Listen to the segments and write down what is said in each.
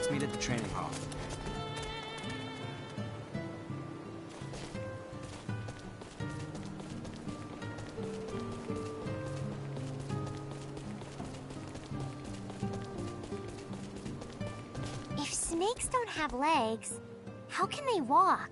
Let's meet at the training hall. If snakes don't have legs, how can they walk?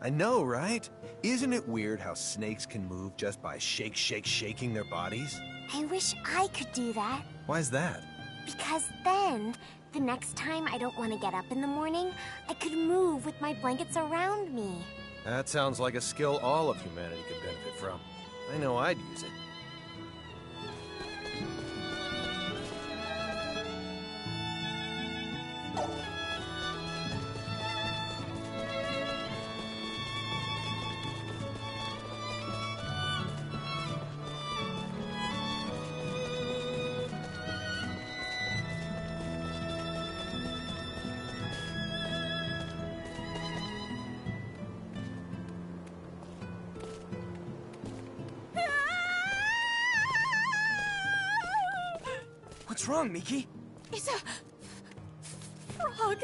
I know, right? Isn't it weird how snakes can move just by shaking their bodies? I wish I could do that. Why's that? Because then, the next time I don't want to get up in the morning, I could move with my blankets around me. That sounds like a skill all of humanity could benefit from. I know I'd use it. What's wrong, Miki? It's a frog.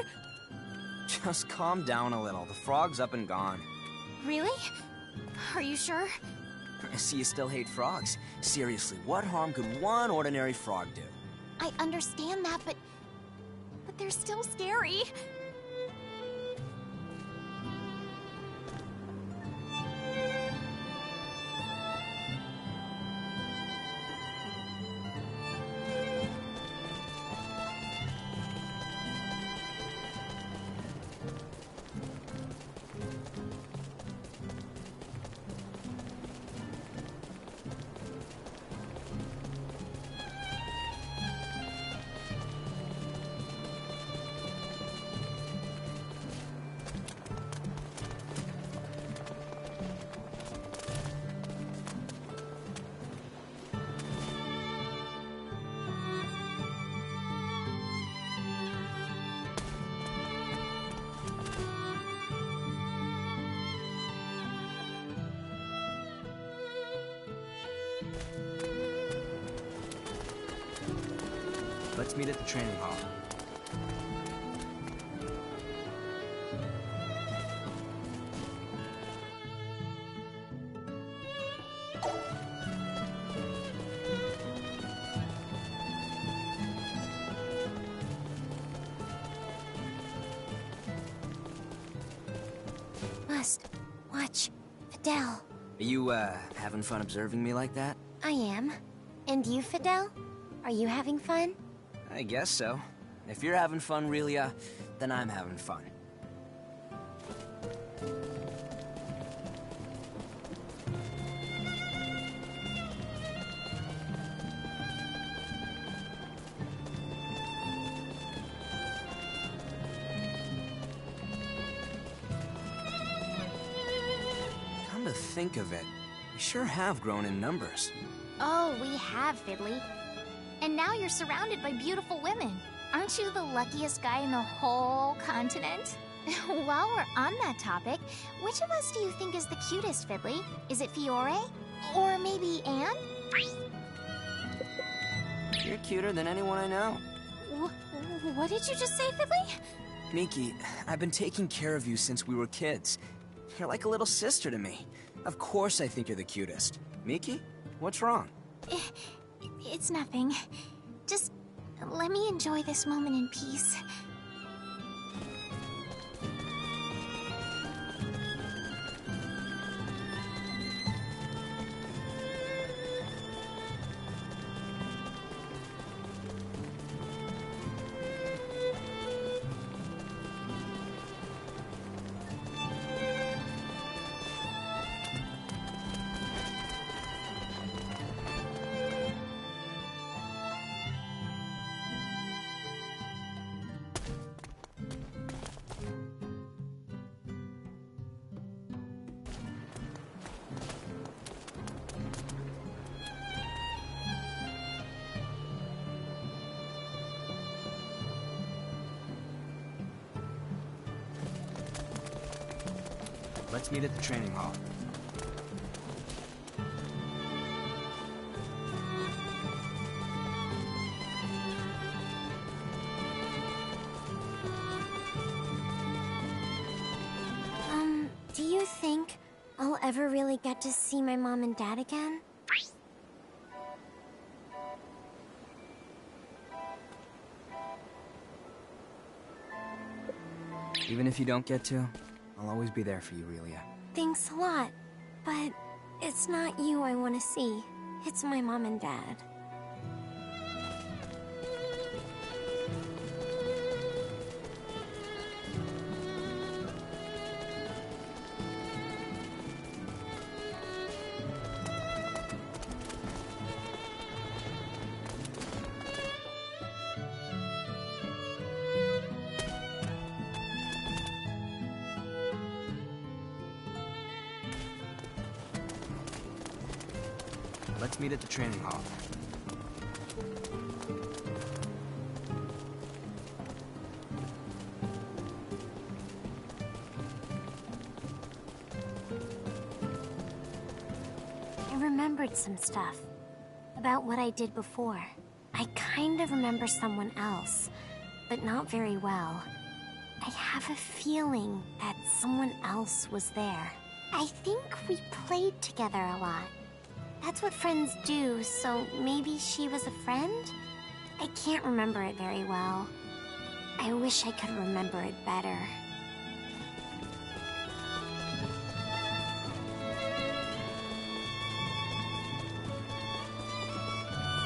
Just calm down a little. The frog's up and gone. Really? Are you sure? I see you still hate frogs. Seriously, what harm could one ordinary frog do? I understand that, but they're still scary. Let's meet at the training hall. Must watch Fidel. Are you, having fun observing me like that? I am. And you, Fidel? Are you having fun? I guess so. If you're having fun, really, then I'm having fun. Come to think of it, we sure have grown in numbers. Oh, we have, Fiddly. And now you're surrounded by beautiful women. Aren't you the luckiest guy in the whole continent? While we're on that topic, which of us do you think is the cutest, Fiddly? Is it Fiore? Or maybe Anne? You're cuter than anyone I know. What did you just say, Fiddly? Miki, I've been taking care of you since we were kids. You're like a little sister to me. Of course I think you're the cutest. Miki, what's wrong? It's nothing. Just let me enjoy this moment in peace. Let's meet at the training hall. ever really get to see my mom and dad again? Even if you don't get to, I'll always be there for you, Relia. Thanks a lot, but it's not you I want to see. It's my mom and dad. Let's meet at the training hall. I remembered some stuff about what I did before. I kind of remember someone else, but not very well. I have a feeling that someone else was there. I think we played together a lot. That's what friends do, so maybe she was a friend? I can't remember it very well. I wish I could remember it better.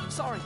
Sorry.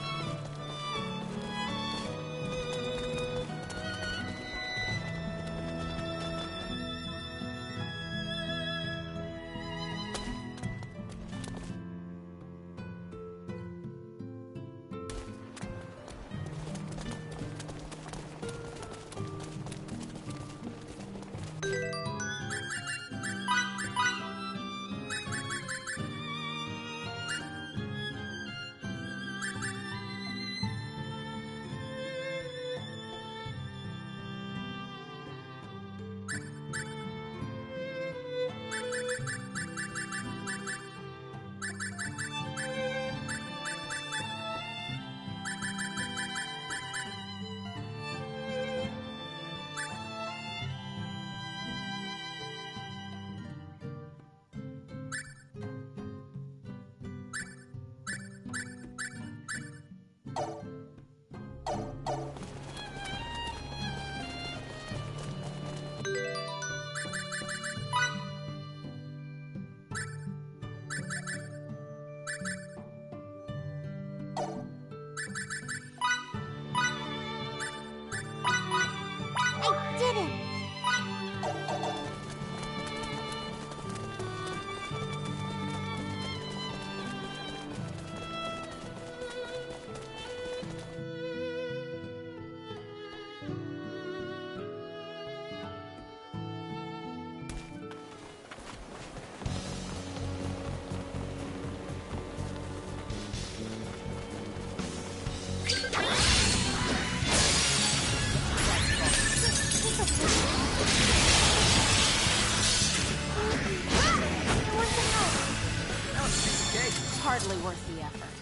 I did it! Hardly worth the effort.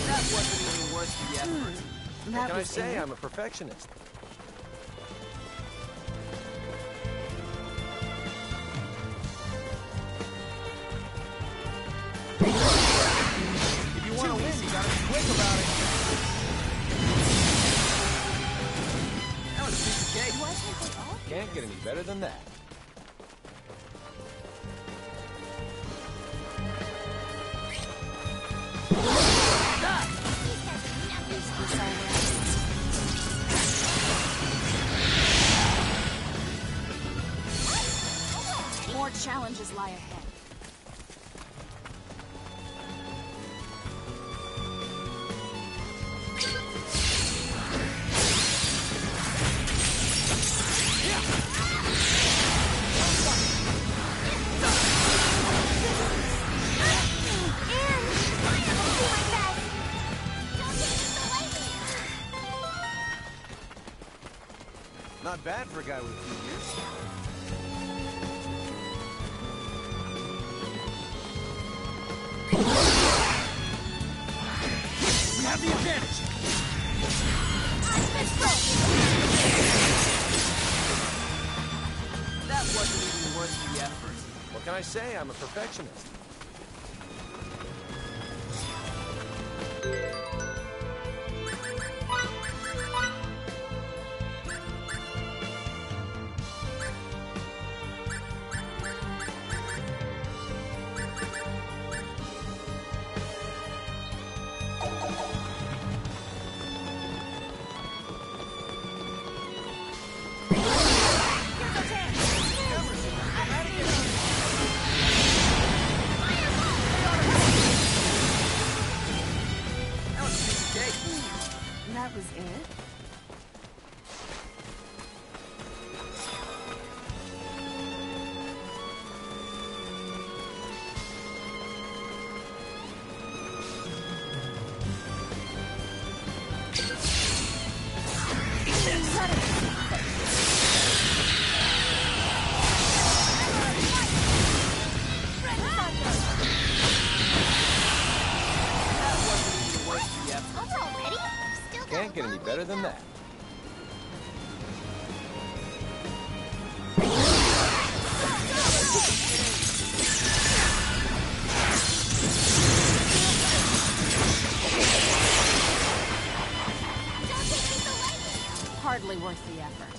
That wasn't even worth the effort. What can I say? I'm a perfectionist. If you want to win, you gotta be quick about it. That was a piece of cake. Can't get any better than that. More challenges lie ahead. Not bad for a guy with a few years. We have the advantage! That wasn't even worth the effort. What can I say? I'm a perfectionist. That was it? Can't get any better than that. Hardly worth the effort.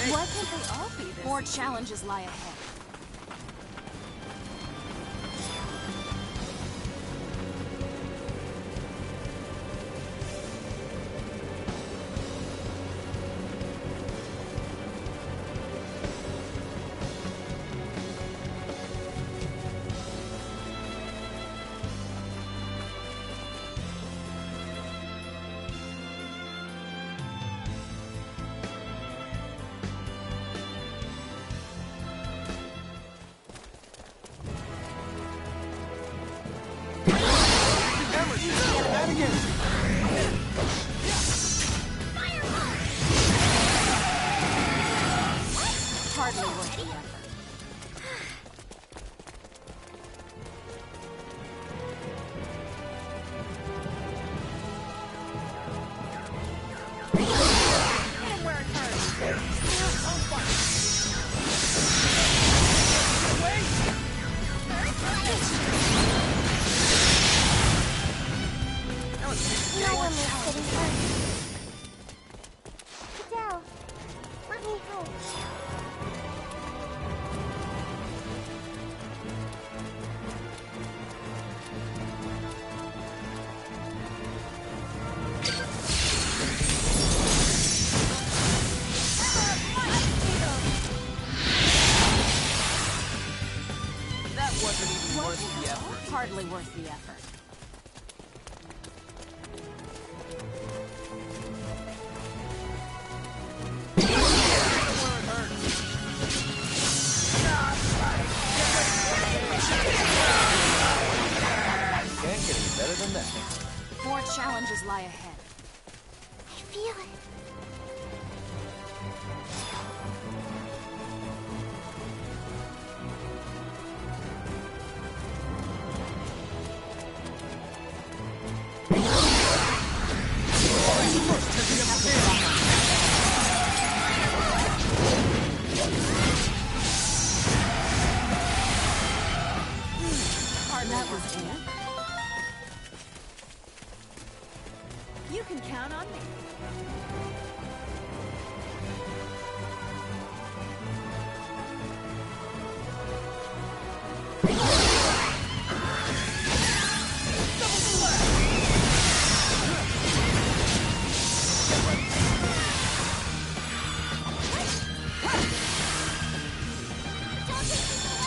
Why can't they all be this? More challenges lie ahead. Hardly worth the effort. Hit him where it hurts. No one likes getting hurt. Adele, let me help. That wasn't even worth the effort. Hardly worth the effort. Can't get any better than that. More challenges lie ahead. I feel it. That was it? You can count on me.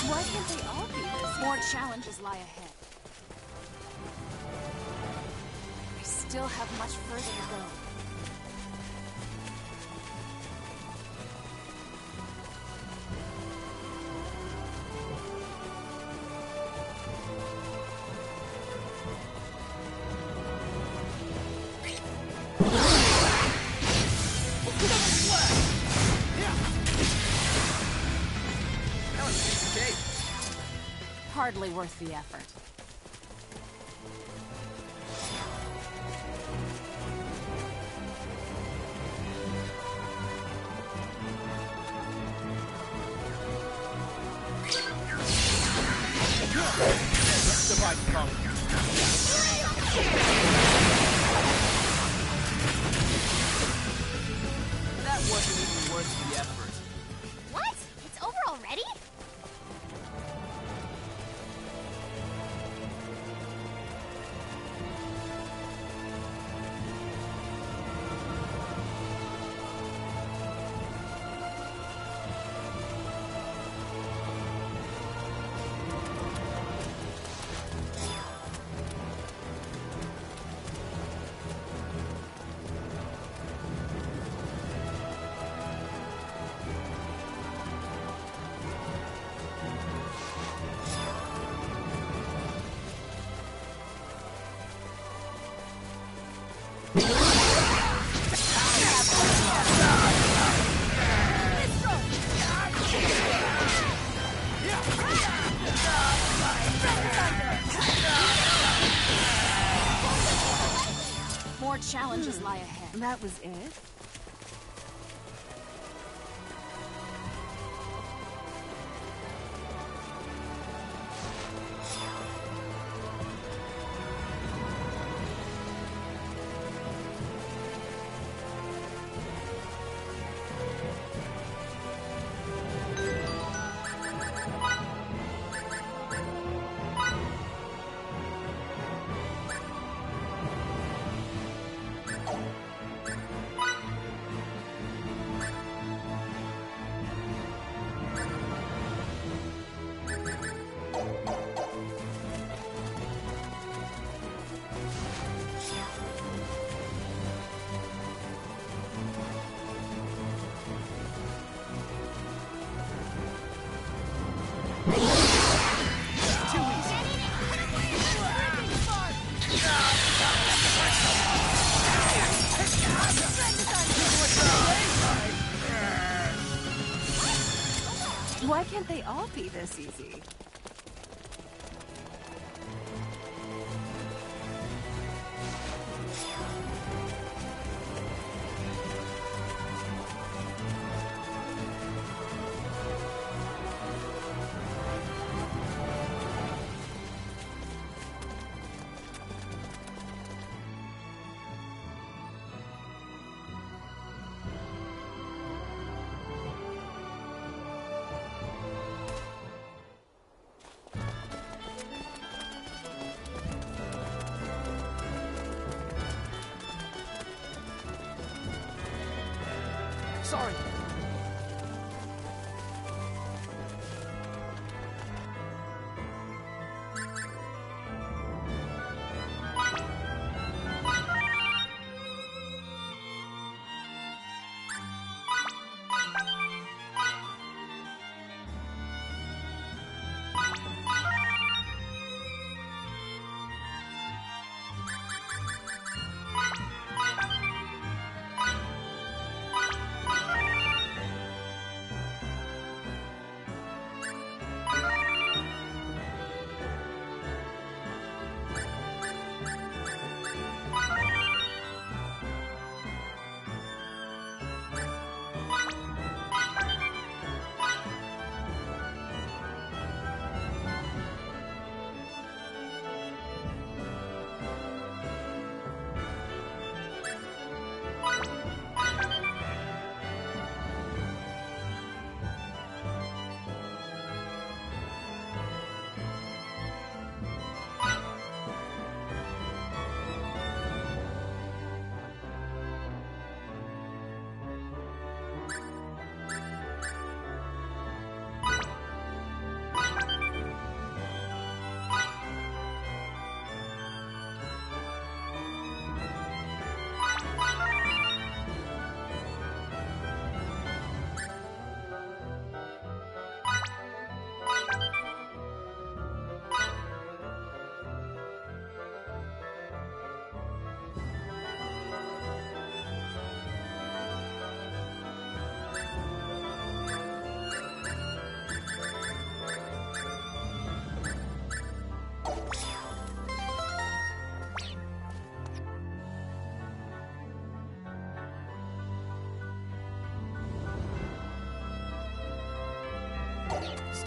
Why can't they all be this? More challenges lie ahead. I still have much further to go. That was a piece of cake. Hardly worth the effort. That wasn't even worth the effort. What? It's over already? More challenges lie ahead. That was it? Why can't they all be this easy? Sorry.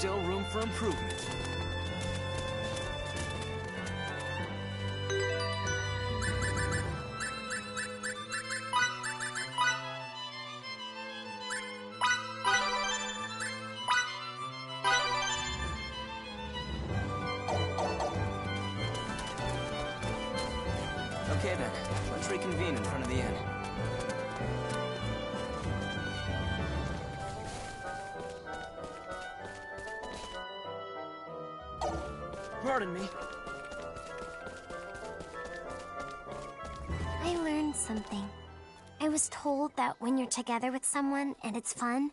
still room for improvement. Okay then, let's reconvene in front of the inn. Pardon me. I learned something. I was told that when you're together with someone and it's fun,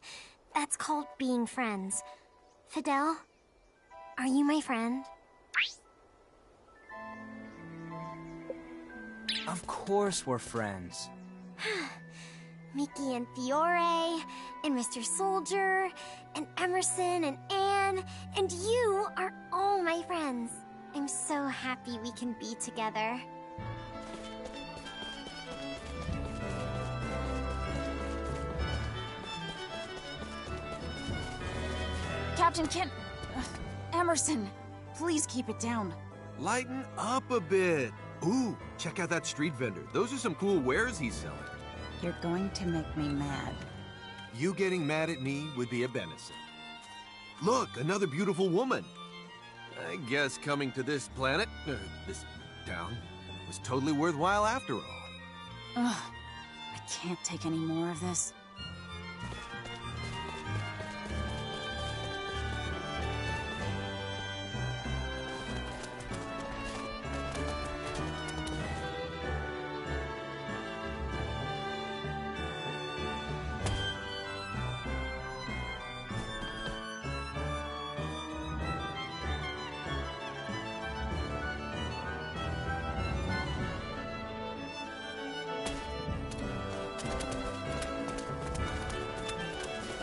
that's called being friends. Fidel, are you my friend? Of course we're friends. Mickey and Fiore, and Mr. Soldier, and Emerson and Anne, and you are all my friends. I'm so happy we can be together. Captain Kent... Emerson, please keep it down. Lighten up a bit. Ooh, check out that street vendor. Those are some cool wares he's selling. You're going to make me mad. You getting mad at me would be a benefit. Look, another beautiful woman. I guess coming to this planet, this town, was totally worthwhile after all. Ugh, I can't take any more of this.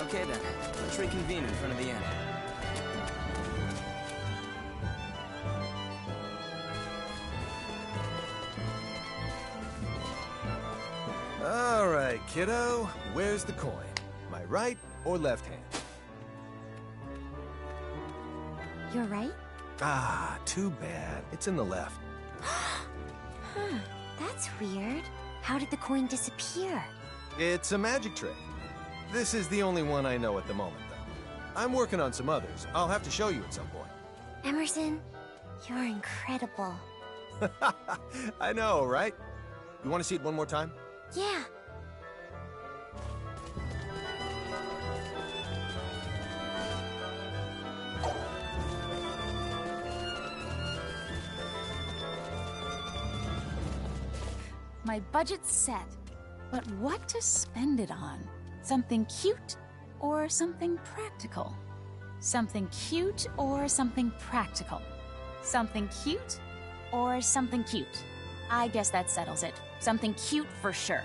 Okay then, let's reconvene in front of the inn. All right, kiddo. Where's the coin? My right or left hand? You're right? Ah, too bad. It's in the left. Huh, that's weird. How did the coin disappear? It's a magic trick. This is the only one I know at the moment, though. I'm working on some others. I'll have to show you at some point. Emerson, you're incredible. I know, right? You want to see it one more time? Yeah. My budget's set, but what to spend it on? Something cute or something practical? Something cute or something practical? Something cute or something cute? I guess that settles it. Something cute for sure.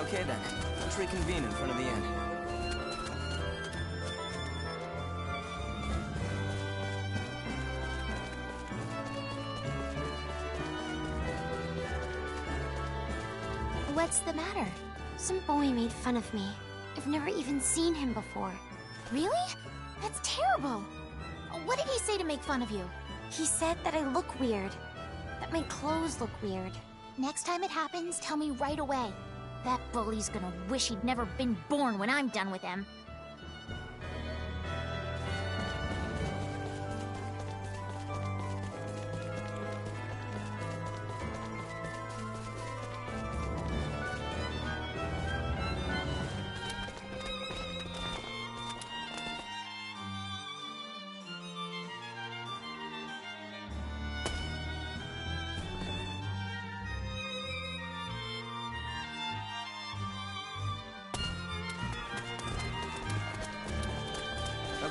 Okay then, let's reconvene in front of the inn. What's the matter? Some boy made fun of me. I've never even seen him before. Really? That's terrible. What did he say to make fun of you? He said that I look weird. That my clothes look weird. Next time it happens, tell me right away. That bully's gonna wish he'd never been born when I'm done with him.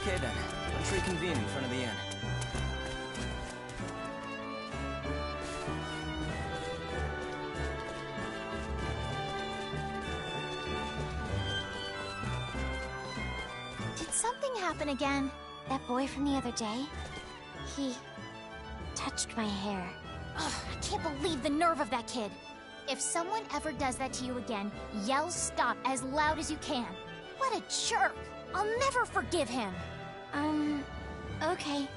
Okay then, let's reconvene in front of the inn. Did something happen again? That boy from the other day, he touched my hair. Ugh, I can't believe the nerve of that kid. If someone ever does that to you again, yell stop as loud as you can. What a jerk! I'll never forgive him. Okay.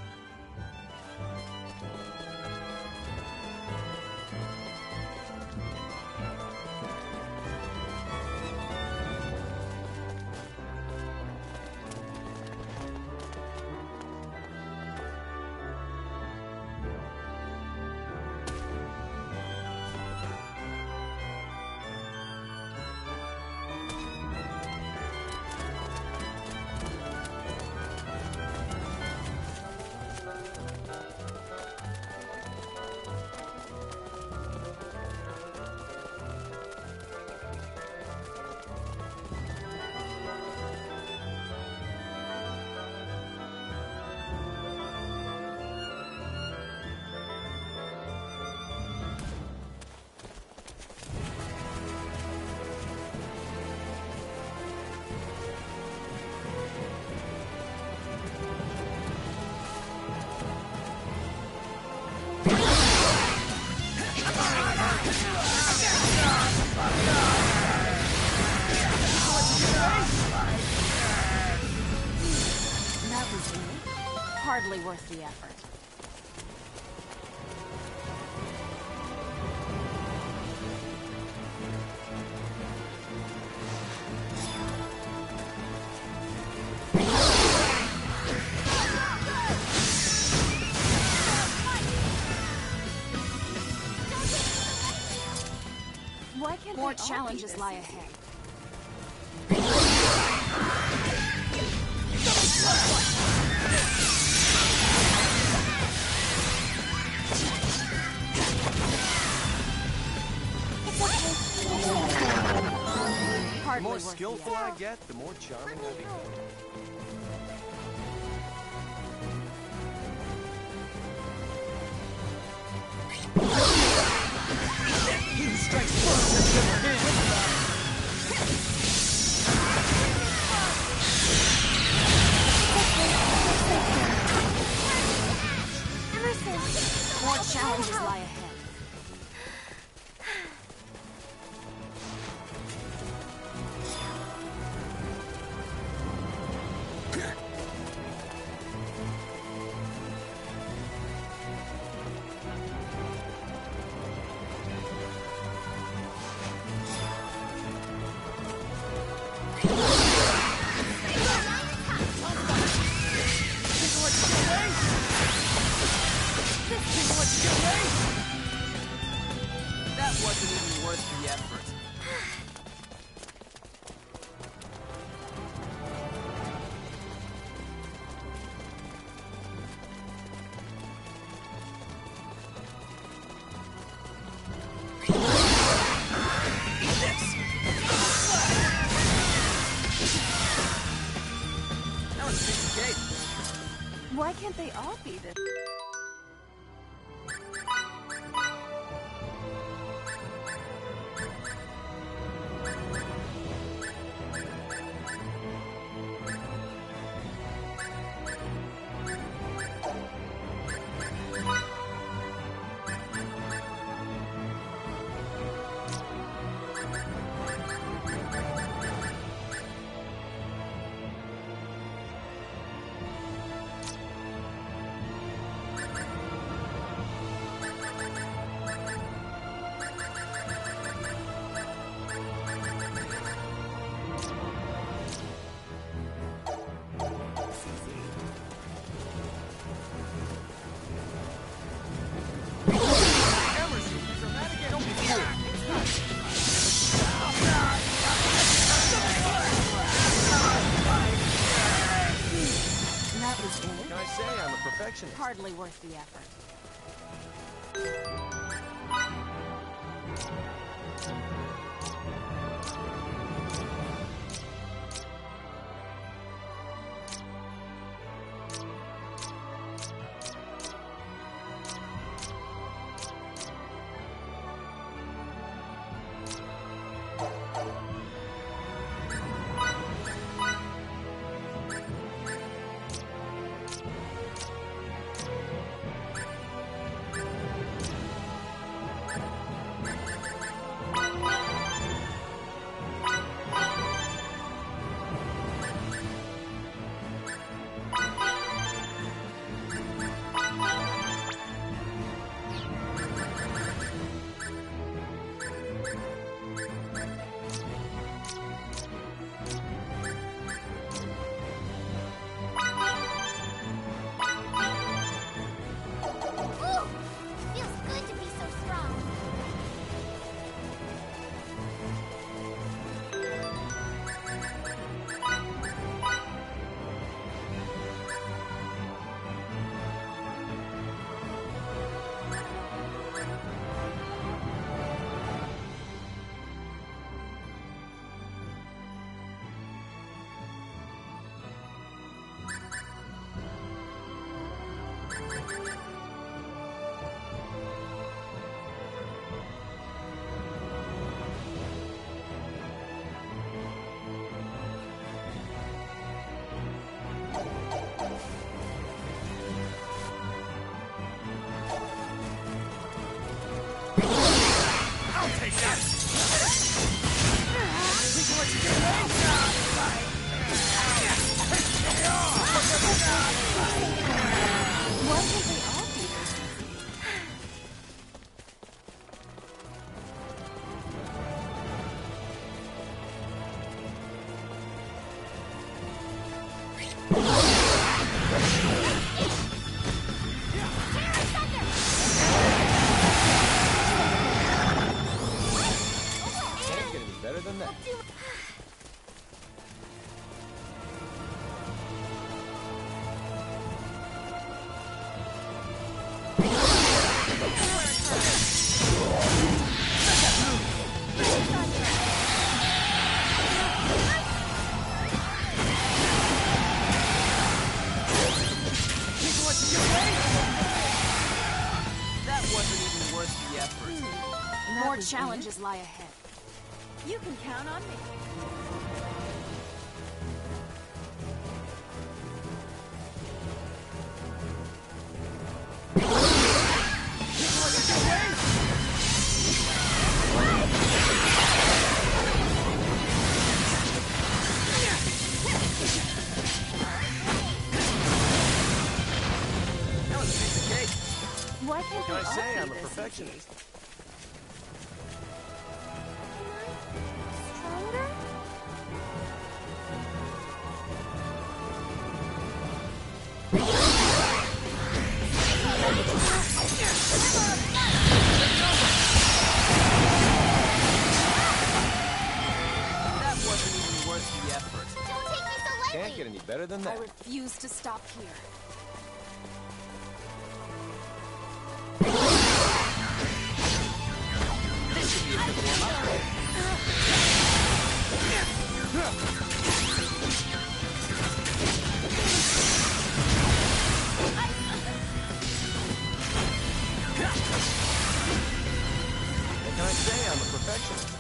Hardly worth the effort. Why can't more challenges lie ahead? The more skillful I get, the more charming I become. He strikes first and gives Emerson! More challenges lie ahead. That wasn't even worth the effort. That was a big escape. Why can't they all be this? Can I say I'm a perfectionist? Hardly worth the effort. Why can't they all be this? Can't get any better than that. That wasn't even worth the effort. More challenges lie ahead. You can count on me. That was a piece of cake. Why can't Can they I all say be I'm a this perfectionist? Stronger? That wasn't even worth the effort. Don't take me so lightly. Can't get any better than I that. refuse to stop here. This should be a good warm-up. What can I say? I'm a perfectionist.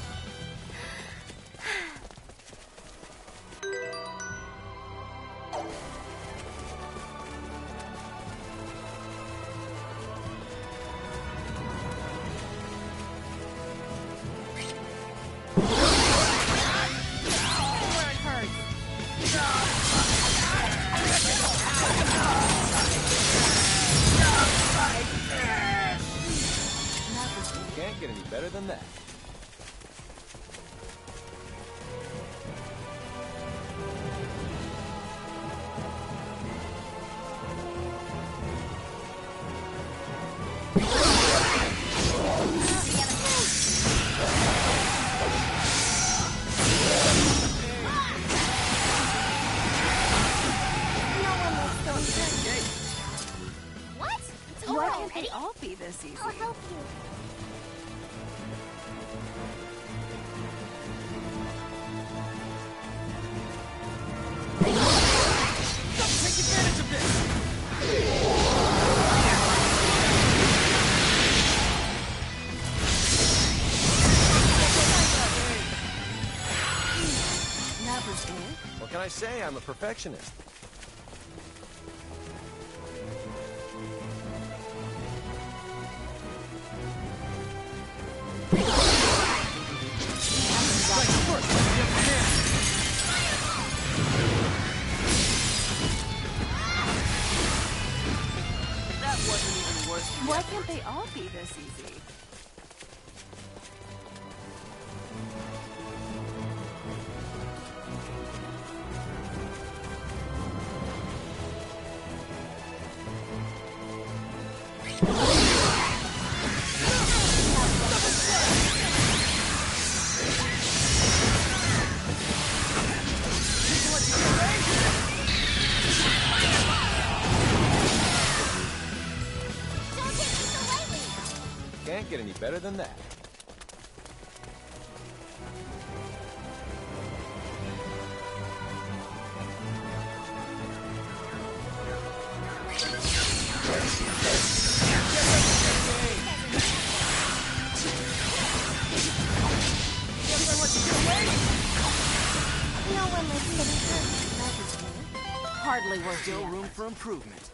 Can't get any better than that. What? It's over Why can't already? they all be this easy? I'll help you. Take advantage of this! That was it. What can I say? I'm a perfectionist. That wasn't even worth the Why effort. can't they all be this easy? Don't take me so lightly. Can't get any better than that. No one likes getting hurt. That was me. Hardly worth the Still effort. room for improvement.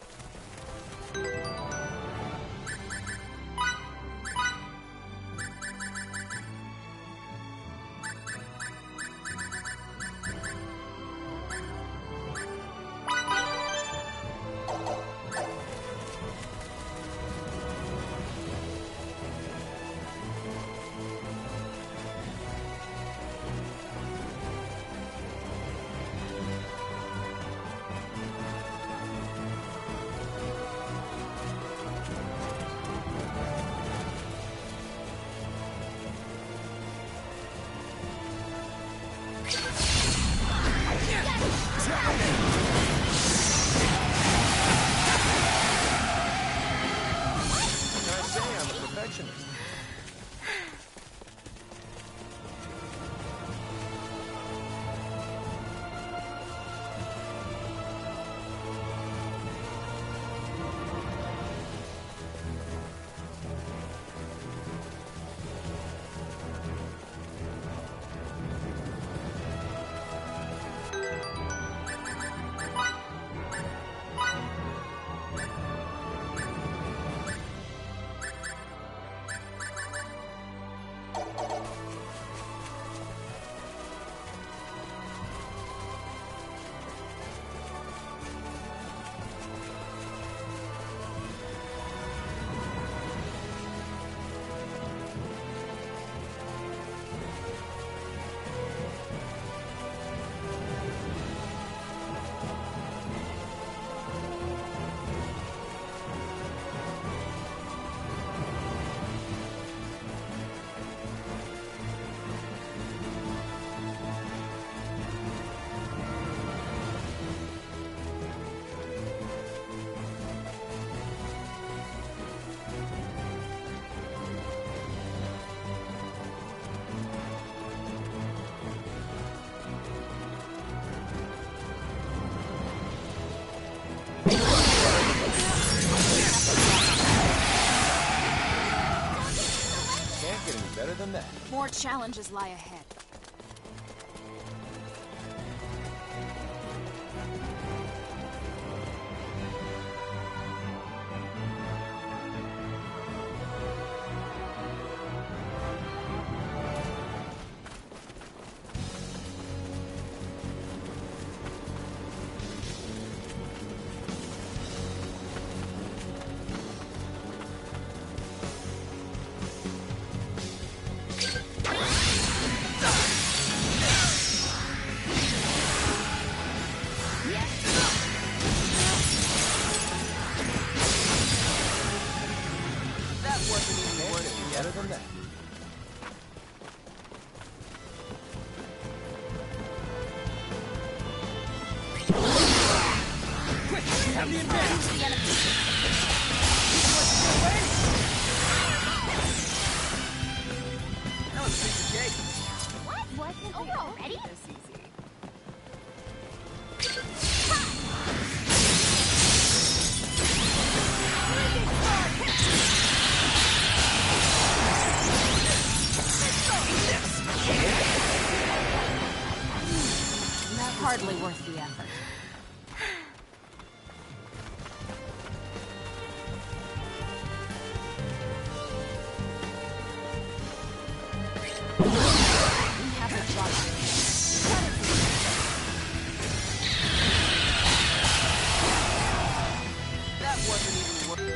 than that. More challenges lie ahead. Better than that. Quick, have the advantage! That was a piece of cake. What? Wasn't over already? This easy. Hardly worth the effort. We have a job. That wasn't even worth.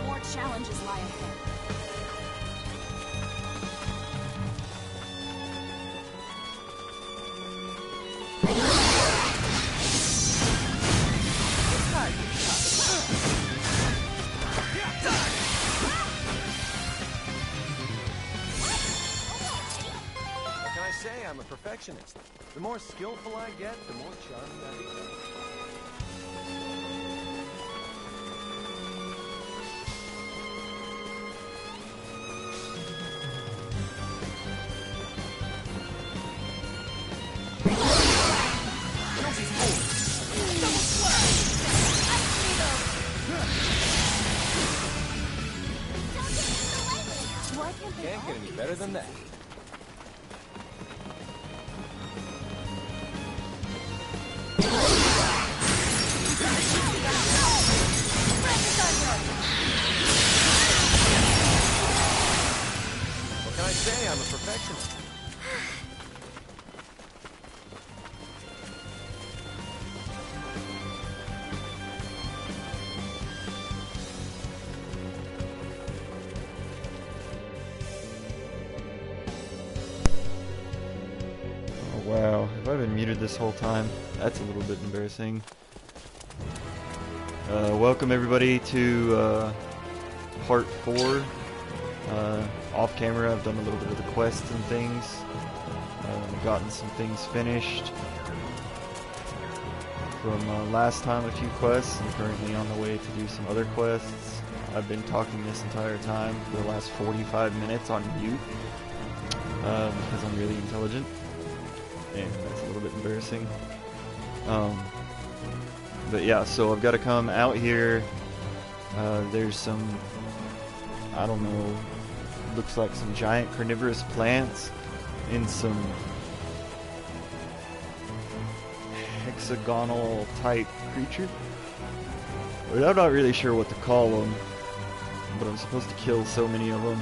More challenges lie ahead. What can I say? I'm a perfectionist. The more skillful I get, the more charming I become. Can't get any better than that. What can I say? I'm a perfectionist. Wow, have I been muted this whole time? That's a little bit embarrassing. Welcome everybody to part 4. Off camera, I've done a little bit of the quests and things. Gotten some things finished from last time, a few quests. I'm currently on the way to do some other quests. I've been talking this entire time for the last 45 minutes on mute because I'm really intelligent. And that's a little bit embarrassing. But yeah, so I've got to come out here. There's some, I don't know, looks like some giant carnivorous plants and some hexagonal type creature. But I'm not really sure what to call them, but I'm supposed to kill so many of them.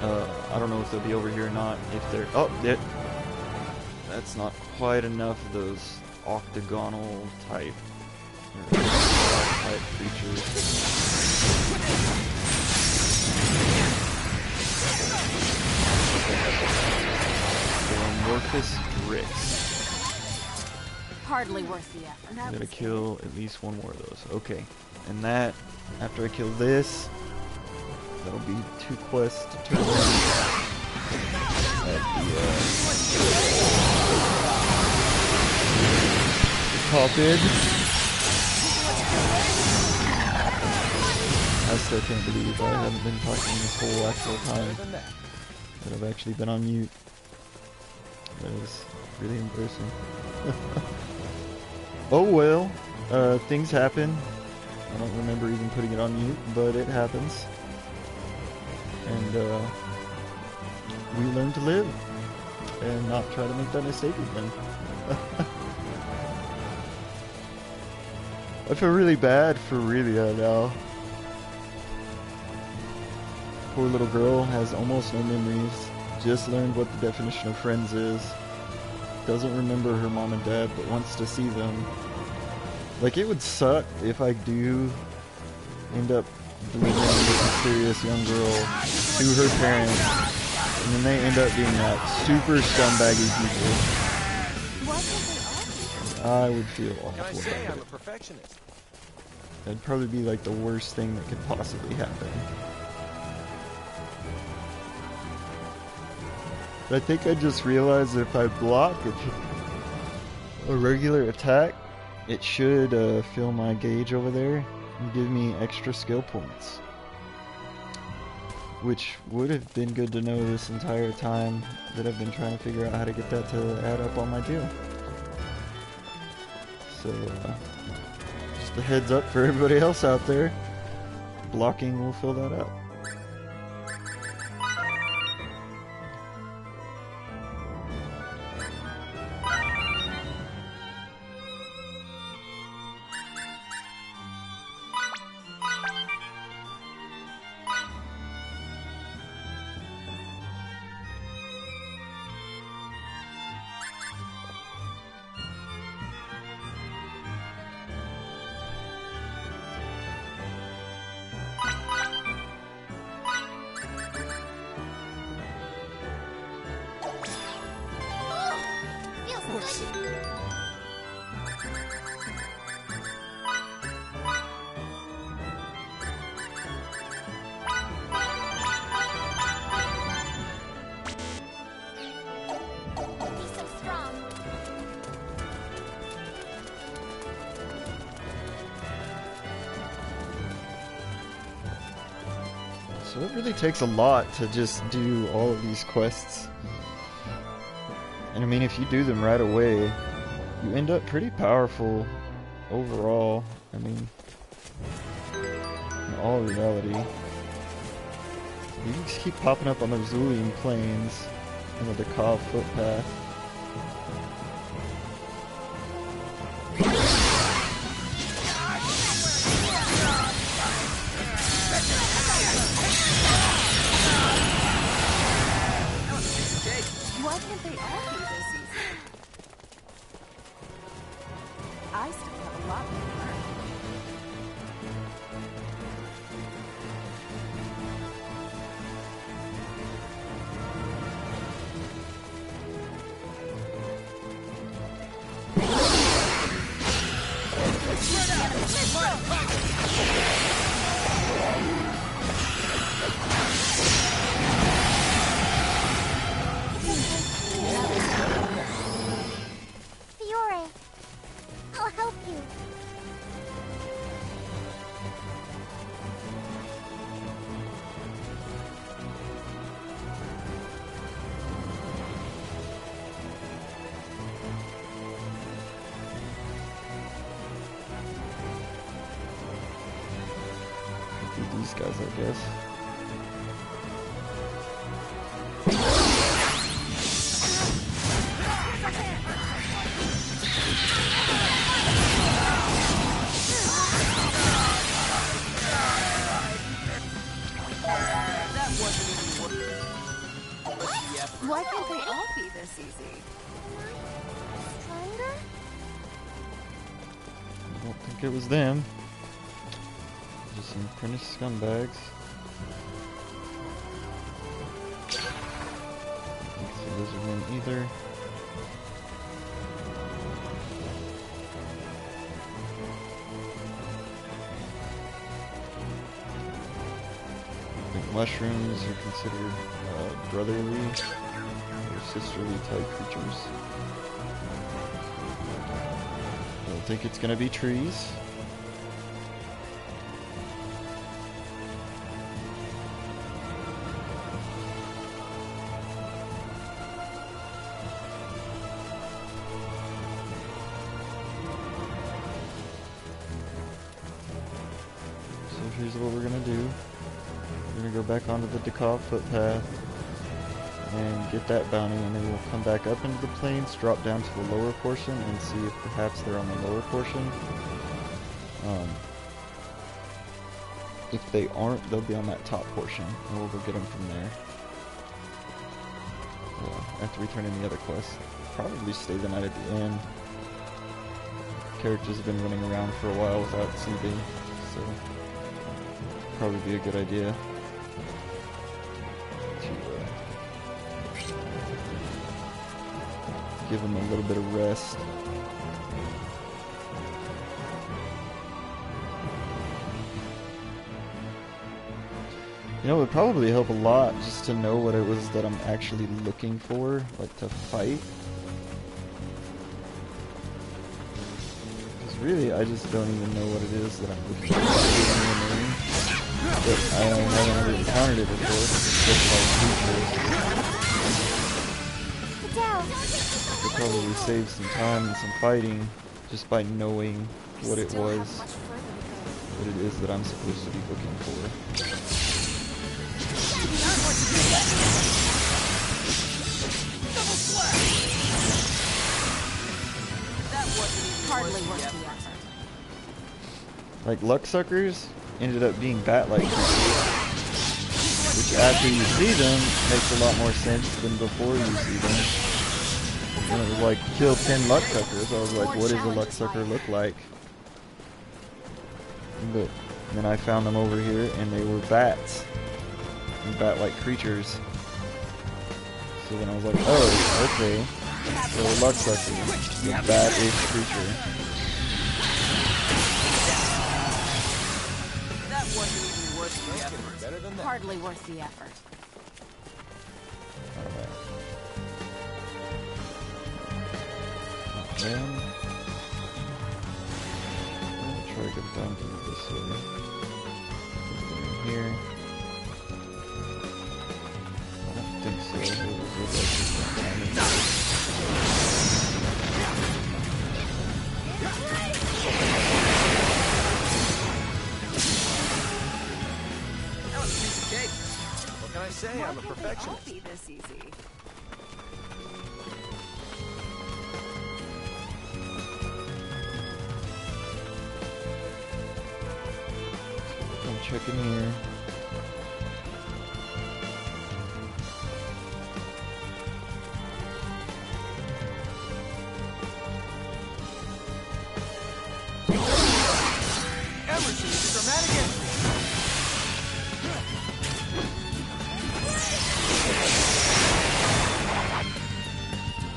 I don't know if they'll be over here or not. If they're, oh, yeah. That's not quite enough of those octagonal type creatures. Amorphous grits. Hardly worth the effort. I'm gonna kill at least one more of those. Okay, and that after I kill this, that'll be 2 quests to turn in at the top end. I still can't believe I haven't been talking this whole actual time that I've actually been on mute. That is really embarrassing. Oh well, things happen. I don't remember even putting it on mute, but it happens. And we learn to live and not try to make that mistake again. I feel really bad for Aurelia now. Poor little girl has almost no memories, just learned what the definition of friends is, doesn't remember her mom and dad, but wants to see them. Like, it would suck if I do end up delivering this mysterious young girl to her parents, and then they end up being that super scumbaggy people. I would feel awful about it. I'm a perfectionist. That'd probably be like the worst thing that could possibly happen. But I think I just realized that if I block a regular attack, it should fill my gauge over there and give me extra skill points. Which would have been good to know this entire time that I've been trying to figure out how to get that to add up on my deal. So, just a heads up for everybody else out there. Blocking will fill that out. So it really takes a lot to just do all of these quests. And I mean, if you do them right away, you end up pretty powerful overall. I mean, in all reality. You can just keep popping up on the Zulian plains and the Dakar footpath. Why can't they all be this easy? I still have a lot more to learn. Fiore, I'll help you. These guys, I guess. Why can't they all be this easy? Stronger? I don't think it was them. Just some apprentice scumbags. I don't think those are them either. I think mushrooms are considered brotherly or sisterly type creatures. I don't think it's gonna be trees. Here's what we're gonna do. We're gonna go back onto the Dakov footpath and get that bounty, and then we'll come back up into the plains, drop down to the lower portion, and see if perhaps they're on the lower portion. If they aren't, they'll be on that top portion, and we'll go get them from there. After we turn in the other quests, probably stay the night at the inn. Characters have been running around for a while without sleeping, so probably be a good idea to give them a little bit of rest. You know, it would probably help a lot just to know what it was that I'm actually looking for, like to fight. Because really, I just don't even know what it is that I'm looking for. But I haven't ever encountered it before. It's just like creatures. Could probably save some time and some fighting just by knowing what it was, what it is that I'm supposed to be looking for. Hardly worth the effort. Like lucksuckers ended up being bat-like creatures, which after you see them makes a lot more sense than before you see them. And it was like, kill 10 lucksuckers. I was like, what does a lucksucker look like? But then I found them over here, and they were bats, and bat-like creatures. So then I was like, oh, okay, so a lucksucker, a bat-ish creature. Hardly worth the effort. Alright. Then, I'm gonna try to get down to this way. Put it in here. I don't think so. It was like What can I say? I'm a perfectionist. Why can't they all be this easy? I'm checking here. Emerson is dramatic entry.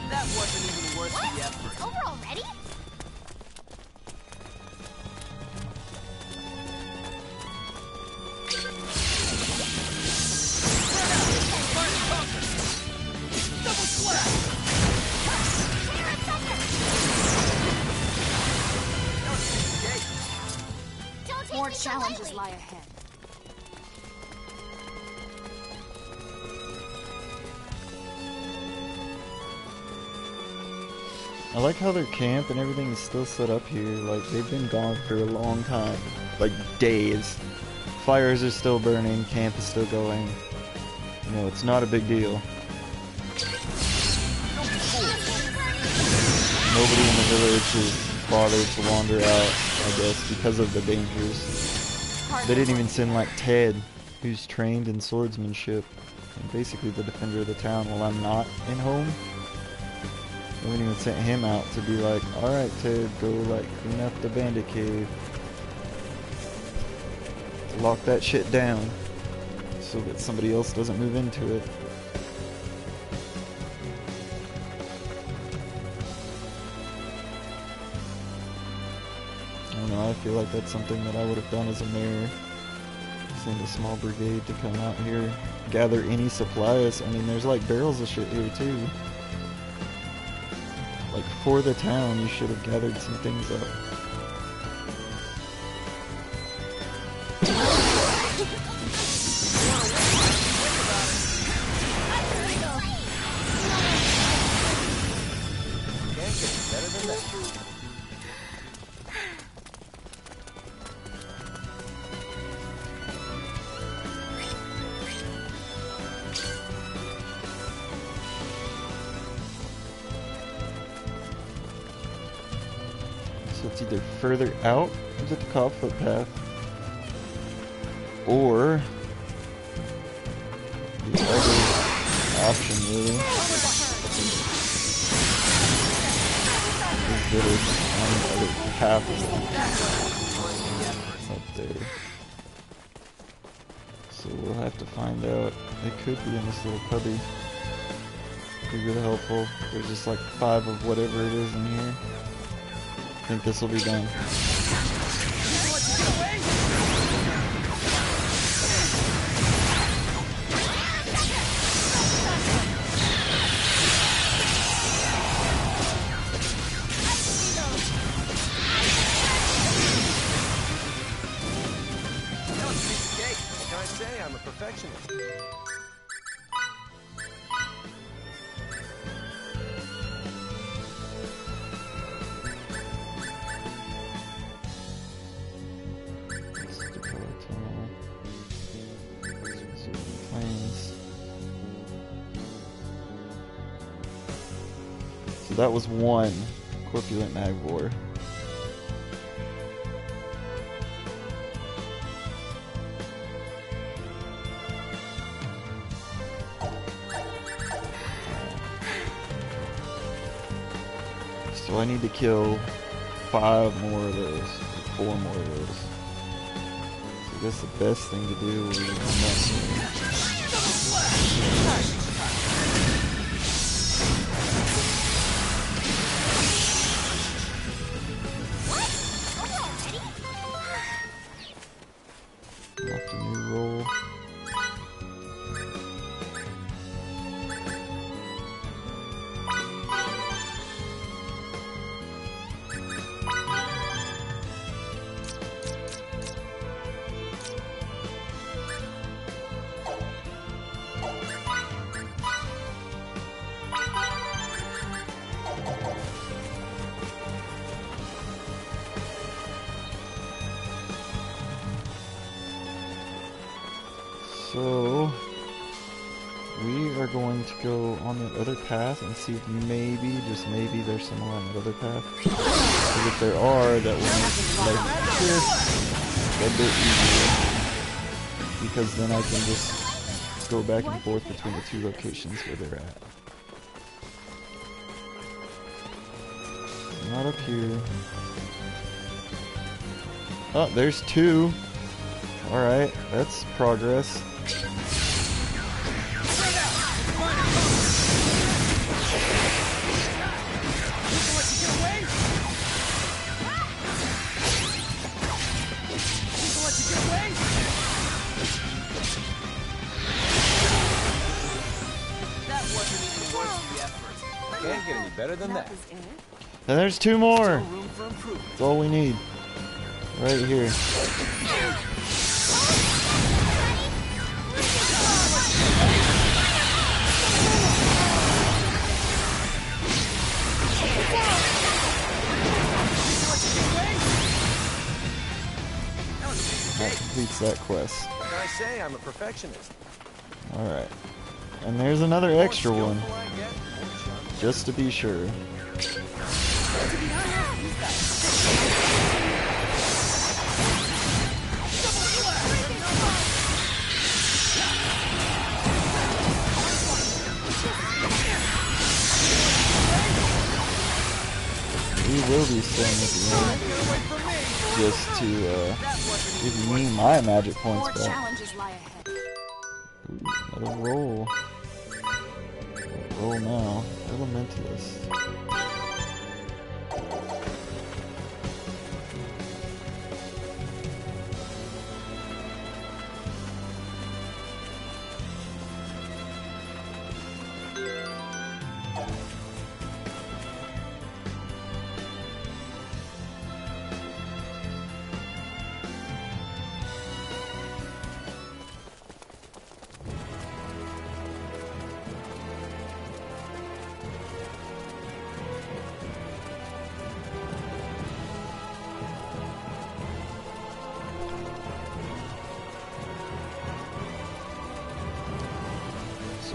That wasn't even worth the effort. It's over already? Double slap! Don't take More me so challenges lightly. lie ahead. I like how their camp and everything is still set up here. Like, they've been gone for a long time. Like, days. Fires are still burning, camp is still going. You know, it's not a big deal. Nobody in the village is bothered to wander out, I guess, because of the dangers. They didn't even send, like, Ted, who's trained in swordsmanship, and basically the defender of the town while I'm not in home. They haven't even sent him out to be like, alright Ted, go like clean up the bandit cave. Lock that shit down so that somebody else doesn't move into it. I don't know, I feel like that's something that I would have done as a mayor. just need a small brigade to come out here, gather any supplies. I mean, there's like barrels of shit here too. Like for the town, you should have gathered some things up. So it's either further out of the Takov footpath or the other option really is that it's on the other path up there. So we'll have to find out. It could be in this little cubby. Could be really helpful. There's just like 5 of whatever it is in here. I think this will be done. What can I say? I'm a perfectionist. So that was 1 corpulent magvor. So I need to kill 5 more of those, or 4 more of those. So I guess the best thing to do is unlock the new roll. So we are going to go on the other path and see if maybe, just maybe, there's someone on the other path. Because if there are, that will make life here a bit easier. Because then I can just go back and forth between the 2 locations where they're at. Not up here. Oh, there's 2. Alright, that's progress. Can't get any better than that. And there's 2 more. That's all we need. Right here. That completes that quest. What can I say? I'm a perfectionist. Alright. And there's another extra one. Just to be sure. We will be staying at the end. Just to give me my magic points back. Challenges lie ahead. Ooh, another roll. Roll now. Elementalist.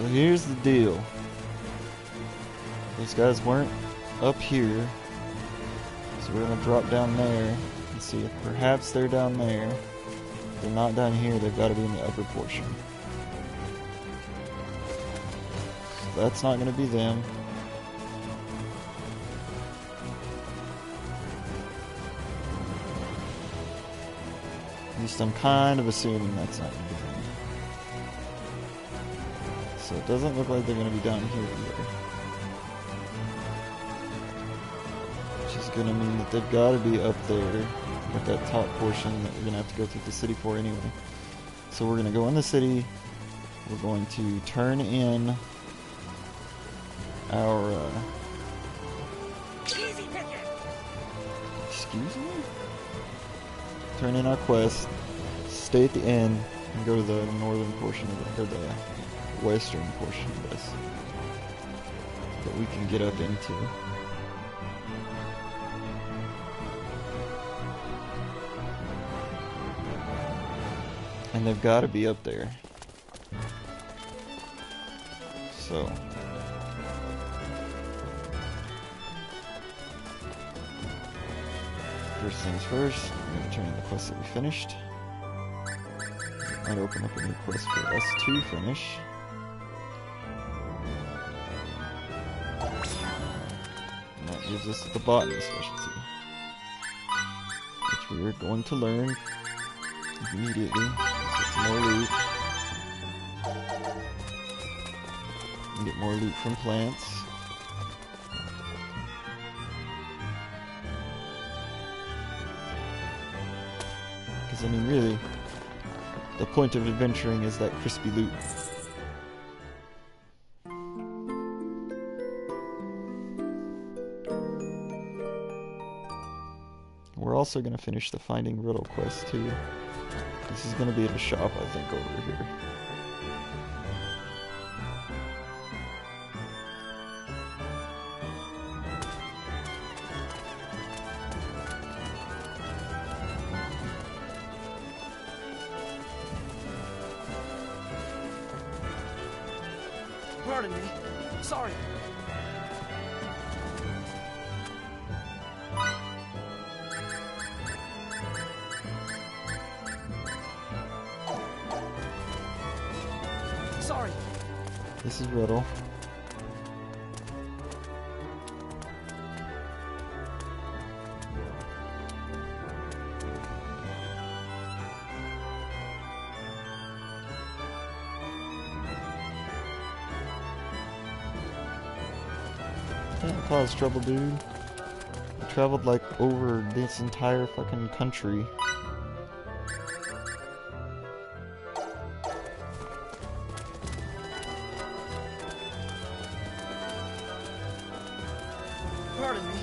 So here's the deal. Those guys weren't up here. So we're gonna drop down there and see if perhaps they're down there. If they're not down here, they've got to be in the upper portion. So that's not gonna be them. At least I'm kind of assuming that's not going to be them. So it doesn't look like they're going to be down here either. Which is going to mean that they've got to be up there with that top portion that we're going to have to go through the city for anyway. So we're going to go in the city. We're going to turn in our... Excuse me? Turn in our quest, stay at the end, and go to the northern portion of it, or the western portion of this that we can get up into. And they've got to be up there. So... first things first, I'm going to turn in the quest that we finished. It might open up a new quest for us to finish. And that gives us the botany specialty, which we are going to learn immediately. Get some more loot. And get more loot from plants. I mean, really, the point of adventuring is that crispy loot. We're also going to finish the Finding Riddle quest, too. This is going to be at a shop, I think, over here. Pardon me. Sorry. Sorry. This is Riddle. Can't cause trouble, dude. I traveled like over this entire fucking country. Pardon me.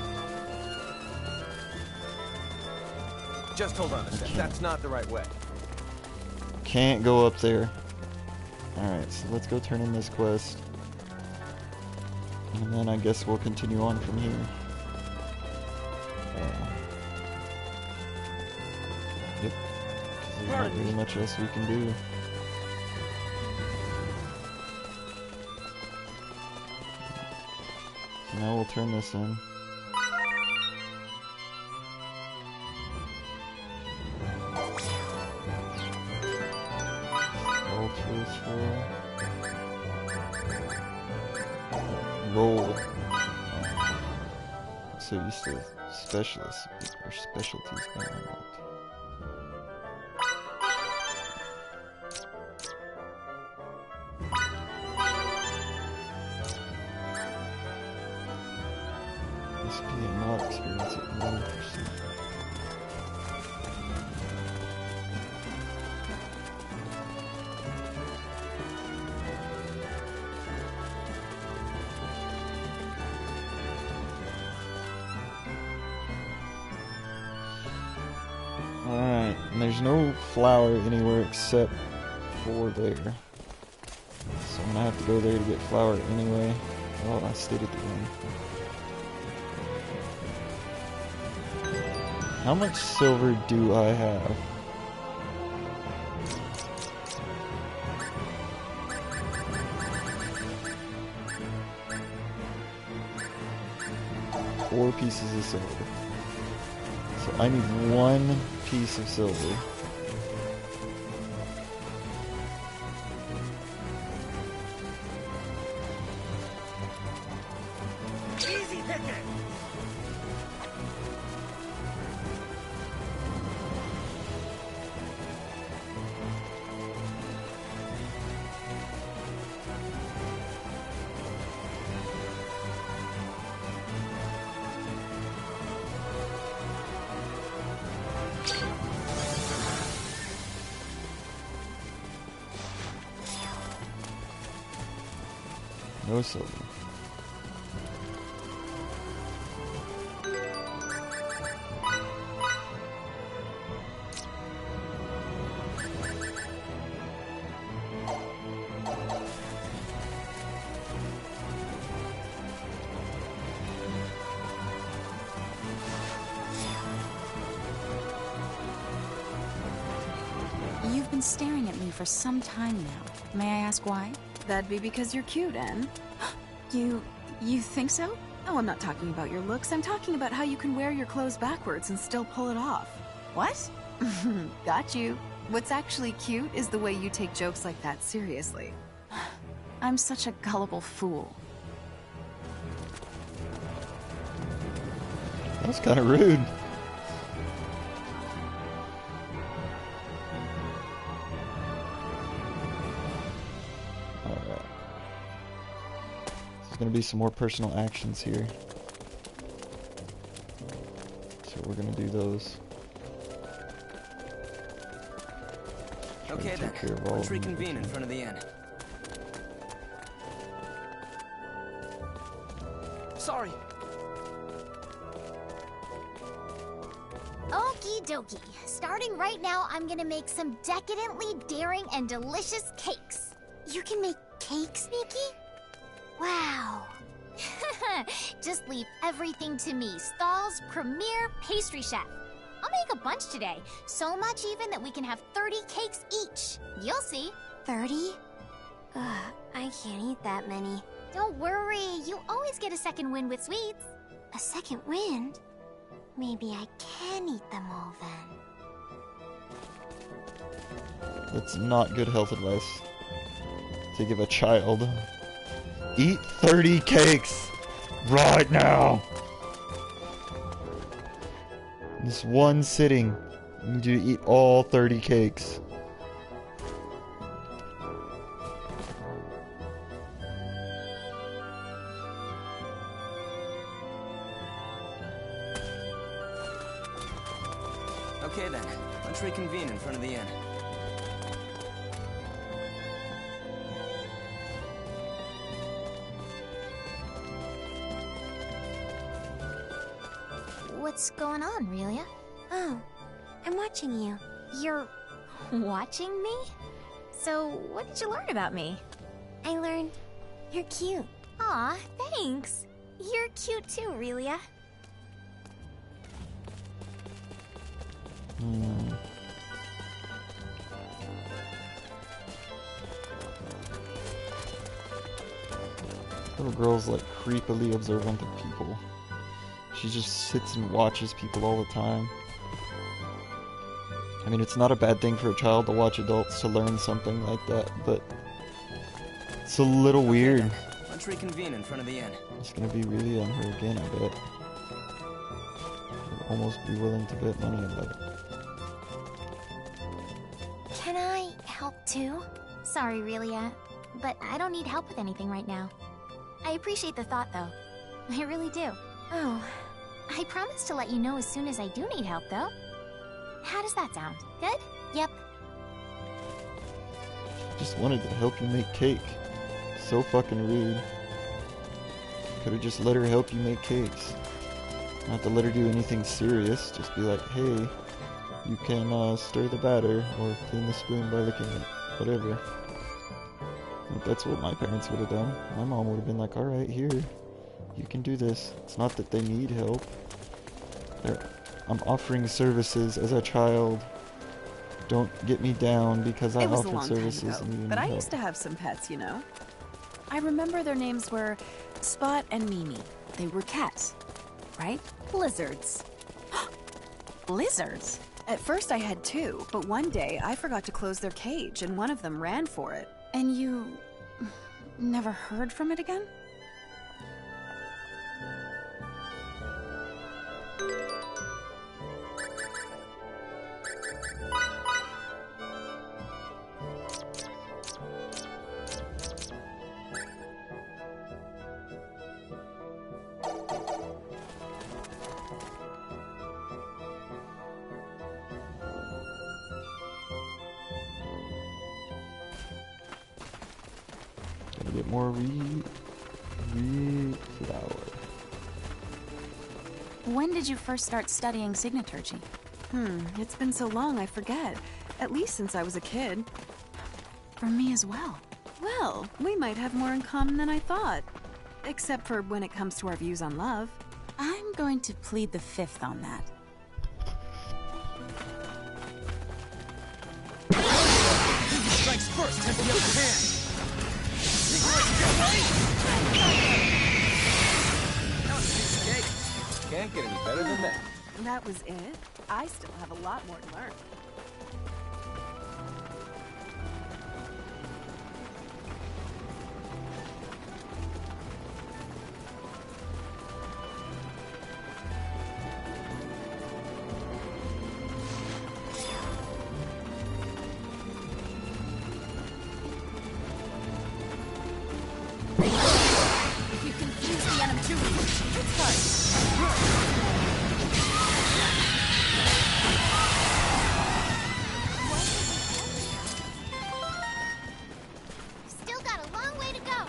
Just hold on a sec. That's not the right way. Can't go up there. Alright, so let's go turn in this quest. And then I guess we'll continue on from here. Yep. 'Cause there's not really much else we can do. So now we'll turn this in. All truthful. Roll. So used to specialists or specialties being unlocked. This would be a mod experience at 1%. Alright, and there's no flower anywhere except for there. So I'm gonna have to go there to get flour anyway. Oh, I stayed at the end. How much silver do I have? 4 pieces of silver. So I need 1 piece of silver. Easy picking. No silver. You've been staring at me for some time now. May I ask why? That'd be because you're cute, Anne. You think so? Oh, I'm not talking about your looks. I'm talking about how you can wear your clothes backwards and still pull it off. What? Got you. What's actually cute is the way you take jokes like that seriously. I'm such a gullible fool. That's kind of rude. Alright. There's gonna be some more personal actions here. So we're gonna do those. Okay then, let's reconvene in front of the inn. Sorry. Okie dokie. Starting right now, I'm gonna make some decadently daring and delicious cakes. You can make cakes, Nikki? Wow. Just leave everything to me, Stahl's premier pastry chef. I'll make a bunch today, so much even that we can have 30 cakes each. You'll see. 30? Ugh, I can't eat that many. Don't worry, you always get a second wind with sweets. A second wind? Maybe I can eat them all then. That's not good health advice to give a child. Eat 30 cakes right now. In this one sitting, you need you to eat all 30 cakes. Okay then, let's reconvene in front of the inn. What's going on, Relia? Oh, I'm watching you. You're watching me? So, what did you learn about me? I learned you're cute. Aw, thanks. You're cute too, Relia. Little girl's like creepily observant of people. She just sits and watches people all the time. I mean, it's not a bad thing for a child to watch adults to learn something like that, but it's a little weird. Then, let's reconvene in front of the inn. It's gonna be really on her again, I bet. I'd almost be willing to bet money on that. Can I help too? Sorry, Relia, but I don't need help with anything right now. I appreciate the thought, though. I really do. Oh, I promise to let you know as soon as I do need help, though. How does that sound? Good? Yep. Just wanted to help you make cake. So fucking rude. Could've just let her help you make cakes. Not to let her do anything serious, just be like, hey, you can stir the batter or clean the spoon by licking it. Whatever. Like, that's what my parents would have done. My mom would have been like, alright, here. You can do this. It's not that they need help. I'm offering services as a child. Don't get me down because I It was a offered long time services ago, and you but I need used to help. have some pets, you know. I remember their names were Spot and Mimi. They were cats. right? Lizards. Lizards? At first I had two, but one day I forgot to close their cage and one of them ran for it. And you never heard from it again? Gotta get more re flower. When did you first start studying signaturgy? It's been so long I forget. At least since I was a kid. For me as well. Well, we might have more in common than I thought. Except for when it comes to our views on love. I'm going to plead the fifth on that. Who strikes first has the upper hand. Think you like to get away? That was a piece of cake. Can't get any better than that. That was it? I still have a lot more to learn. If you confuse the enemy too, it's hard. Still got a long way to go.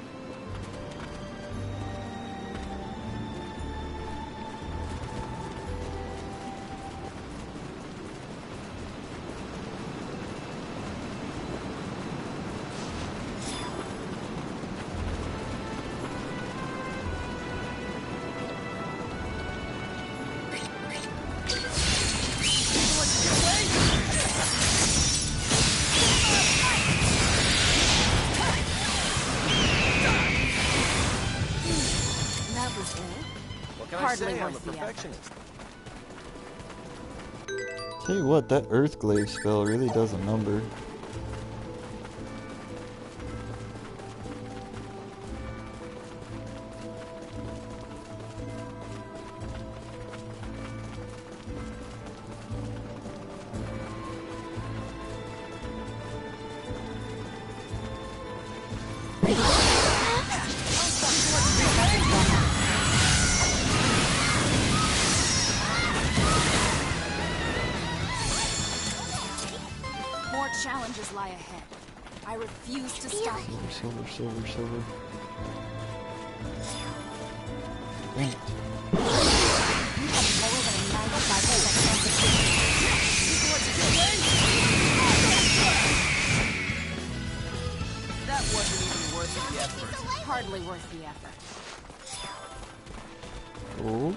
That was it? What can Hardly I say? I'm a worth the effort. perfectionist. Tell you what, that Earthglaive spell really does a number. More challenges lie ahead. I refuse to stop. Silver, silver, silver. Dang it. You have more than a 95% chance of That wasn't even worth the effort. hardly worth the effort. Oh.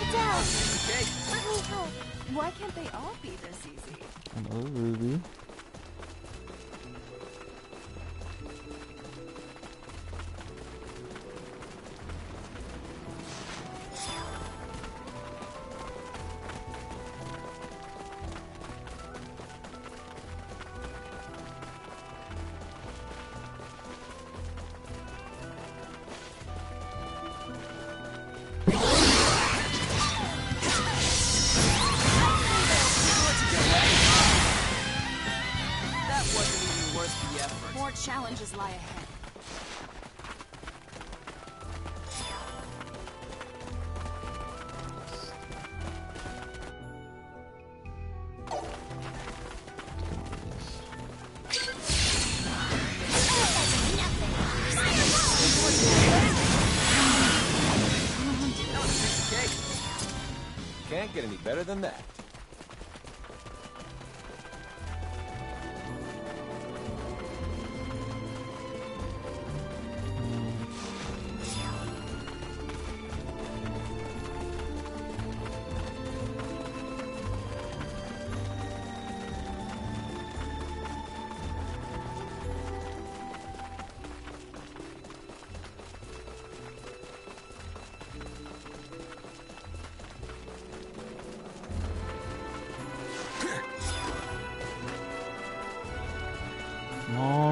Adele, Okay. let me help. Why can't they all be this easy? Another ruby. That wasn't even worth the effort. More challenges lie ahead. That was a piece of cake. Can't get any better than that.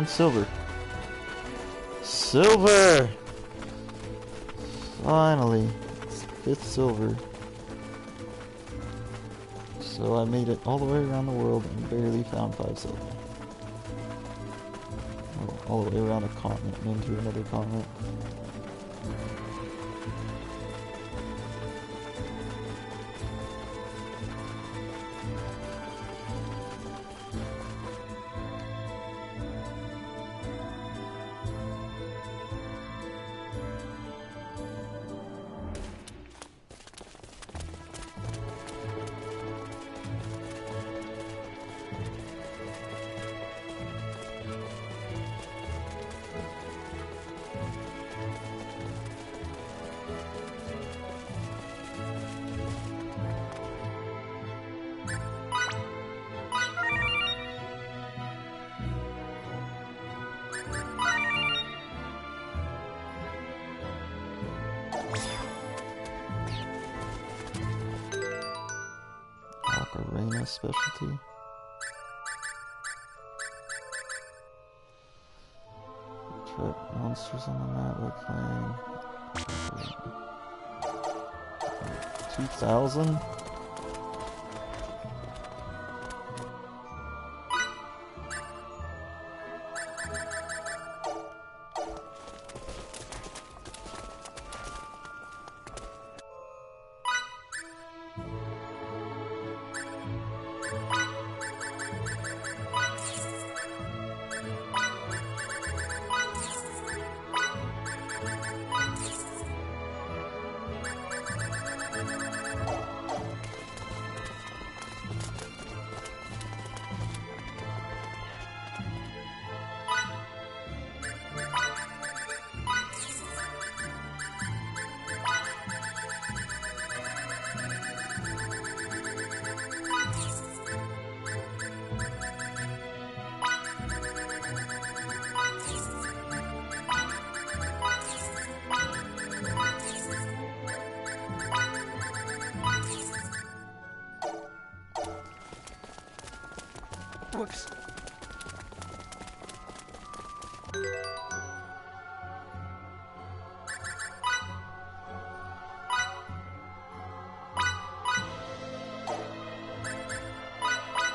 on, silver. Silver! Finally. It's 5th silver. So I made it all the way around the world and barely found 5 silver. Oh, all the way around a continent and into another continent. Arena specialty. Trap monsters on the map by playing 2,000? Whoops.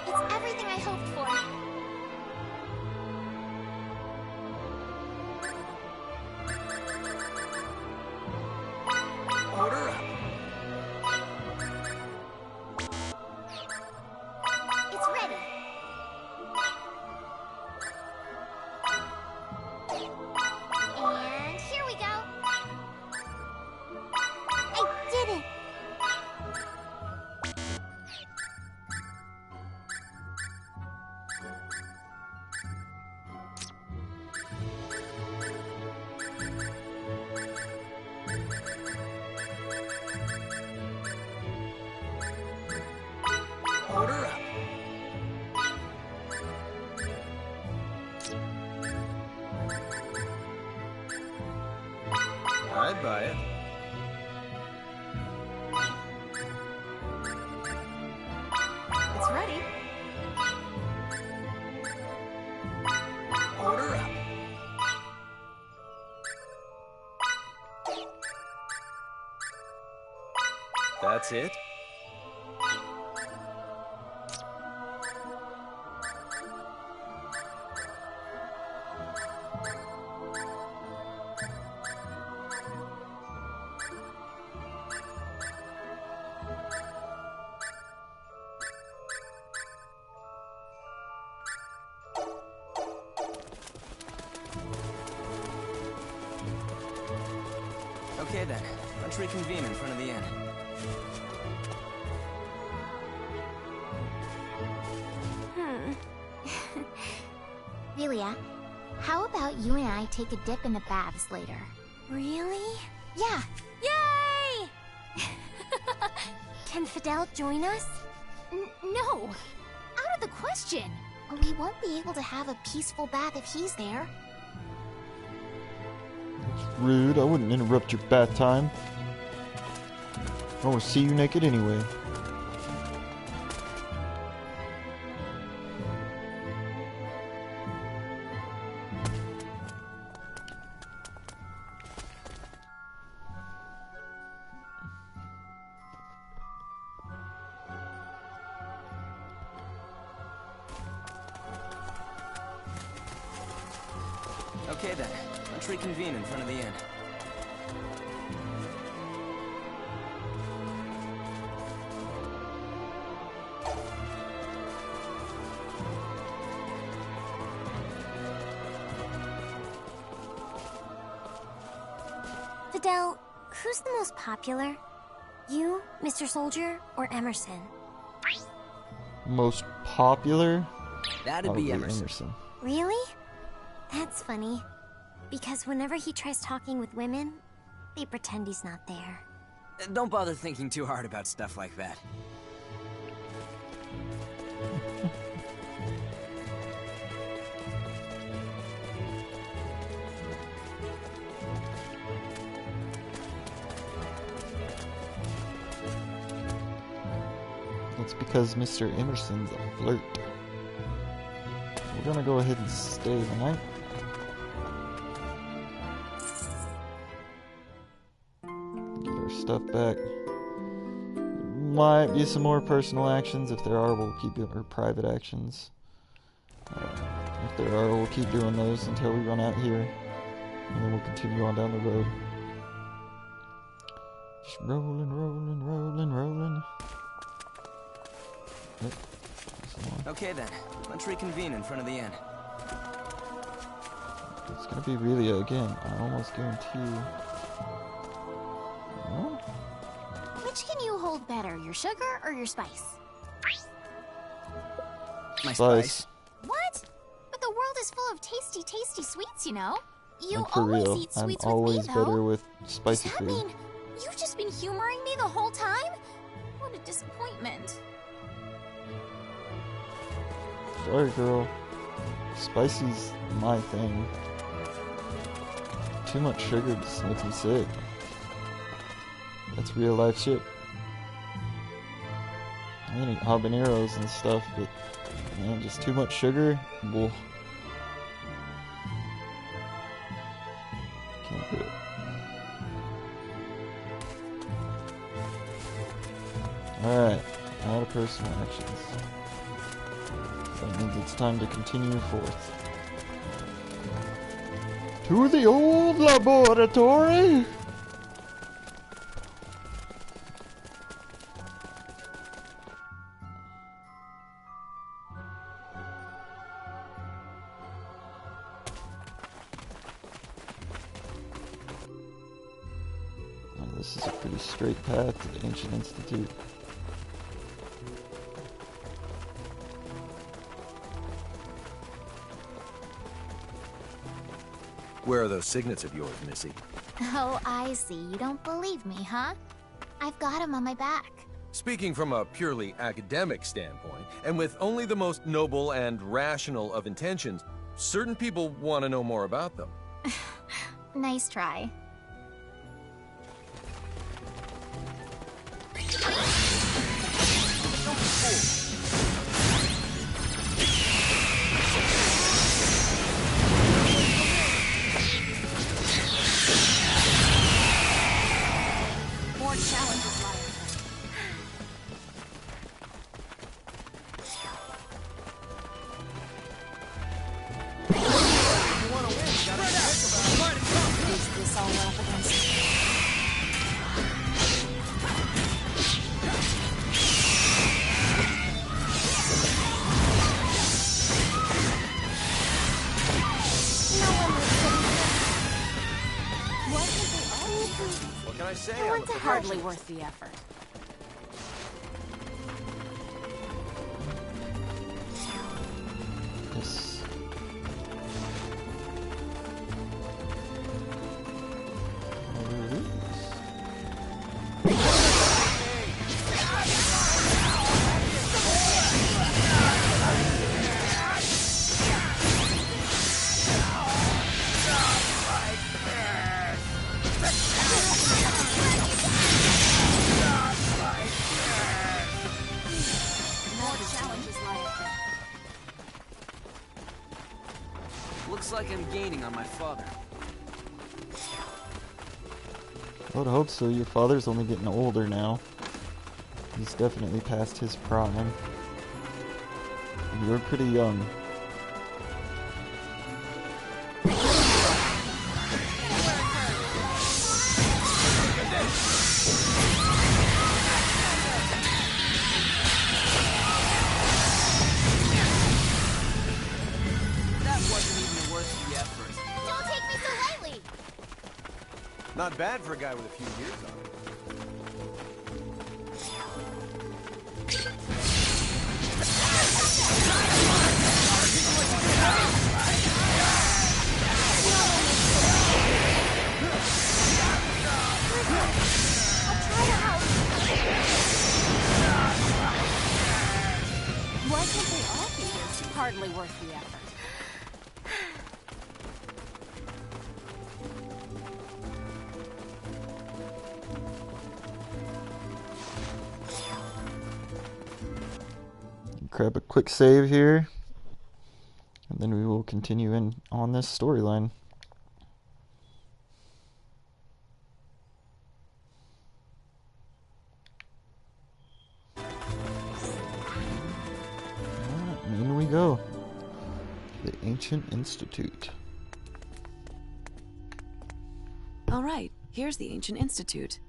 It's everything I hoped for. Order up. It's ready. And here we go. I did it. Order up. I'd buy it. It's ready. Order up. That's it? Okay then, let's reconvene in front of the inn. Velia, how about you and I take a dip in the baths later? Really? Yeah. Yay! Can Fidel join us? No. Out of the question. We won't be able to have a peaceful bath if he's there. That's rude. I wouldn't interrupt your bath time. I want to see you naked anyway. Okay then, let's reconvene in front of the inn. Fidel, who's the most popular? You, Mr. Soldier, or Emerson? Most popular? That'd be Emerson. Really? That's funny. Because whenever he tries talking with women, they pretend he's not there. Don't bother thinking too hard about stuff like that. That's because Mr. Emerson's a flirt. We're gonna go ahead and stay the night. Get our stuff back. Might be some more personal actions. If there are, we'll keep doing our private actions. If there are, we'll keep doing those until we run out here. And then we'll continue on down the road. Just rolling, rolling, rolling, rolling. Yep. Okay then, let's reconvene in front of the inn. It's gonna be Relia again, I almost guarantee you. No? Which can you hold better, your sugar or your spice? My spice. What? But the world is full of tasty, tasty sweets, you know? You And for always real, eat I'm sweets always with me, though. better with spicy Does that food. mean you've just been humoring me the whole time? What a disappointment. Sorry, girl. Spicy's my thing. Too much sugar just makes me sick. That's real life shit. I can eat habaneros and stuff, but man, just too much sugar? Whoa. Can't do it. Alright, out of personal actions. That means it's time to continue forth. To the old laboratory! Oh, this is a pretty straight path to the Ancient Institute. Where are those signets of yours, Missy? Oh, I see. You don't believe me, huh? I've got him on my back. Speaking from a purely academic standpoint, and with only the most noble and rational of intentions, certain people want to know more about them. Nice try. More challenges lie ahead. Is this all we're up against? What can I say? I want to help. Hardly worth the effort. Yes. There it is. More challenges lie ahead. Looks like I'm gaining on my father. I would hope so. Your father's only getting older now. He's definitely past his prime. You're pretty young. not bad for a guy with a few years on him. Why can't they all be this? Hardly worth the effort. Grab a quick save here, and then we will continue in on this storyline. In we go. The Ancient Institute. All right, here's the Ancient Institute.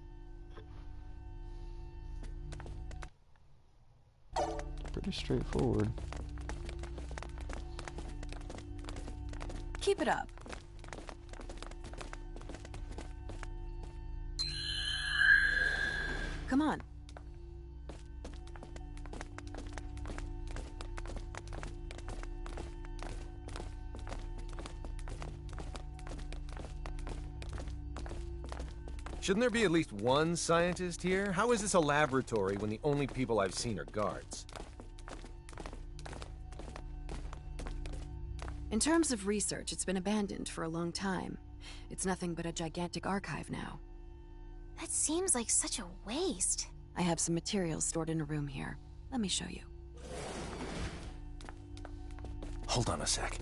Pretty straightforward. Keep it up. Come on. Shouldn't there be at least one scientist here? How is this a laboratory when the only people I've seen are guards? In terms of research, it's been abandoned for a long time. It's nothing but a gigantic archive now. That seems like such a waste. I have some materials stored in a room here. Let me show you. Hold on a sec.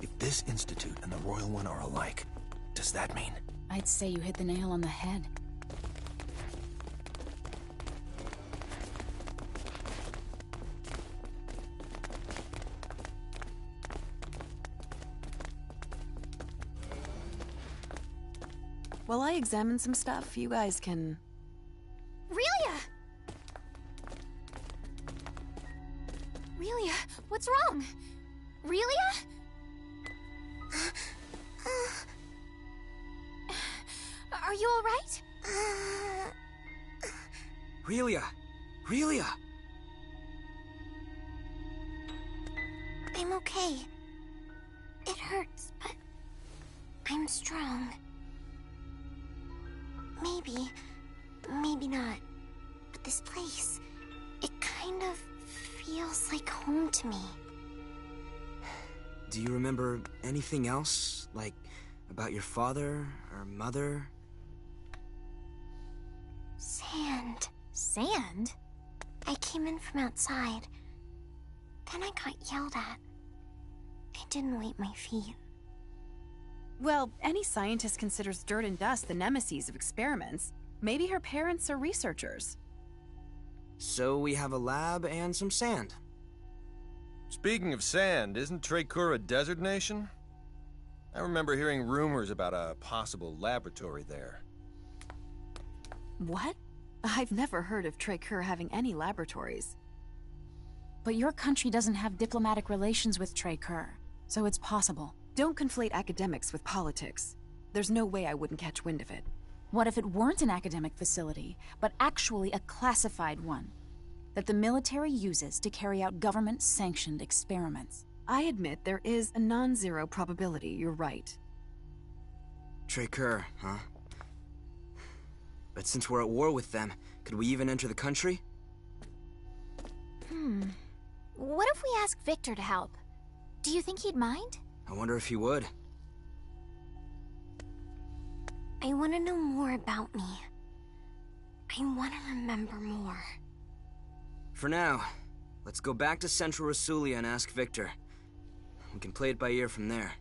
If this institute and the royal one are alike, does that mean? I'd say you hit the nail on the head. While I examine some stuff, you guys can... Relia! Relia, what's wrong? Relia? Are you alright? Relia! Relia! I'm okay. It hurts, but I'm strong. Maybe not. But this place, it kind of feels like home to me. Do you remember anything else? Like, about your father or mother? Sand. Sand? I came in from outside. Then I got yelled at. I didn't wipe my feet. Well, any scientist considers dirt and dust the nemesis of experiments. Maybe her parents are researchers. So we have a lab and some sand. Speaking of sand, isn't Treykur a desert nation? I remember hearing rumors about a possible laboratory there. What? I've never heard of Treykur having any laboratories. But your country doesn't have diplomatic relations with Treykur, so it's possible. Don't conflate academics with politics. There's no way I wouldn't catch wind of it. What if it weren't an academic facility, but actually a classified one that the military uses to carry out government-sanctioned experiments? I admit there is a non-zero probability you're right. Treykur, huh? But since we're at war with them, could we even enter the country? What if we ask Victor to help? Do you think he'd mind? I wonder if he would. I want to know more about me. I want to remember more. For now, let's go back to Central Rasulia and ask Victor. We can play it by ear from there.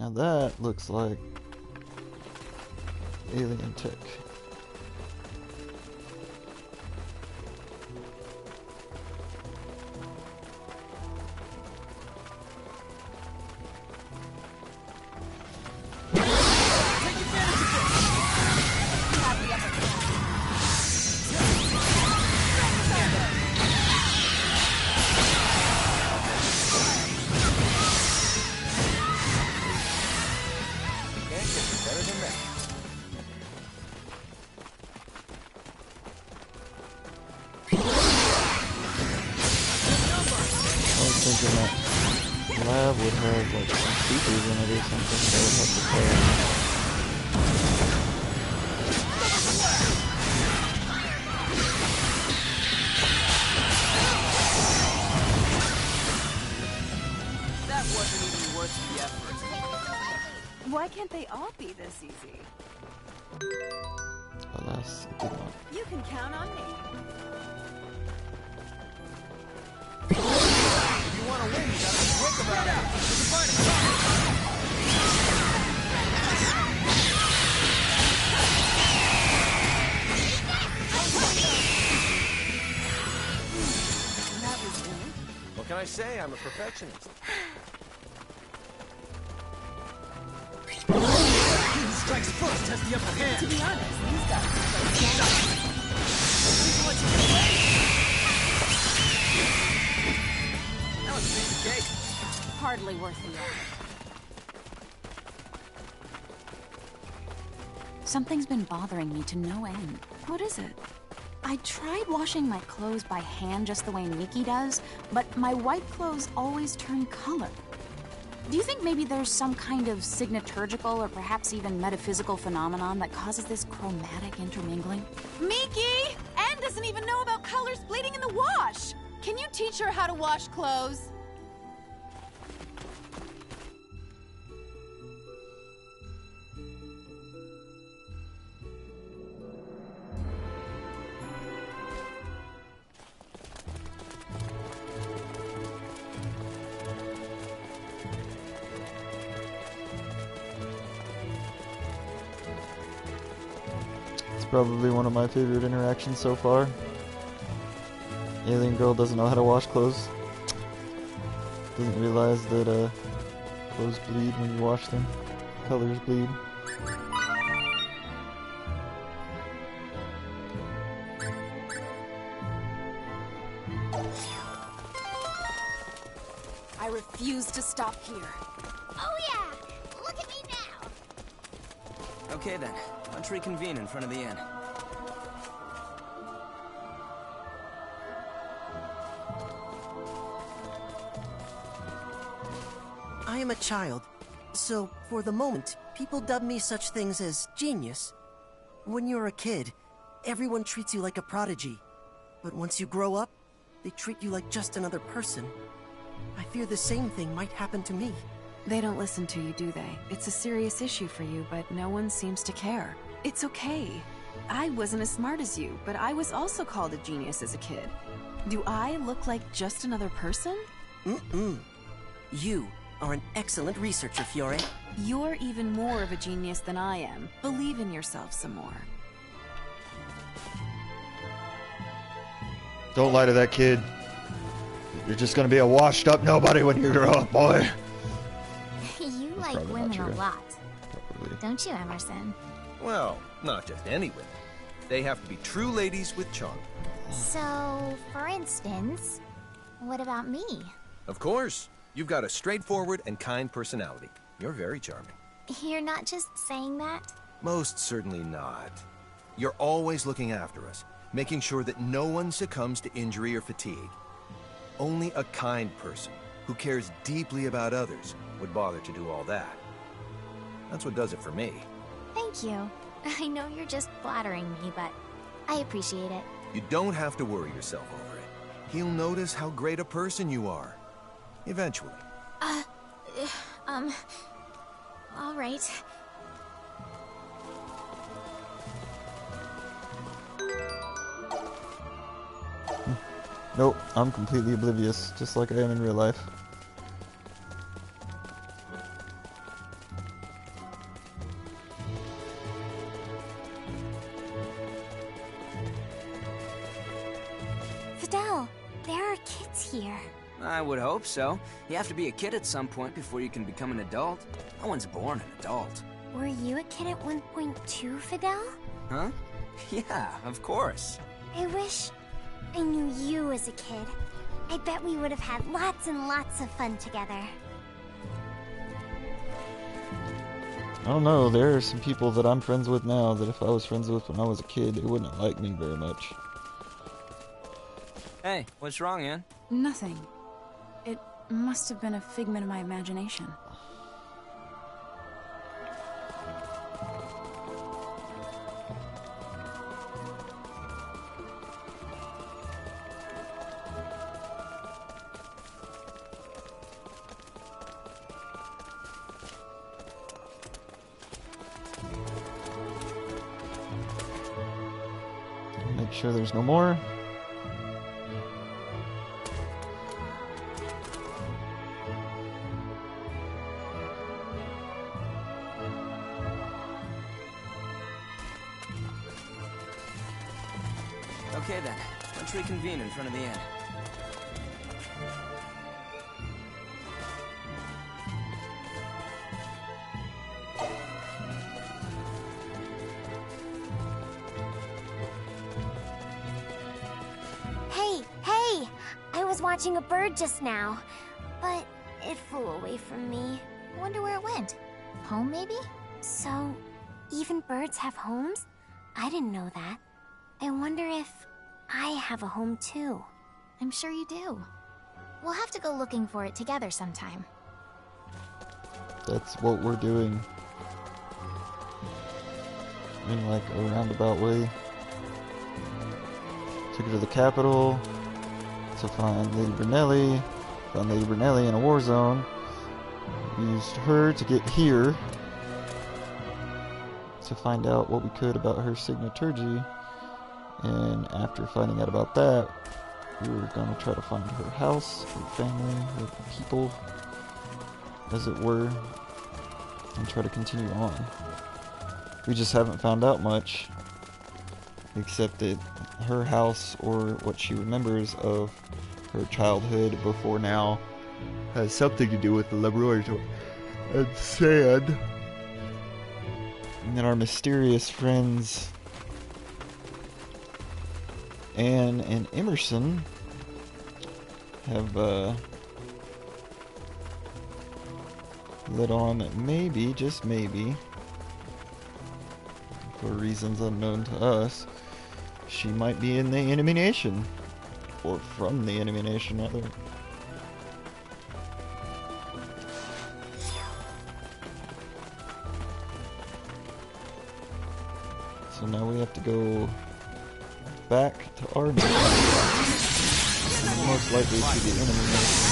Now that looks like alien tech. Lab would have like some speakers in it or something that would have to play. That wasn't even worth the effort. Why can't they all be this easy? Alas, it did not. You can count on me. If you want to win, you gotta be quick about it. What can I say? I'm a perfectionist. Strikes first has the upper hand. To be honest, these guys That was a piece of cake. Hardly worth the effort. Something's been bothering me to no end. What is it? I tried washing my clothes by hand just the way Mickey does, but my white clothes always turn color. Do you think maybe there's some kind of signaturgical or perhaps even metaphysical phenomenon that causes this chromatic intermingling? Miki! Anne doesn't even know about colors bleeding in the wash! Can you teach her how to wash clothes? Probably one of my favorite interactions so far. Alien girl doesn't know how to wash clothes. Doesn't realize that clothes bleed when you wash them. Colors bleed. I refuse to stop here. Oh yeah! Look at me now! Okay then, let's reconvene in front of the inn. I am a child, so for the moment, people dub me such things as genius. When you're a kid, everyone treats you like a prodigy. But once you grow up, they treat you like just another person. I fear the same thing might happen to me. They don't listen to you, do they? It's a serious issue for you, but no one seems to care. It's okay. I wasn't as smart as you, but I was also called a genius as a kid. Do I look like just another person? You are an excellent researcher, Fiore. You're even more of a genius than I am. Believe in yourself some more. Don't lie to that kid. You're just gonna be a washed up nobody when you grow up, boy. You like Probably not women true. a lot, Probably. don't you, Emerson? Well, not just any women. They have to be true ladies with charm. So, for instance, what about me? Of course. You've got a straightforward and kind personality. You're very charming. You're not just saying that? Most certainly not. You're always looking after us, making sure that no one succumbs to injury or fatigue. Only a kind person who cares deeply about others would bother to do all that. That's what does it for me. Thank you. I know you're just flattering me, but I appreciate it. You don't have to worry yourself over it. He'll notice how great a person you are. Eventually. All right. Nope, I'm completely oblivious, just like I am in real life. Fidel, there are kids here. I would hope so. You have to be a kid at some point before you can become an adult. No one's born an adult. Were you a kid at one point too, Fidel? Huh? Yeah, of course. I wish I knew you as a kid. I bet we would have had lots and lots of fun together. I don't know, there are some people that I'm friends with now that if I was friends with when I was a kid, they wouldn't like me very much. Hey, what's wrong, Ann? Nothing. It must have been a figment of my imagination. Make sure there's no more. Okay then, let's reconvene in front of the inn. Hey! I was watching a bird just now, but it flew away from me. Wonder where it went. Home, maybe? So, even birds have homes? I didn't know that. I wonder if I have a home too. I'm sure you do. We'll have to go looking for it together sometime. That's what we're doing. In like a roundabout way. Took her to the capital to find Lady Brunelli. Found Lady Brunelli in a war zone. Used her to get here to find out what we could about her signaturgy. And after finding out about that, we were going to try to find her house, her family, her people, as it were, and try to continue on. We just haven't found out much, except that her house, or what she remembers of her childhood before now, has something to do with the laboratory and sand. And then our mysterious friends Anne and Emerson have let on that maybe, just maybe, for reasons unknown to us, she might be in the enemy nation, or from the enemy nation rather. So now we have to go back to our nation, most likely to the enemy nation.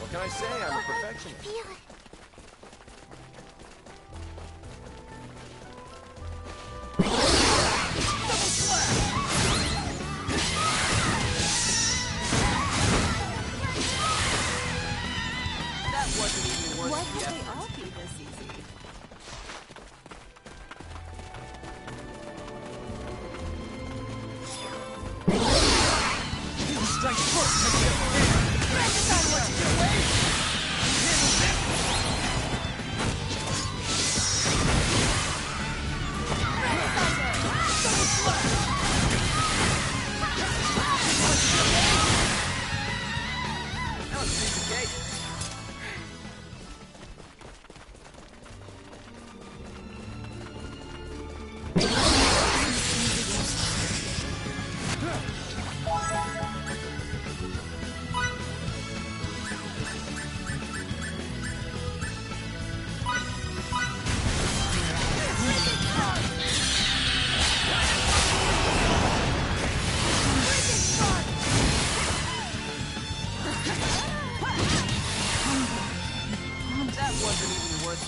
What can I say? I'm a perfectionist. Why can't they all be this easy?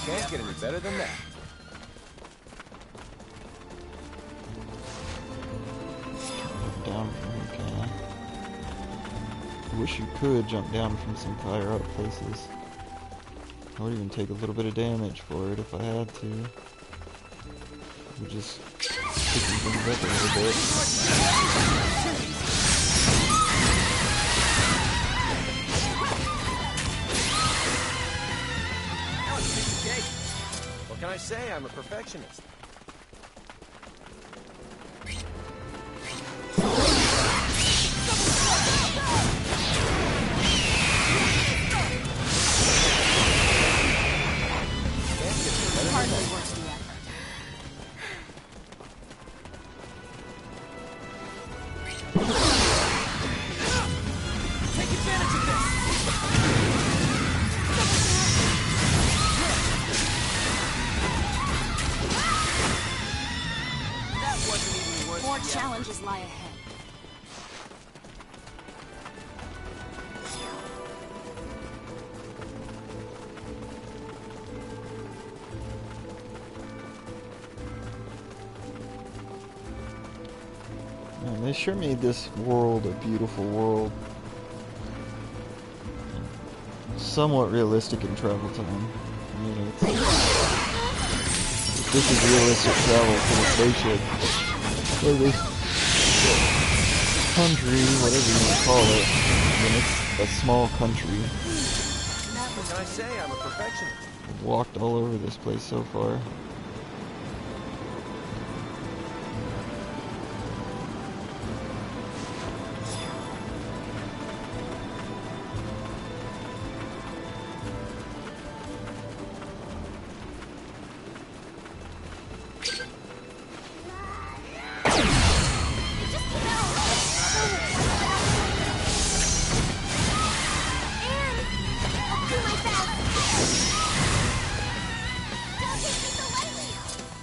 Can't get any better than that. Down from here, I wish you could jump down from some higher up places. I would even take a little bit of damage for it if I had to. We're just picking things up a little bit. That was a piece of cake. What can I say? I'm a perfectionist. Hardly worth the effort. Take advantage of this! That wasn't even worth More the effort. challenges lie ahead. Man, they sure made this world a beautiful world. Somewhat realistic in travel time. I mean, this is realistic travel for the spaceship. Or this country, whatever you want to call it. I mean, it's a small country. What can I say? I'm a perfectionist. I've walked all over this place so far.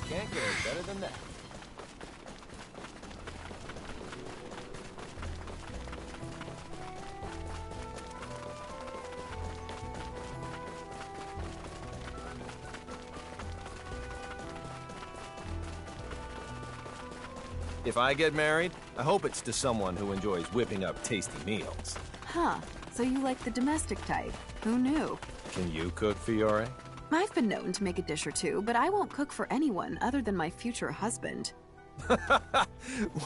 Can't get any better than that. If I get married, I hope it's to someone who enjoys whipping up tasty meals. Huh. So you like the domestic type. Who knew? Can you cook, Fiore? I've been known to make a dish or two, but I won't cook for anyone other than my future husband.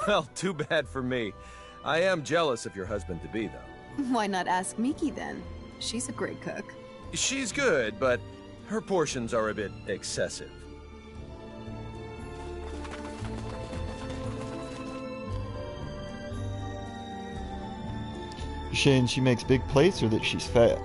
Well, too bad for me. I am jealous of your husband-to-be, though. Why not ask Miki then? She's a great cook. She's good, but her portions are a bit excessive. You saying she makes big plates or that she's fat?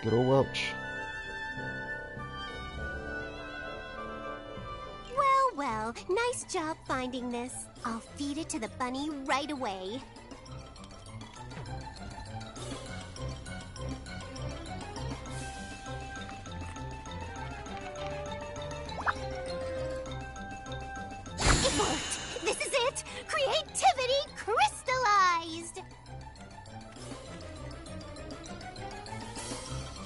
Good old Welch. Well, well, nice job finding this. I'll feed it to the bunny right away. It worked! This is it! Creativity crystallized!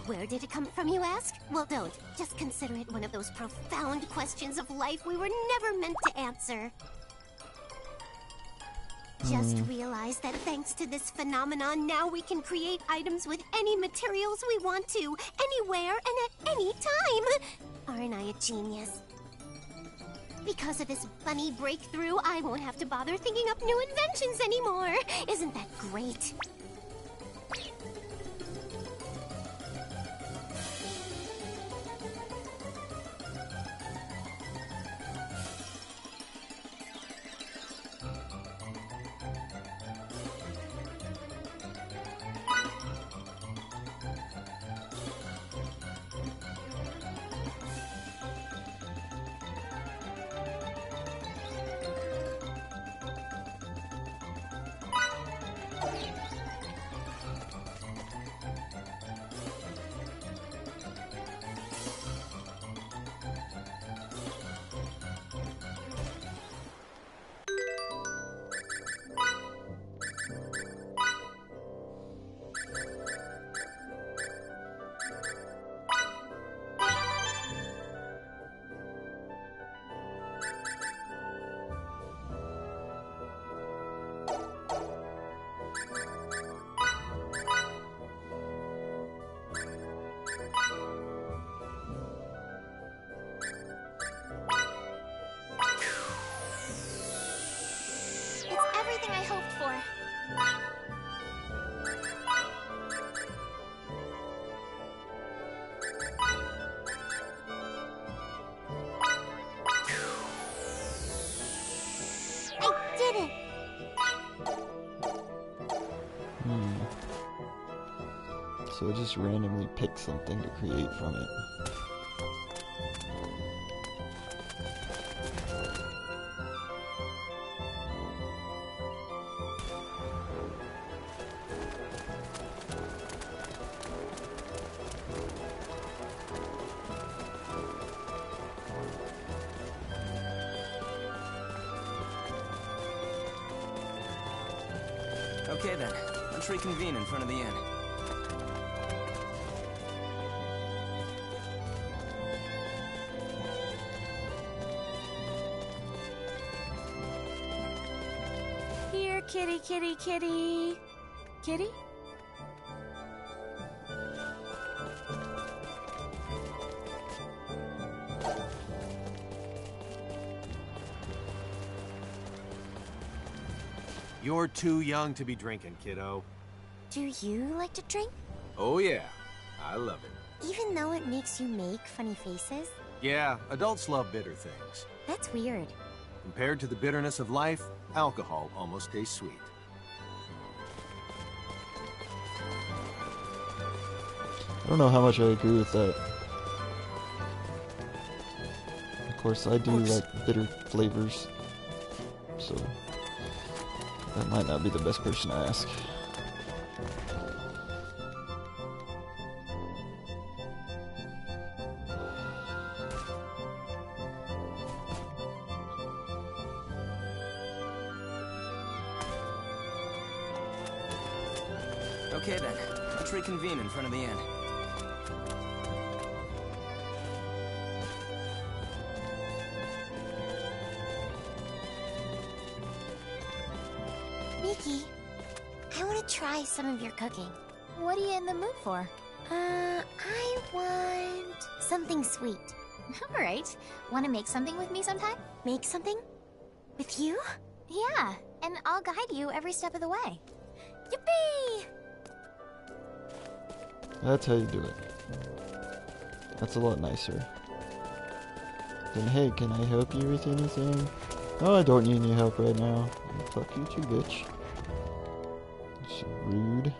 Where did it come from, you ask? Well, don't. Just consider it one of those profound questions of life we were never meant to answer. Just realize that thanks to this phenomenon, now we can create items with any materials we want to, anywhere and at any time. Aren't I a genius? Because of this bunny breakthrough, I won't have to bother thinking up new inventions anymore. Isn't that great? everything I hoped for. I did it! So I just randomly pick something to create from it. Okay then, let's reconvene in front of the inn. Here, kitty, kitty, kitty. Kitty? You're too young to be drinking, kiddo. Do you like to drink? Oh yeah, I love it. Even though it makes you make funny faces? Yeah, adults love bitter things. That's weird. Compared to the bitterness of life, alcohol almost tastes sweet. I don't know how much I agree with that. Of course, I do like bitter flavors, so that might not be the best person to ask. Okay then, let's reconvene in front of the inn. Mickey, I want to try some of your cooking. What are you in the mood for? I want something sweet. Alright. Want to make something with me sometime? Make something? With you? Yeah, and I'll guide you every step of the way. Yippee! That's how you do it. That's a lot nicer. Then hey, can I help you with anything? Oh, I don't need any help right now. Fuck you too, bitch. It's rude.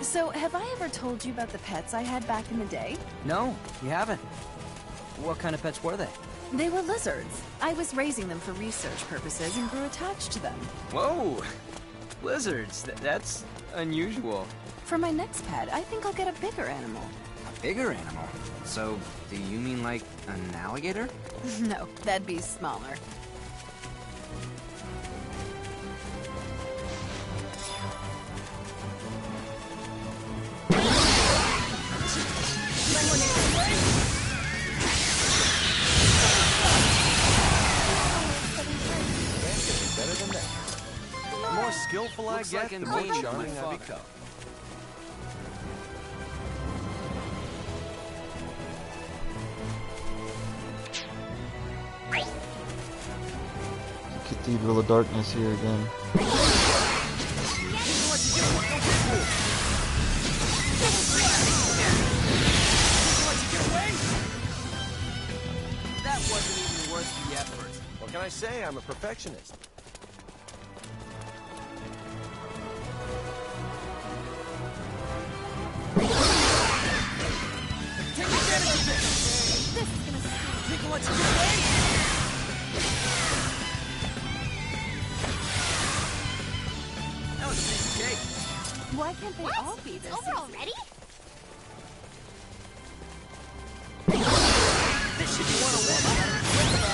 So, have I ever told you about the pets I had back in the day? No, you haven't. What kind of pets were they? They were lizards. I was raising them for research purposes and grew attached to them. Whoa! Lizards, that's unusual. For my next pet, I think I'll get a bigger animal. A bigger animal? So, do you mean like an alligator? No, that'd be smaller. The more skillful I get, the more charming I become. Cathedral of Darkness here again. That wasn't even worth the effort. What can I say? I'm a perfectionist. Take advantage of this! This is gonna sting. Think what you get away? That was a piece of cake. Why can't they all be this? Over already? This should be 101.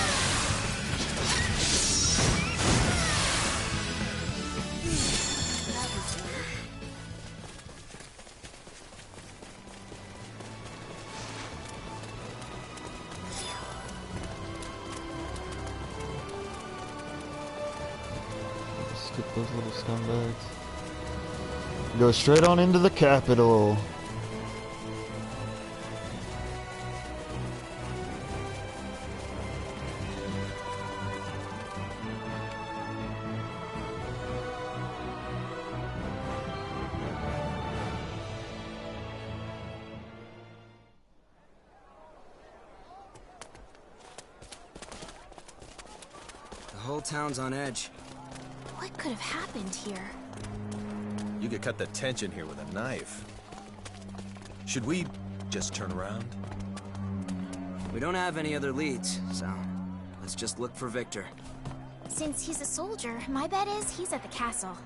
Skip those little scumbags. Go straight on into the capital. The whole town's on edge. What could have happened here? You could cut the tension here with a knife. Should we just turn around? We don't have any other leads, so let's just look for Victor. Since he's a soldier, my bet is he's at the castle.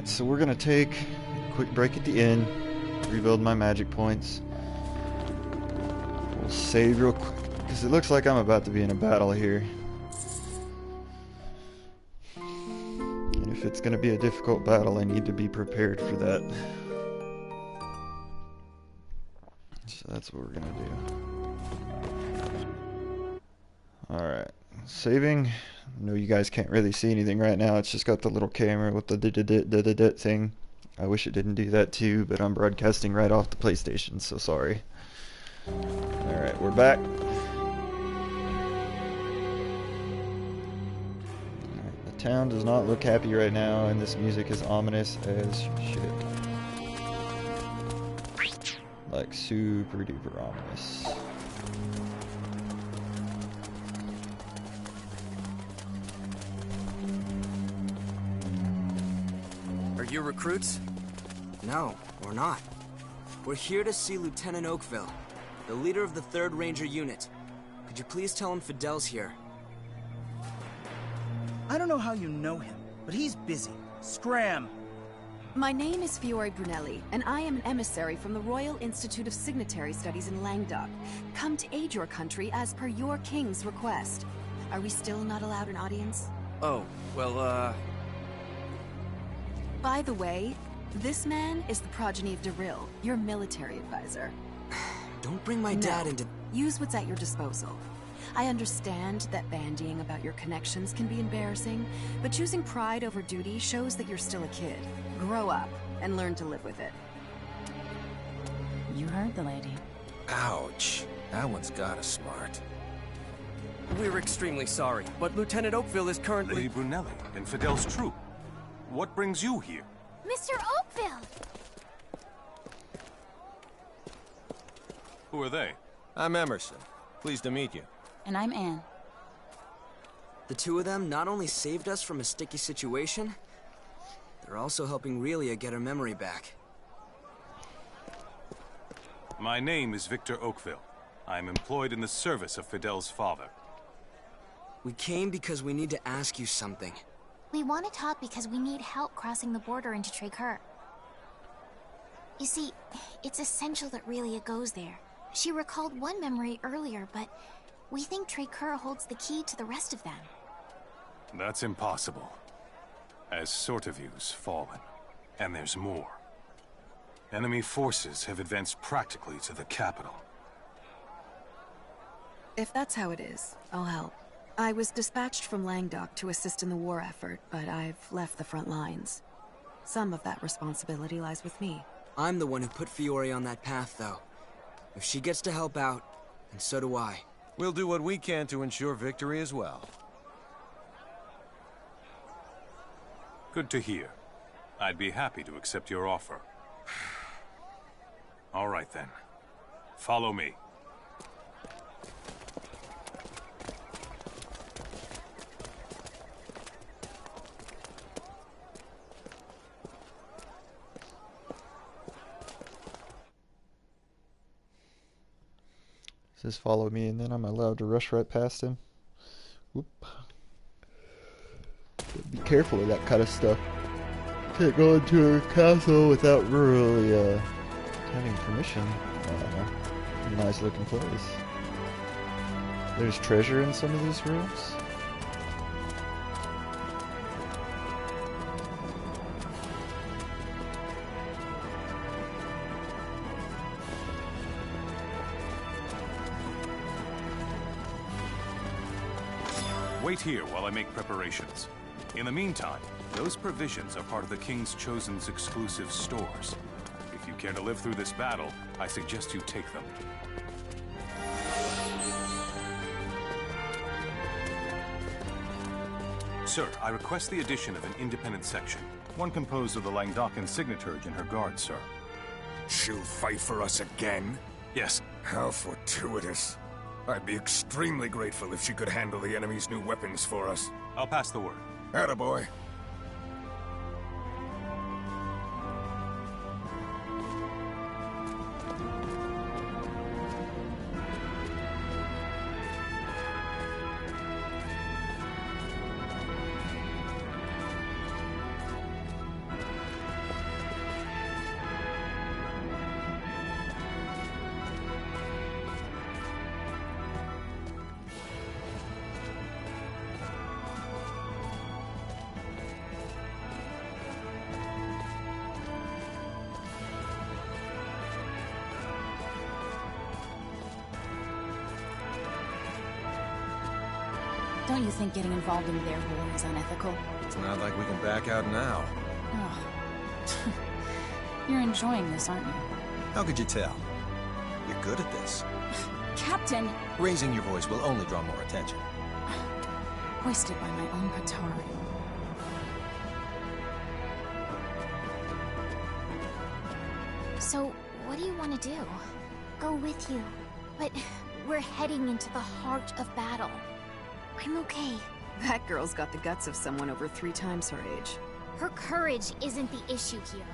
So we're gonna take a quick break at the inn, rebuild my magic points. We'll save real quick, because it looks like I'm about to be in a battle here. And if it's gonna be a difficult battle, I need to be prepared for that. So that's what we're gonna do. Alright, saving. I know you guys can't really see anything right now. It's just got the little camera with the dit thing. I wish it didn't do that too, but I'm broadcasting right off the PlayStation, so sorry. Alright, we're back. Alright, the town does not look happy right now, and this music is ominous as shit. Like super duper ominous. You recruits? No, we're not. We're here to see Lieutenant Oakville, the leader of the 3rd Ranger Unit. Could you please tell him Fidel's here? I don't know how you know him, but he's busy. Scram! My name is Fiore Brunelli, and I am an emissary from the Royal Institute of Signatory Studies in Languedoc, come to aid your country as per your king's request. Are we still not allowed an audience? Oh, well, By the way, this man is the progeny of Darryl, your military advisor. Don't bring my dad into... Use what's at your disposal. I understand that bandying about your connections can be embarrassing, but choosing pride over duty shows that you're still a kid. Grow up and learn to live with it. You heard the lady. Ouch. That one's gotta smart. We're extremely sorry, but Lieutenant Oakville is currently... Lady Brunelli and Fidel's troop. What brings you here? Mr. Oakville! Who are they? I'm Emerson. Pleased to meet you. And I'm Anne. The two of them not only saved us from a sticky situation, they're also helping Relia get her memory back. My name is Victor Oakville. I am employed in the service of Fidel's father. We came because we need to ask you something. We want to talk because we need help crossing the border into Tricur. You see, it's essential that Relia goes there. She recalled one memory earlier, but we think Tricur holds the key to the rest of them. That's impossible. As Sortavue's fallen, and there's more. Enemy forces have advanced practically to the capital. If that's how it is, I'll help. I was dispatched from Languedoc to assist in the war effort, but I've left the front lines. Some of that responsibility lies with me. I'm the one who put Fiore on that path, though. If she gets to help out, then so do I. We'll do what we can to ensure victory as well. Good to hear. I'd be happy to accept your offer. All right then. Follow me. It says follow me, and then I'm allowed to rush right past him. Whoop. Be careful of that kind of stuff. Can't go into a castle without really having permission. Nice looking place. There's treasure in some of these rooms. Wait here while I make preparations. In the meantime, those provisions are part of the King's Chosen's exclusive stores. If you care to live through this battle, I suggest you take them. Sir, I request the addition of an independent section. One composed of the Langdoccan signaturge and her guards, sir. She'll fight for us again? Yes. How fortuitous. I'd be extremely grateful if she could handle the enemy's new weapons for us. I'll pass the word. Attaboy. Don't you think getting involved in their war is unethical? It's not like we can back out now. Oh. You're enjoying this, aren't you? How could you tell? You're good at this. Captain! Raising your voice will only draw more attention. Hoisted by my own petard. So, what do you want to do? Go with you. But we're heading into the heart of battle. I'm okay. That girl's got the guts of someone over 3 times her age. Her courage isn't the issue here.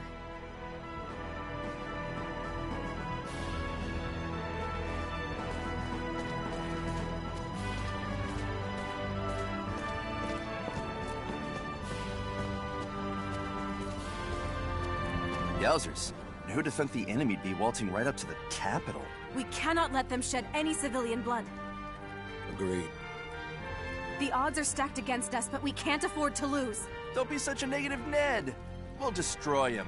Yowzers. Who'd have thunk the enemy'd be waltzing right up to the capital? We cannot let them shed any civilian blood. Agreed. The odds are stacked against us, but we can't afford to lose. Don't be such a negative Ned. We'll destroy him.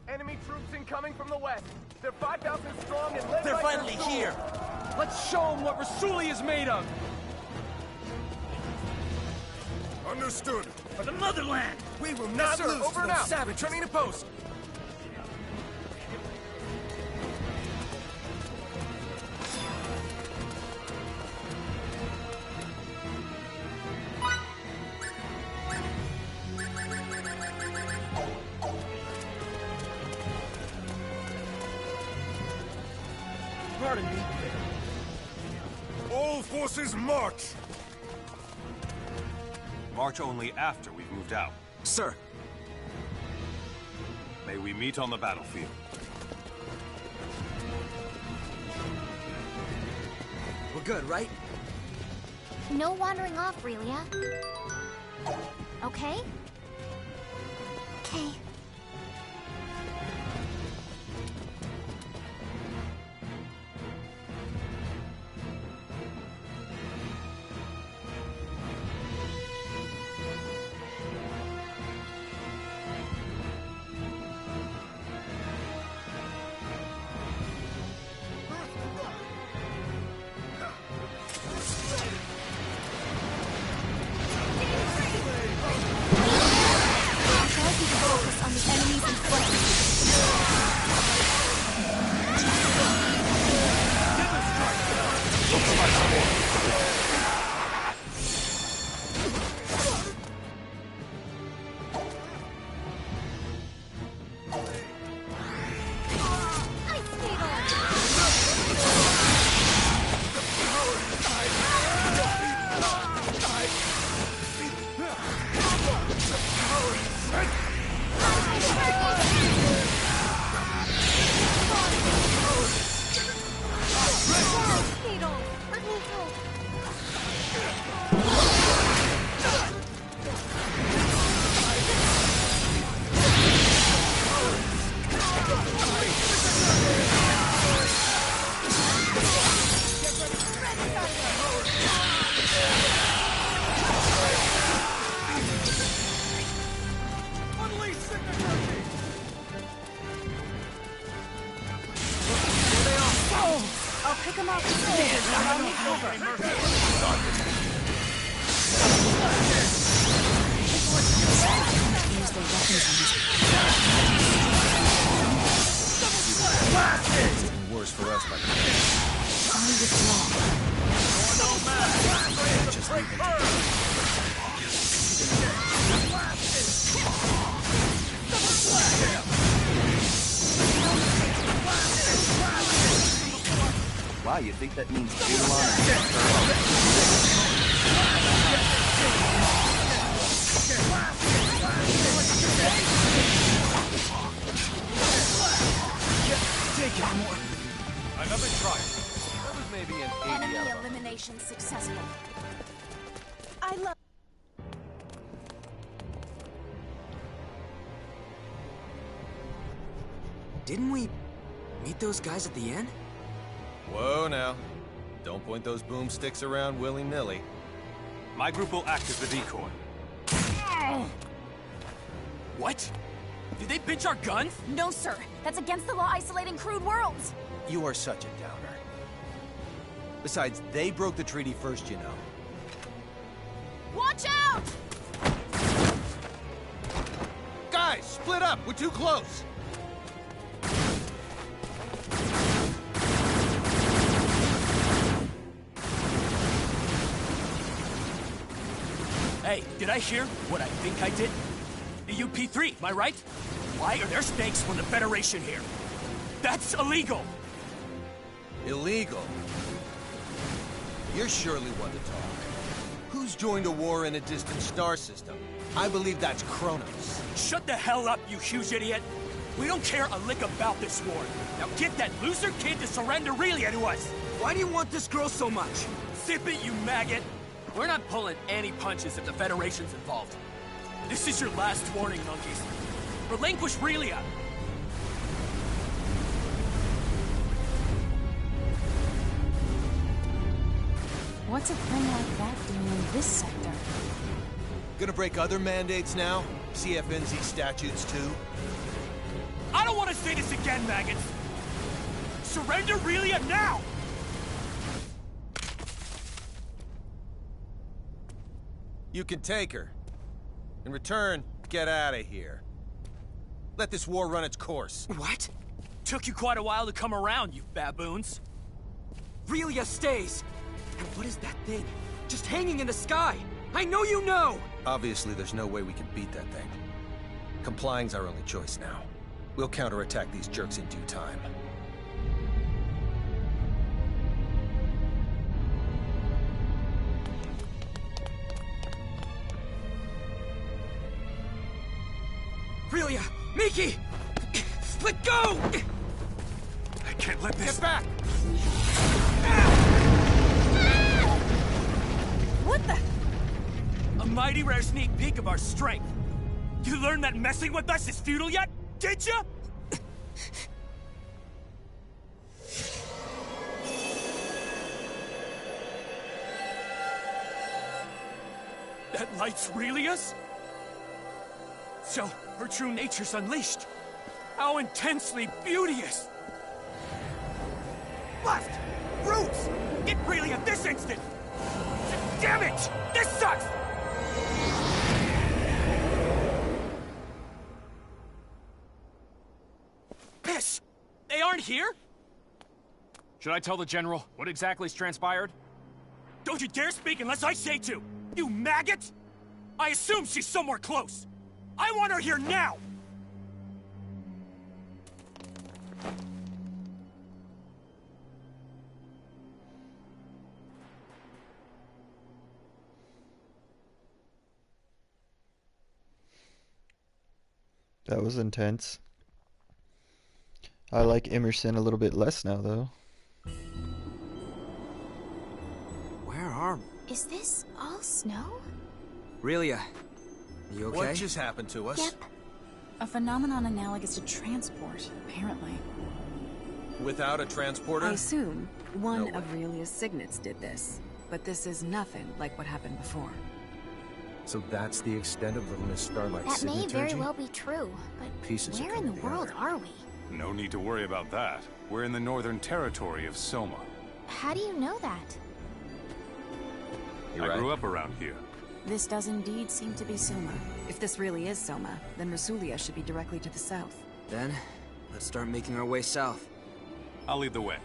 Enemy troops incoming from the west. They're 5,000 strong and led They're by finally Rasul. here. Let's show them what Rasuli is made of. Understood. For the motherland. We will not Yes, sir. lose Over to and those out. savages. Returning to post. Pardon me. All forces march! March only after we've moved out. Sir. May we meet on the battlefield. We're good, right? No wandering off, Relia. Okay? Okay. Focus Pick him up. I'll need cover. Use their weapons on these. It's getting worse for us by the way. I withdraw. Just leave him. Wow, you think that means Julian? Take it more. Another try. That was maybe an 80 Enemy out of 100. elimination successful. I love. Didn't we meet those guys at the inn? Whoa now. Don't point those boomsticks around willy-nilly. My group will act as the decoy. What? Did they pinch our guns? No, sir. That's against the law isolating crude worlds. You are such a downer. Besides, they broke the treaty first, you know. Watch out! Guys, split up! We're too close! Hey, did I hear what I think I did? The UP3, am I right? Why are there stakes from the Federation here? That's illegal! Illegal? You're surely one to talk. Who's joined a war in a distant star system? I believe that's Kronos. Shut the hell up, you huge idiot! We don't care a lick about this war. Now get that loser kid to surrender Relia to us! Why do you want this girl so much? Zip it, you maggot! We're not pulling any punches if the Federation's involved. This is your last warning, monkeys. Relinquish Relia! What's a thing like that doing in this sector? Gonna break other mandates now? CFNZ statutes too? I don't want to say this again, maggots! Surrender Relia now! You can take her. In return, get out of here. Let this war run its course. What? Took you quite a while to come around, you baboons. Relia stays! And what is that thing? Just hanging in the sky! I know you know! Obviously, there's no way we can beat that thing. Complying's our only choice now. We'll counterattack these jerks in due time. Relia! Miki! Let go! I can't let this... Get back! What the? A mighty rare sneak peek of our strength. You learned that messing with us is futile yet? Did ya? That light's Relia's? So, her true nature's unleashed. How intensely beauteous! Left! Roots! Get Relia this instant! Damn it! This sucks! Piss! They aren't here? Should I tell the General what exactly's transpired? Don't you dare speak unless I say to! You maggot! I assume she's somewhere close! I want her here now! That was intense. I like Emerson a little bit less now, though. Where are we? Is this all snow? Relia, you okay? What just happened to us? Yep. A phenomenon analogous to transport, apparently. Without a transporter? I assume one No of Relia's signets did this, but this is nothing like what happened before. So that's the extent of Little Miss Starlight's That may signaturgy? very well be true, but Pieces are where in the coming world together. are we? No need to worry about that. We're in the northern territory of Soma. How do you know that? I grew up around here. This does indeed seem to be Soma. If this really is Soma, then Rasulia should be directly to the south. Then, let's start making our way south. I'll lead the way.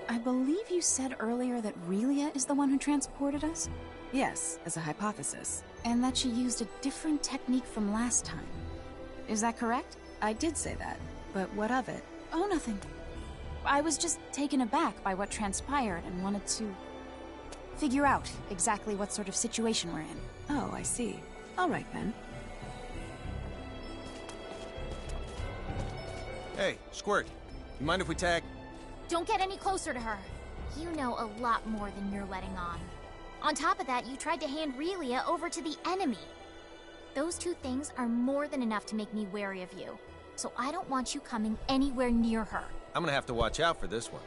I believe you said earlier that Relia is the one who transported us? Yes, as a hypothesis. And that she used a different technique from last time. Is that correct? I did say that, but what of it? Oh, nothing. I was just taken aback by what transpired and wanted to figure out exactly what sort of situation we're in. Oh, I see. All right, then. Hey, Squirt. You mind if we tag? Don't get any closer to her. You know a lot more than you're letting on. On top of that, you tried to hand Relia over to the enemy. Those two things are more than enough to make me wary of you. So I don't want you coming anywhere near her. I'm gonna have to watch out for this one.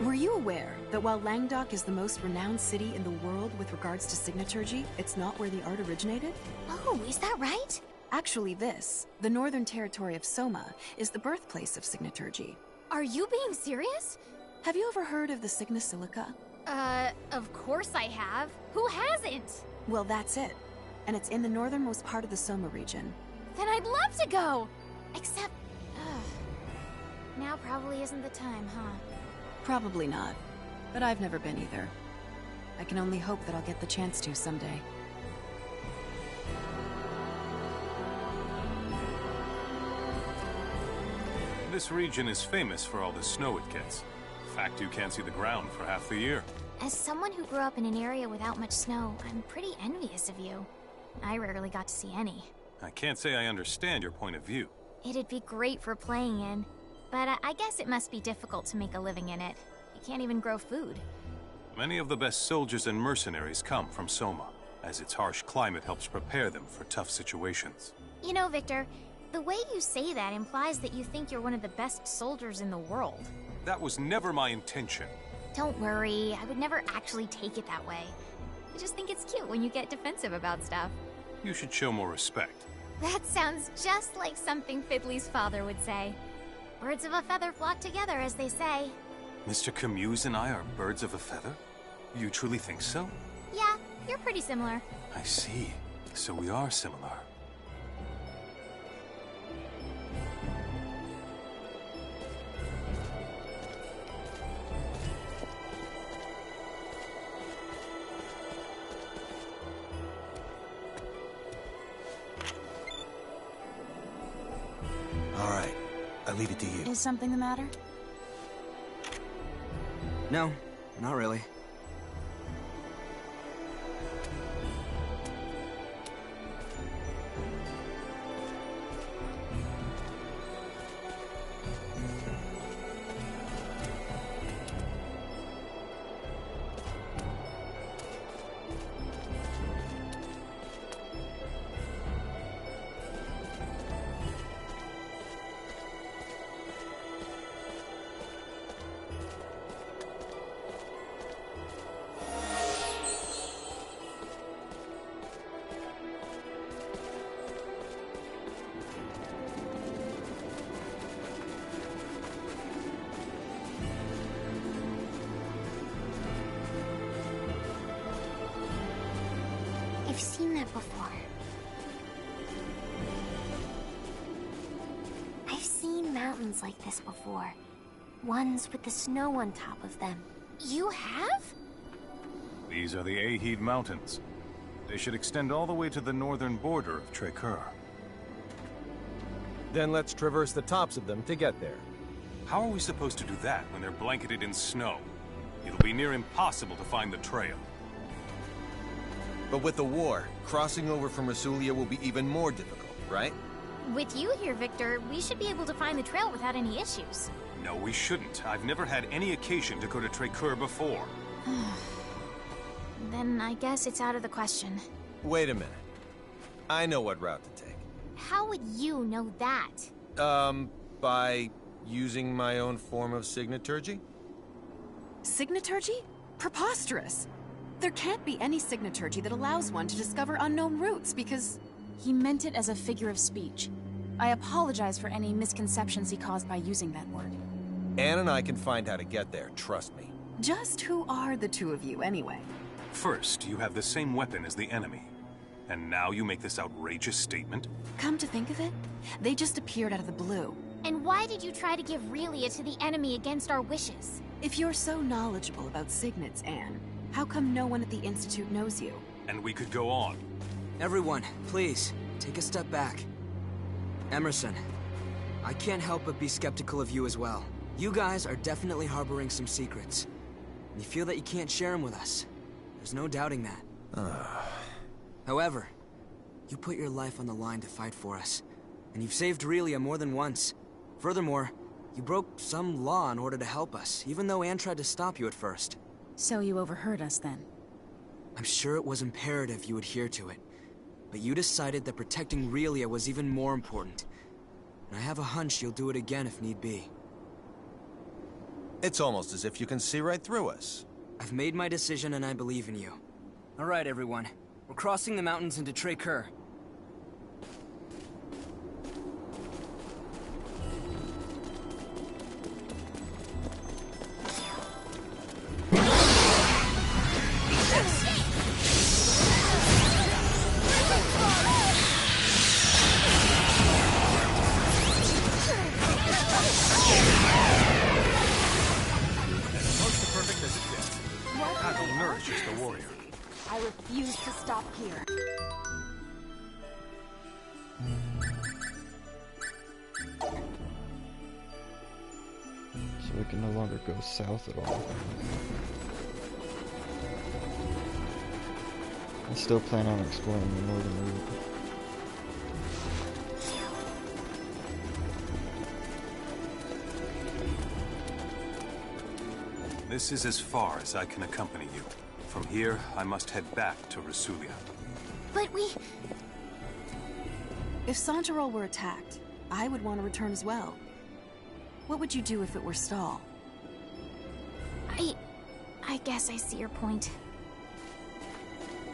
Were you aware that while Langdok is the most renowned city in the world with regards to signaturgy, it's not where the art originated? Oh, is that right? Actually this, the northern territory of Soma, is the birthplace of signaturgy. Are you being serious? Have you ever heard of the Signa Silica? Of course I have. Who hasn't? Well, that's it. And it's in the northernmost part of the Soma region. Then I'd love to go! Except, now probably isn't the time, huh? Probably not. But I've never been either. I can only hope that I'll get the chance to someday. This region is famous for all the snow it gets. In fact, you can't see the ground for half the year. As someone who grew up in an area without much snow, I'm pretty envious of you. I rarely got to see any. I can't say I understand your point of view. It'd be great for playing in, but I guess it must be difficult to make a living in it. You can't even grow food. Many of the best soldiers and mercenaries come from Soma, as its harsh climate helps prepare them for tough situations. You know, Victor, the way you say that implies that you think you're one of the best soldiers in the world. That was never my intention. Don't worry, I would never actually take it that way. I just think it's cute when you get defensive about stuff. You should show more respect. That sounds just like something Fiddly's father would say. Birds of a feather flock together, as they say. Mr. Camuse and I are birds of a feather? You truly think so? Yeah, you're pretty similar. I see. So we are similar. All right, I leave it to you. Is something the matter? No, not really. I've seen that before. I've seen mountains like this before. Ones with the snow on top of them. You have? These are the Ahid Mountains. They should extend all the way to the northern border of Trekkur. Then let's traverse the tops of them to get there. How are we supposed to do that when they're blanketed in snow? It'll be near impossible to find the trail. But with the war, crossing over from Rasulia will be even more difficult, right? With you here, Victor, we should be able to find the trail without any issues. No, we shouldn't. I've never had any occasion to go to Trekkur before. Then I guess it's out of the question. Wait a minute. I know what route to take. How would you know that? By using my own form of signaturgy? Signaturgy? Preposterous! There can't be any signaturgy that allows one to discover unknown routes because... He meant it as a figure of speech. I apologize for any misconceptions he caused by using that word. Anne and I can find how to get there, trust me. Just who are the two of you, anyway? First, you have the same weapon as the enemy. And now you make this outrageous statement? Come to think of it, they just appeared out of the blue. And why did you try to give Relia to the enemy against our wishes? If you're so knowledgeable about signets, Anne, how come no one at the Institute knows you? And we could go on. Everyone, please, take a step back. Emerson, I can't help but be skeptical of you as well. You guys are definitely harboring some secrets. You feel that you can't share them with us. There's no doubting that. However, you put your life on the line to fight for us. And you've saved Relia more than once. Furthermore, you broke some law in order to help us, even though Anne tried to stop you at first. So you overheard us then? I'm sure it was imperative you adhere to it. But you decided that protecting Relia was even more important. And I have a hunch you'll do it again if need be. It's almost as if you can see right through us. I've made my decision and I believe in you. All right, everyone. We're crossing the mountains into Trekkur. I refuse to stop here. So we can no longer go south at all. I still plan on exploring the northern route. This is as far as I can accompany you. From here, I must head back to Rasulia. But we... If Santarol were attacked, I would want to return as well. What would you do if it were Stahl? I guess I see your point.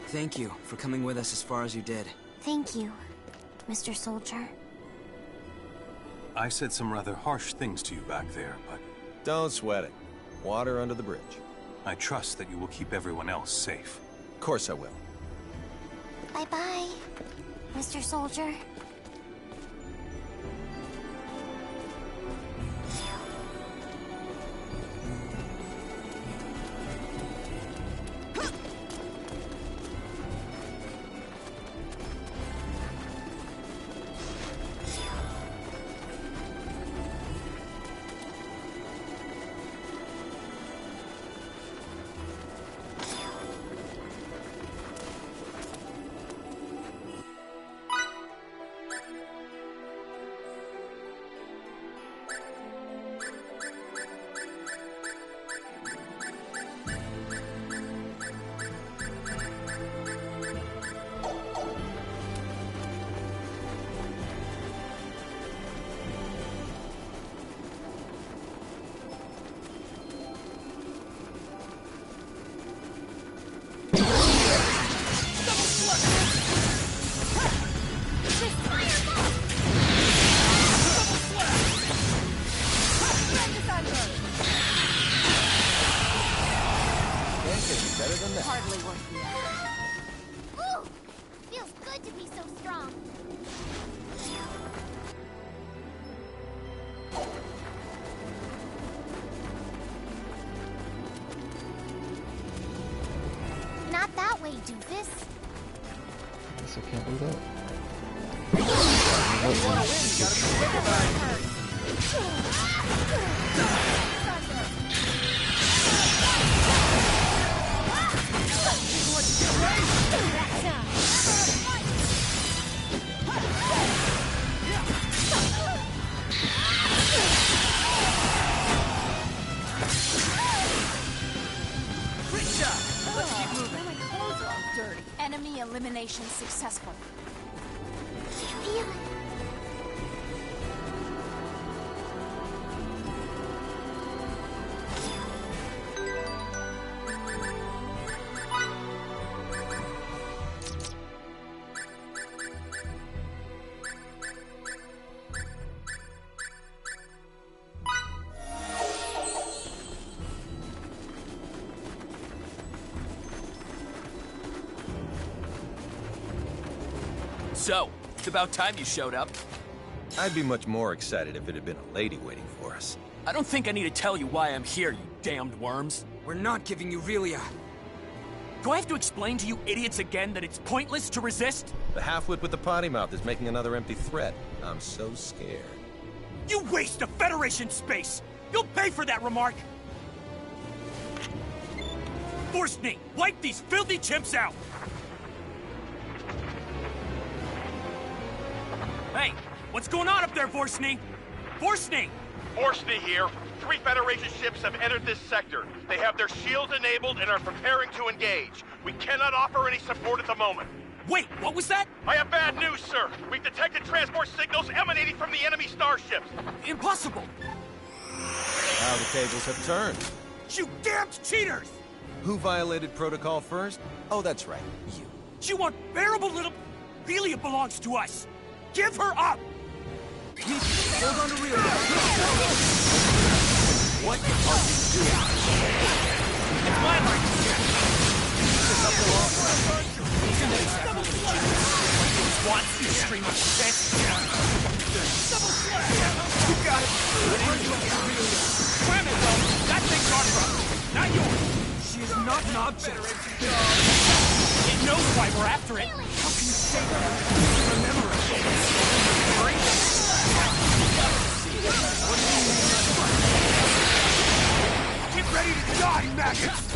Thank you for coming with us as far as you did. Thank you, Mr. Soldier. I said some rather harsh things to you back there, but... Don't sweat it. Water under the bridge. I trust that you will keep everyone else safe. Of course I will. Bye-bye, Mr. Soldier. Hardly worth the effort. Ooh! Feels good to be so strong. Not that way, doofus. Guess I can't do that. If you want to win, you gotta be quick about it. Let's keep moving. My clothes are all dirty. Enemy elimination successful. Feel it. So, it's about time you showed up. I'd be much more excited if it had been a lady waiting for us. I don't think I need to tell you why I'm here, you damned worms. We're not giving you Relia. Do I have to explain to you idiots again that it's pointless to resist? The halfwit with the potty mouth is making another empty threat. I'm so scared. You waste of Federation space! You'll pay for that remark! Forstny, wipe these filthy chimps out! Hey, what's going on up there, Forstny? Forstny! Forstny here. 3 Federation ships have entered this sector. They have their shields enabled and are preparing to engage. We cannot offer any support at the moment. Wait, what was that? I have bad news, sir. We've detected transport signals emanating from the enemy starships. Impossible! Now the tables have turned. You damned cheaters! Who violated protocol first? Oh, that's right, you. You unbearable little... Relia belongs to us! Give her up! Hold on to Relia. What are you doing? It's my line to check. Want to stream of shit? You got it. Cram it, well. That thing's our problem, not yours. She is not an object. It knows why we're after it. How can you say that? Remember it. Get ready to die, maggots!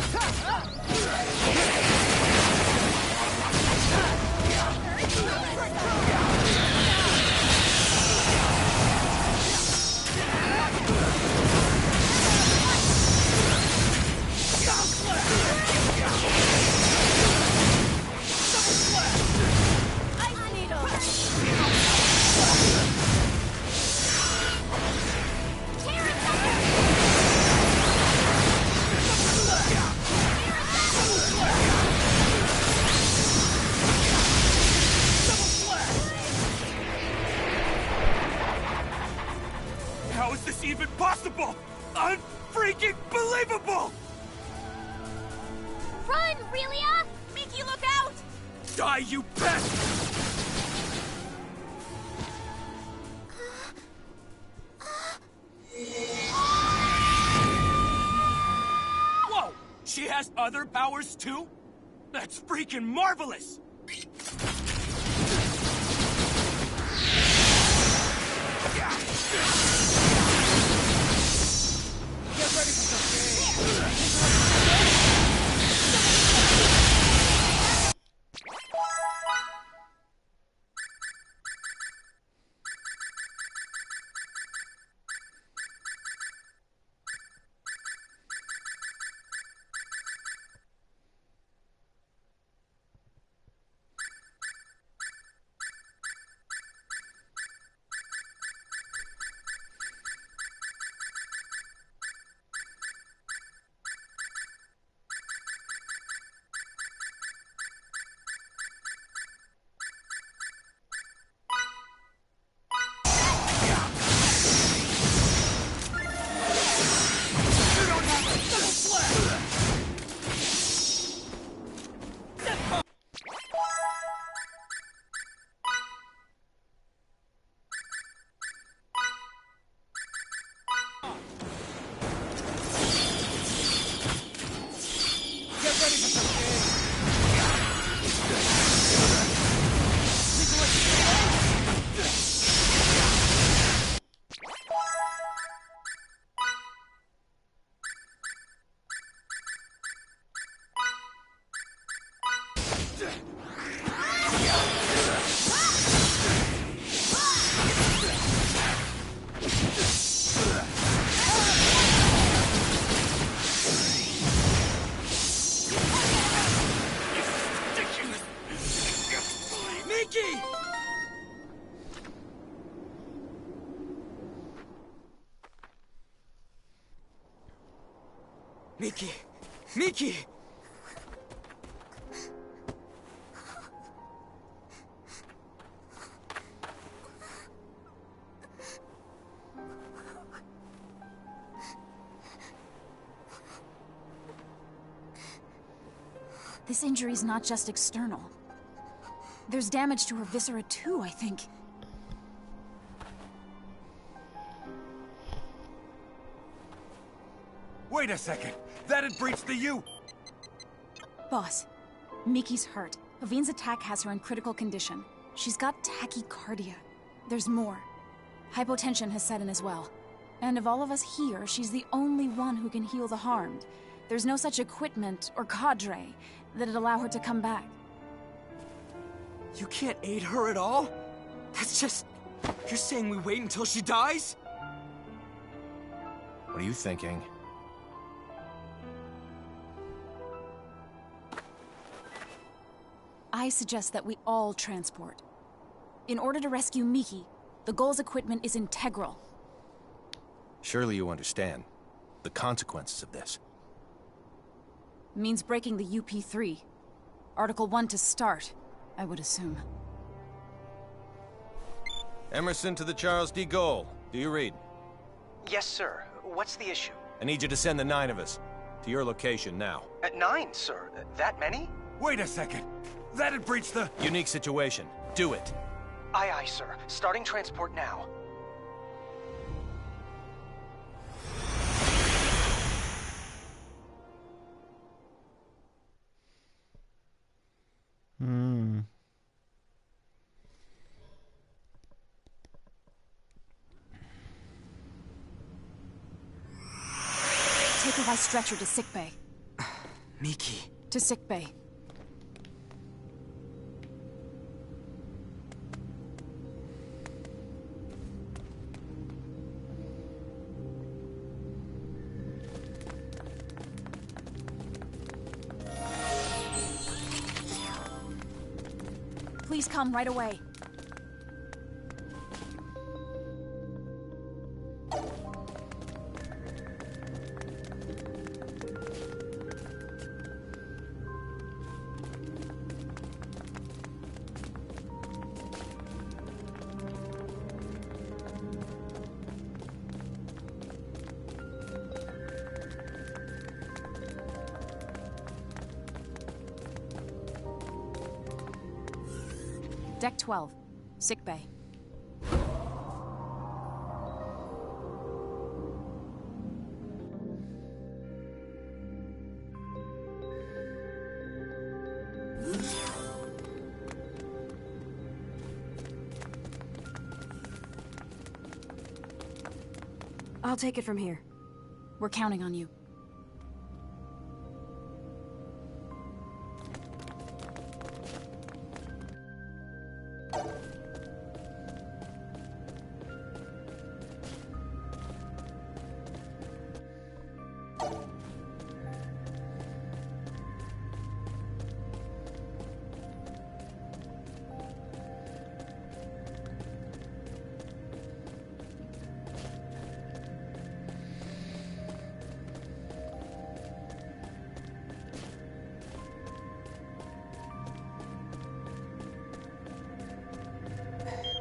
this even possible? Unfreaking believable! Run, Relia! Miki, look out! Die, you pest! Whoa! She has other powers too? That's freaking marvelous! Get ready for Miki! Miki! This injury's not just external. There's damage to her viscera too, I think. Wait a second! That'd breach the U! Boss, Miki's hurt. Havine's attack has her in critical condition. She's got tachycardia. There's more. Hypotension has set in as well. And of all of us here, she's the only one who can heal the harmed. There's no such equipment or cadre that'd allow her to come back. You can't aid her at all? That's just... You're saying we wait until she dies? What are you thinking? I suggest that we all transport. In order to rescue Miki, the Gull's equipment is integral. Surely you understand the consequences of this. Means breaking the UP3. Article 1 to start, I would assume. Emerson to the Charles D. Goal. Do you read? Yes, sir. What's the issue? I need you to send the 9 of us to your location now. At 9, sir. That many? Wait a second! That'd breach the... Unique situation. Do it. Aye, aye, sir. Starting transport now. Take her by stretcher to sickbay. Miki. To sickbay. Please come right away. Deck 12. Sick bay. I'll take it from here. We're counting on you.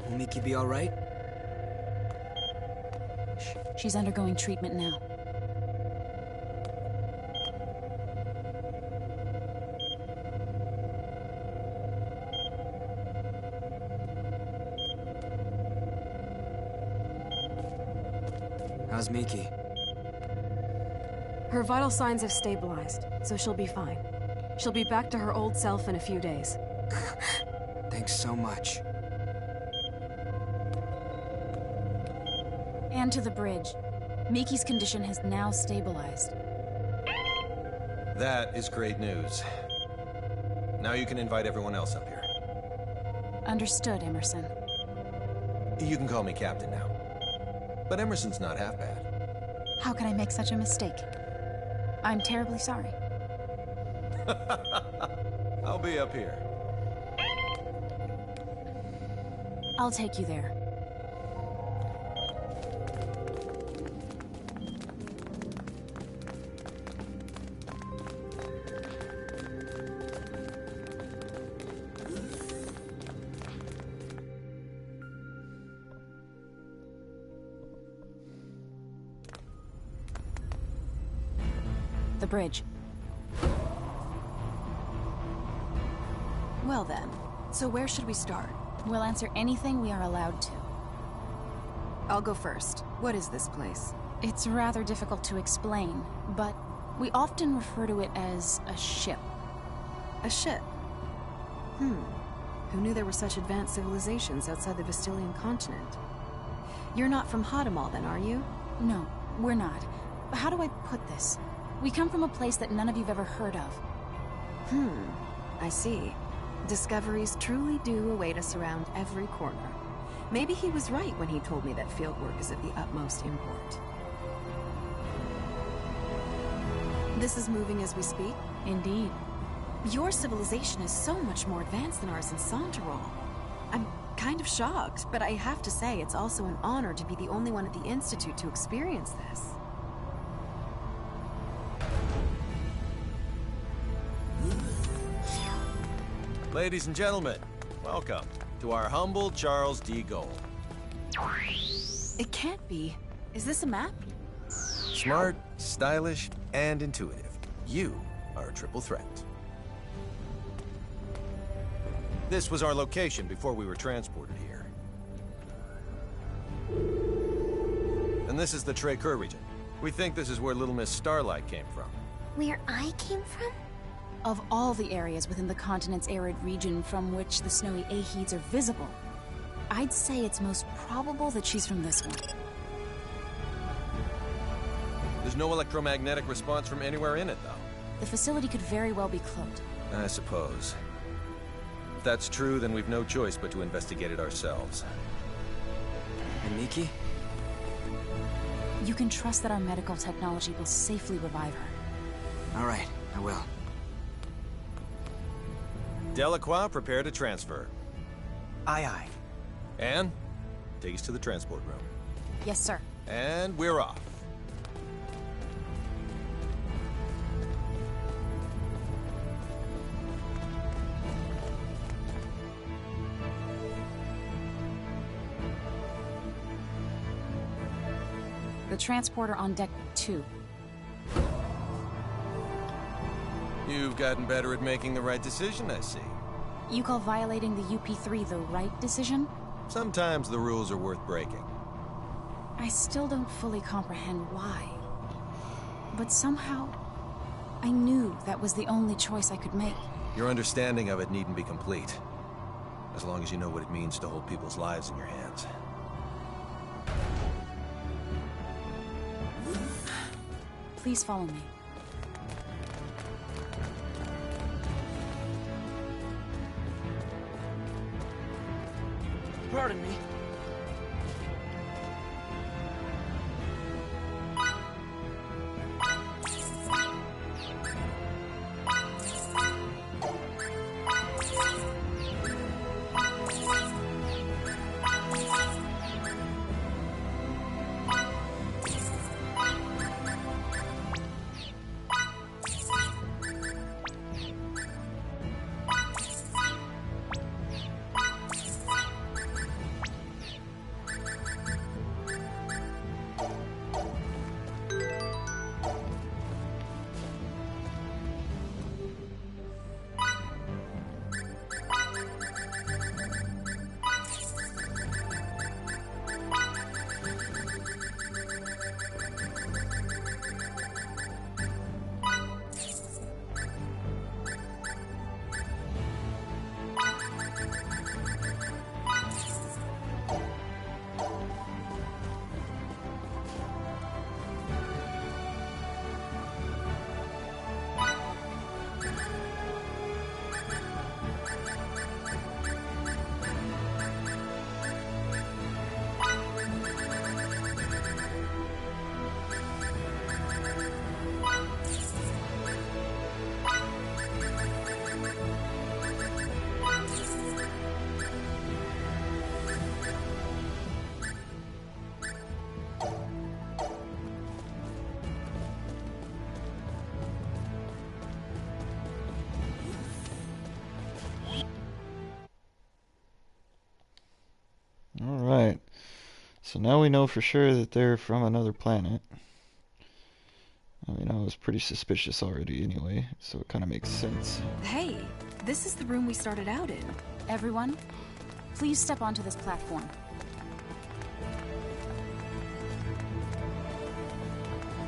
Will Miki be all right? She's undergoing treatment now. How's Miki? Her vital signs have stabilized, so she'll be fine. She'll be back to her old self in a few days. Thanks so much. And to the bridge. Miki's condition has now stabilized. That is great news. Now you can invite everyone else up here. Understood, Emerson. You can call me Captain now. But Emerson's not half bad. How could I make such a mistake? I'm terribly sorry. I'll be up here. I'll take you there. The bridge. Well then, so where should we start? We'll answer anything we are allowed to. I'll go first. What is this place? It's rather difficult to explain, but we often refer to it as a ship. A ship? Who knew there were such advanced civilizations outside the Vestilian continent? You're not from Hadamel then, are you? No, we're not. How do I put this? We come from a place that none of you've ever heard of. I see. Discoveries truly do await us around every corner. Maybe he was right when he told me that fieldwork is of the utmost import. This is moving as we speak? Indeed. Your civilization is so much more advanced than ours in Santarol. I'm kind of shocked, but I have to say it's also an honor to be the only one at the Institute to experience this. Ladies and gentlemen, welcome to our humble Charles D. Gold. It can't be. Is this a map? Smart, stylish, and intuitive. You are a triple threat. This was our location before we were transported here. And this is the Trey-Kerr region. We think this is where Little Miss Starlight came from. Where I came from? Of all the areas within the continent's arid region from which the snowy Aheeds are visible, I'd say it's most probable that she's from this one. There's no electromagnetic response from anywhere in it, though. The facility could very well be cloaked. I suppose. If that's true, then we've no choice but to investigate it ourselves. And Miki? You can trust that our medical technology will safely revive her. All right, I will. Delacroix, prepare to transfer. Aye, aye. Anne, take us to the transport room. Yes, sir. And we're off. The transporter on deck 2. You've gotten better at making the right decision, I see. You call violating the UP3 the right decision? Sometimes the rules are worth breaking. I still don't fully comprehend why. But somehow, I knew that was the only choice I could make. Your understanding of it needn't be complete. As long as you know what it means to hold people's lives in your hands. Please follow me. Pardon me. Alright. So now we know for sure that they're from another planet. I mean, I was pretty suspicious already anyway, so it kind of makes sense. Hey, this is the room we started out in. Everyone, please step onto this platform.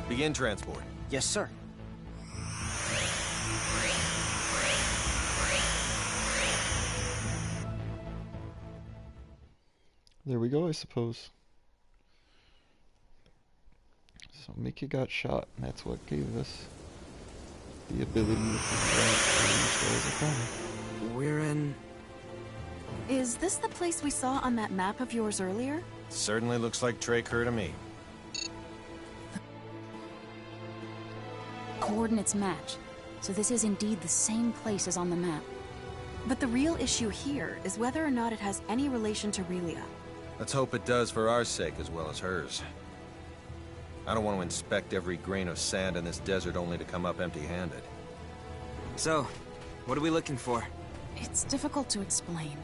Begin transport. Yes, sir. There we go, I suppose. So Mickey got shot, and that's what gave us the ability to control. We're in... Is this the place we saw on that map of yours earlier? Certainly looks like Traker to me. Coordinates match, so this is indeed the same place as on the map. But the real issue here is whether or not it has any relation to Relia. Let's hope it does for our sake as well as hers. I don't want to inspect every grain of sand in this desert only to come up empty-handed. So, what are we looking for? It's difficult to explain,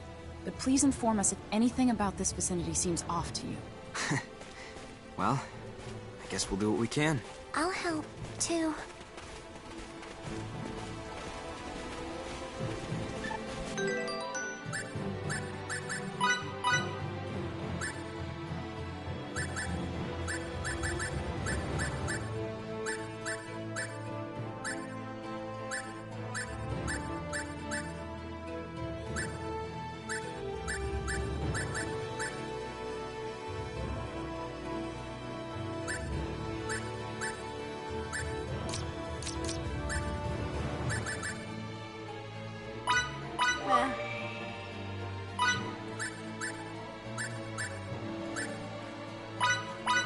but please inform us if anything about this vicinity seems off to you. Well, I guess we'll do what we can. I'll help, too.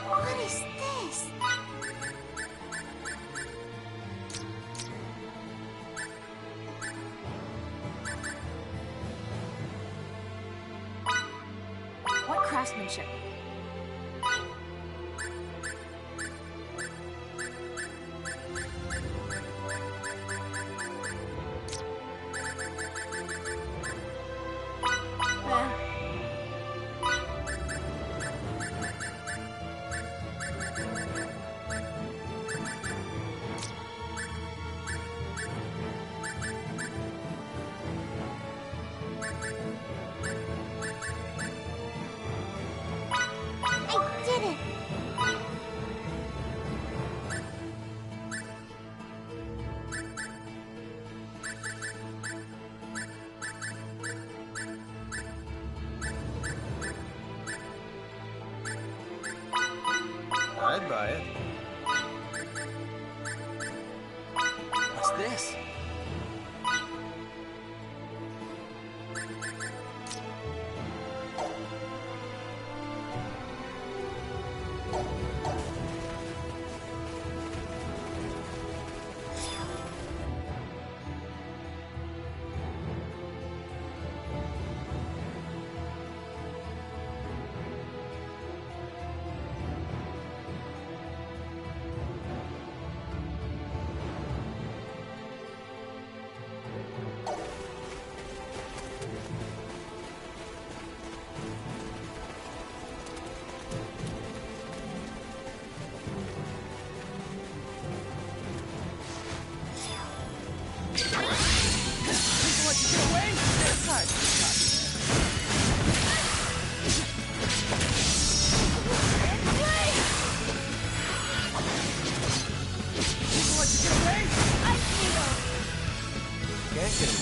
What is this? What craftsmanship? buy it. What's this?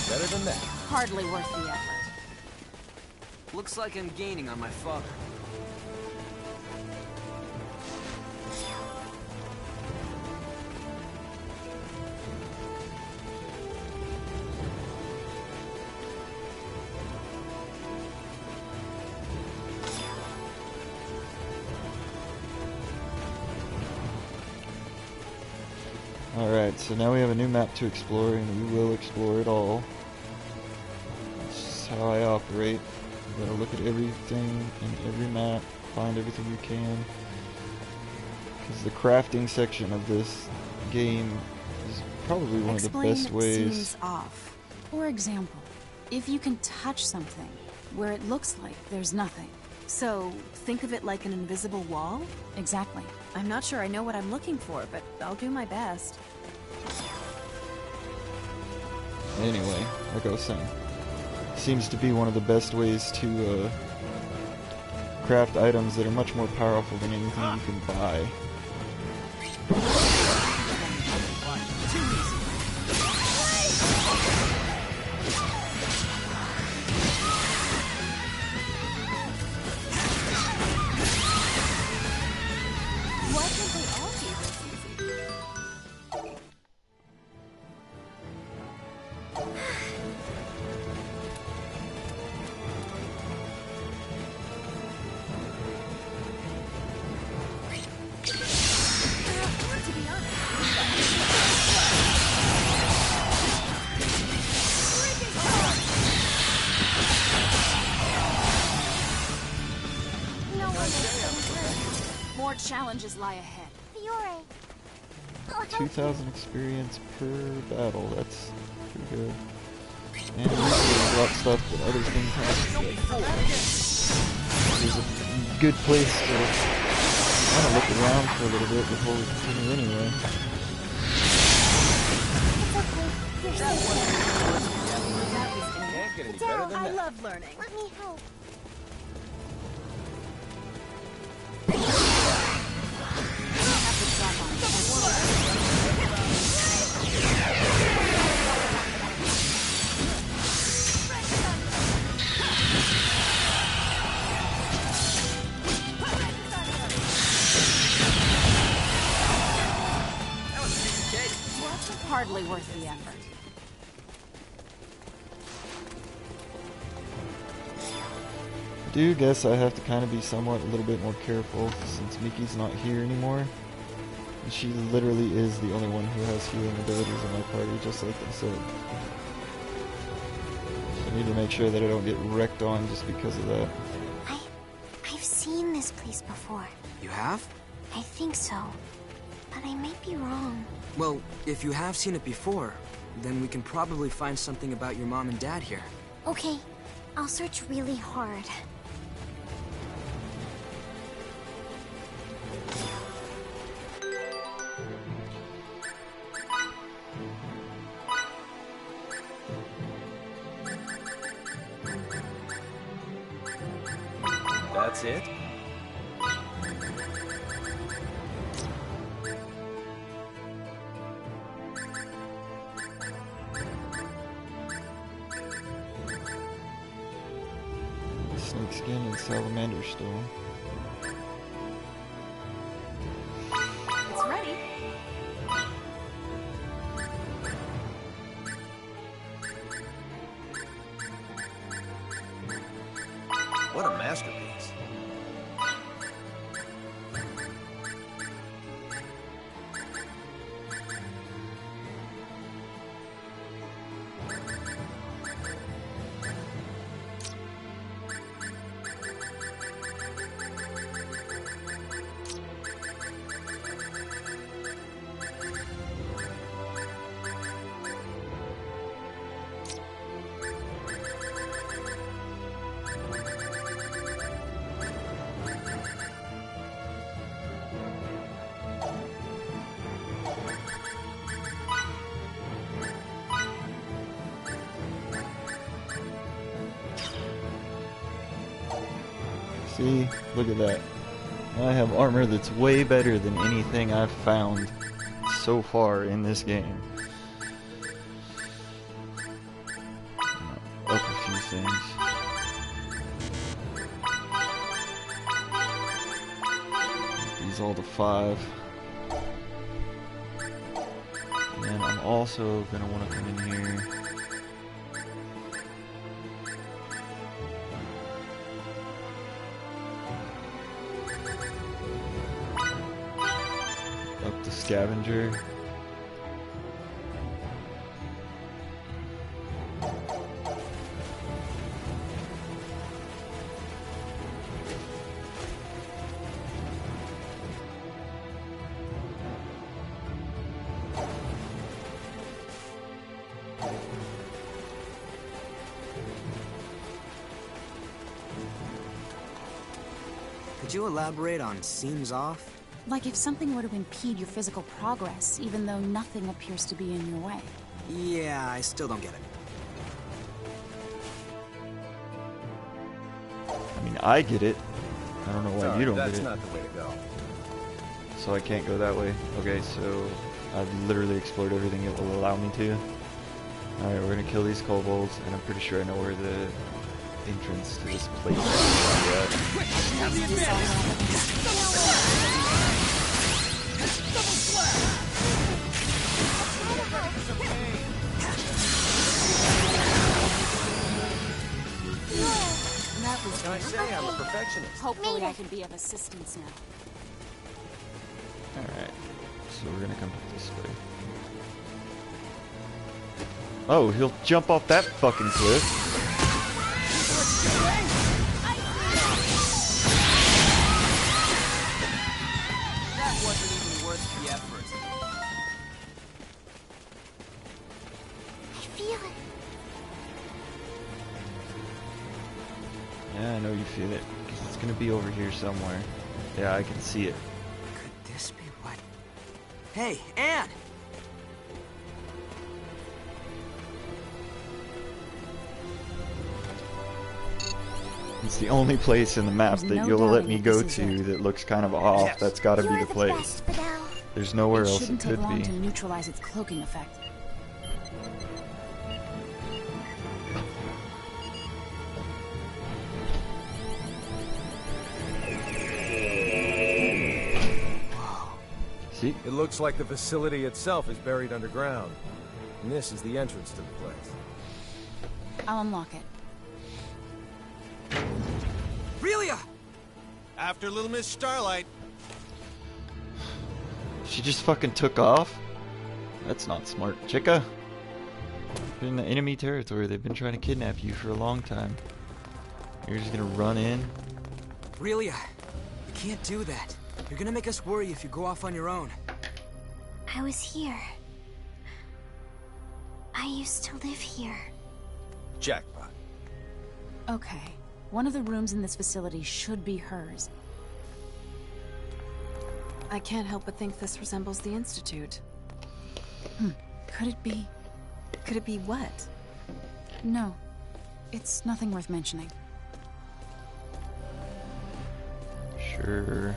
Better than that. Hardly worth the effort. Looks like I'm gaining on my father. Alright, so now we have a new map to explore, and we will explore it all. That's just how I operate. You gotta look at everything in every map, find everything you can. Because the crafting section of this game is probably one of the best ways. Seems off. For example, if you can touch something where it looks like there's nothing. So, think of it like an invisible wall? Exactly. I'm not sure I know what I'm looking for, but I'll do my best. Anyway, like I was saying, seems to be one of the best ways to craft items that are much more powerful than anything you can buy. More challenges lie ahead. 2,000 experience per battle, that's pretty good. And we drop stuff that other things have. There's a good place to kind of look around for a little bit before we continue anyway. Can't get any better than that. I love learning. Let me help. Hardly worth the effort. I do guess I have to kind of be somewhat a little bit more careful since Miki's not here anymore. And she literally is the only one who has healing abilities in my party, just like I said. So I need to make sure that I don't get wrecked on just because of that. I've seen this place before. You have? I think so. But I might be wrong. Well, if you have seen it before, then we can probably find something about your mom and dad here. Okay, I'll search really hard. That's it? Snake skin and salamander stone. masterpiece. See? Look at that. I have armor that's way better than anything I've found so far in this game. Up a few things. These all to 5. And I'm also gonna want to come in here. Up the scavenger. Could you elaborate on seems off? Like if something were to impede your physical progress, even though nothing appears to be in your way. Yeah, I still don't get it. I mean, I get it. I don't know why Sorry, you don't get that's it. not the way to go. So I can't go that way. Okay, so I've literally explored everything it will allow me to. Alright, we're gonna kill these kobolds, and I'm pretty sure I know where the entrance to this place is. What can I say? I'm a perfectionist. Hopefully I can be of assistance now. Alright, so we're gonna come this way. Oh, he'll jump off that fucking cliff. That wasn't even worth the effort. I feel it. Yeah, I know you feel it. 'Cause it's gonna be over here somewhere. Yeah, I can see it. Could this be what? Hey, Anne! It's the only place in the map There's that no you'll let doubting me that go this is to it. that looks kind of off. Yes. That's gotta be You're the the place. best, Fidel. There's nowhere It else it shouldn't take could long be. to neutralize its cloaking effect. See? It looks like the facility itself is buried underground. And this is the entrance to the place. I'll unlock it. Relia! After Little Miss Starlight. She just fucking took off? That's not smart, chica. You're in the enemy territory. They've been trying to kidnap you for a long time. You're just gonna run in? Relia, you can't do that. You're gonna make us worry if you go off on your own. I was here. I used to live here. Jackpot. Okay. One of the rooms in this facility should be hers. I can't help but think this resembles the Institute. Could it be? Could it be what? No. It's nothing worth mentioning. Sure.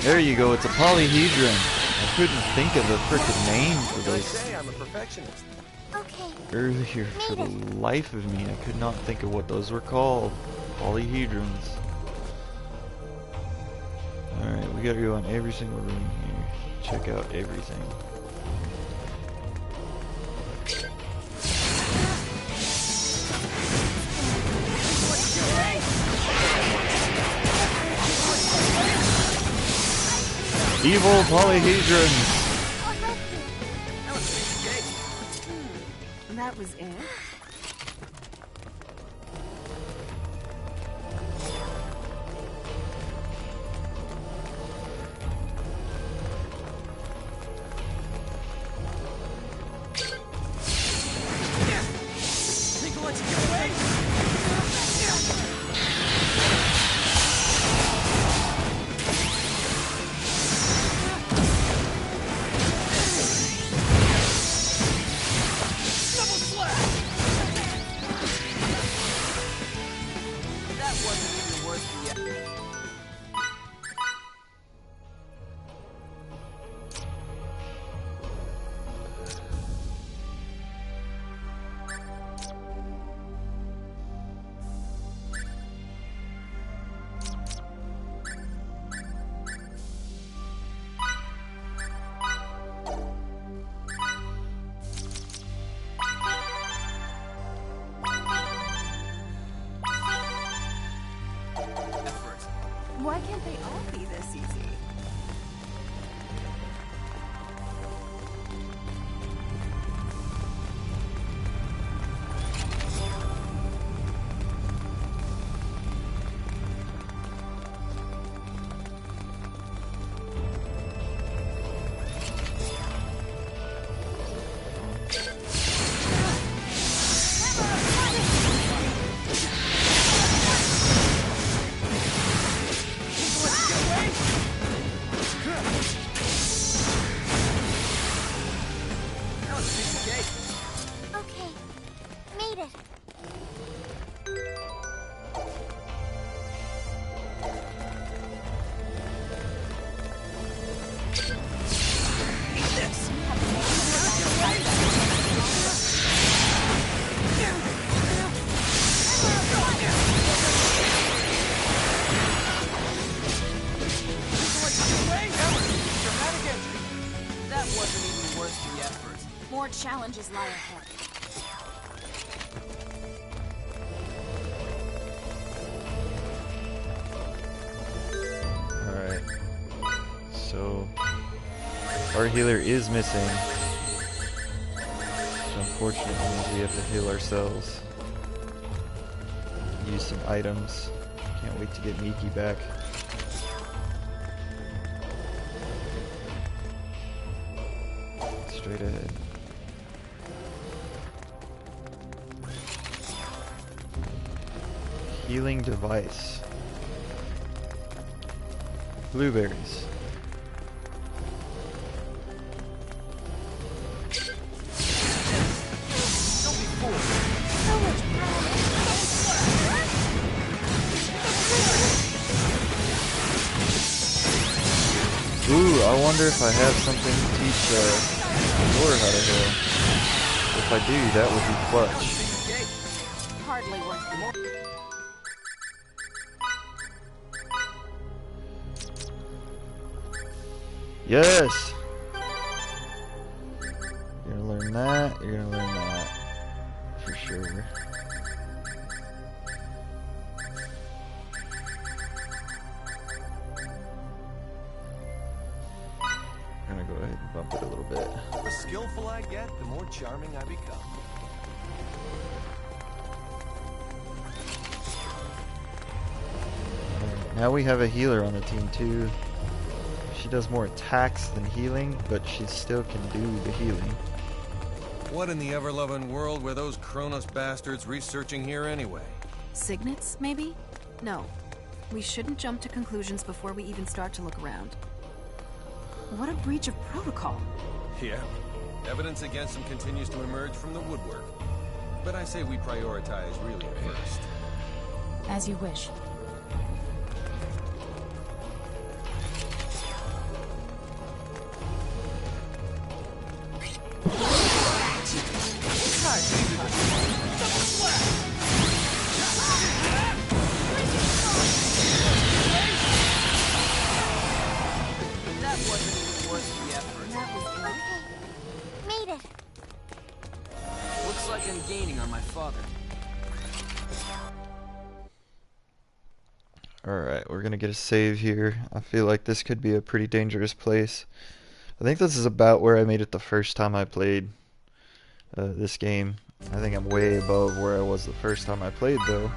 There you go, it's a polyhedron. I couldn't think of a frickin' name for I this say I'm a perfectionist. Okay. earlier. For the life of me, I could not think of what those were called. Polyhedrons. Alright, we gotta go in every single room here. Check out everything. Evil polyhedrons! That was it? Think we'll let you get away? Double slap! That wasn't even worth the effort. Why can't they all be this easy? Okay. Made it. That wasn't even worth the effort. More challenges lie ahead. Alright. So, our healer is missing. So unfortunately, means we have to heal ourselves. Use some items. Can't wait to get Miki back. Straight ahead. Healing device. Blueberries. Don't be fooled. So much Ooh, I wonder if I have something to teach Laura how to heal. If I do, that would be clutch. Hardly worth it. Yes! You're gonna learn that, you're gonna learn that. For sure. I'm gonna go ahead and bump it a little bit. The more skillful I get, the more charming I become. Alright, now we have a healer on the team too. She does more attacks than healing, but she still can do the healing. What in the ever-loving world were those Kronos bastards researching here anyway? Signets, maybe? No. We shouldn't jump to conclusions before we even start to look around. What a breach of protocol. Yeah. Evidence against them continues to emerge from the woodwork. But I say we prioritize really first. As you wish. been gaining on my father. Alright, we're gonna get a save here. I feel like this could be a pretty dangerous place. I think this is about where I made it the first time I played this game. I think I'm way above where I was the first time I played, though.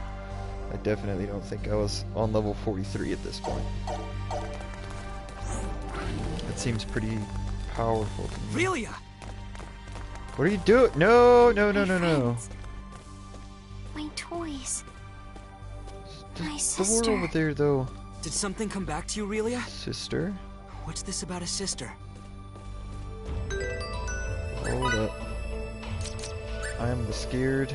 I definitely don't think I was on level 43 at this point. That seems pretty powerful to me. Relia! What are you doing? No, no, no, no, no. My toys. My The sister. door over there, though. Did something come back to you, Relia? Sister? What's this about a sister? Hold up. I am scared.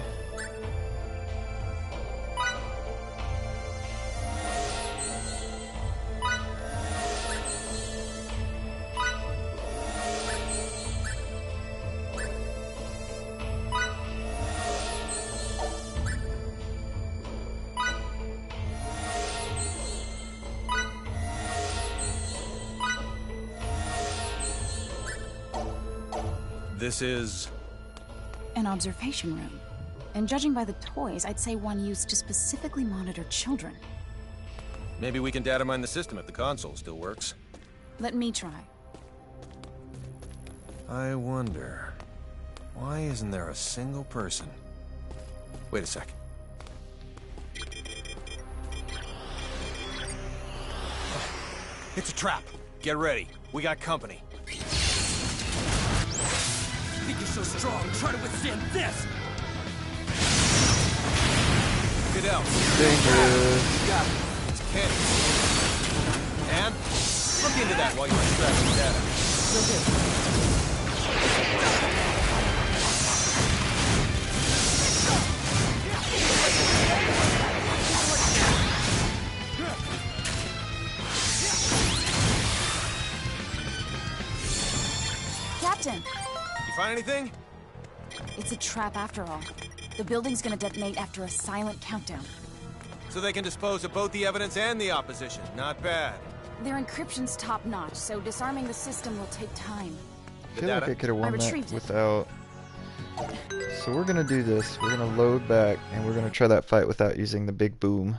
This is... An observation room. And judging by the toys, I'd say one used to specifically monitor children. Maybe we can data mine the system if the console still works. Let me try. I wonder... why isn't there a single person? Wait a sec. It's a trap. Get ready. We got company. Think you're so strong? Try to withstand this! Fidel. Dangerous. Got it. It's Kenny. And look into that while you're extracting data. Captain! You find anything? It's a trap after all. The building's gonna detonate after a silent countdown. So they can dispose of both the evidence and the opposition. Not bad. Their encryption's top-notch, so disarming the system will take time. I feel like I could have won that retrieved it. without... So we're gonna do this. We're gonna load back, and we're gonna try that fight without using the big boom.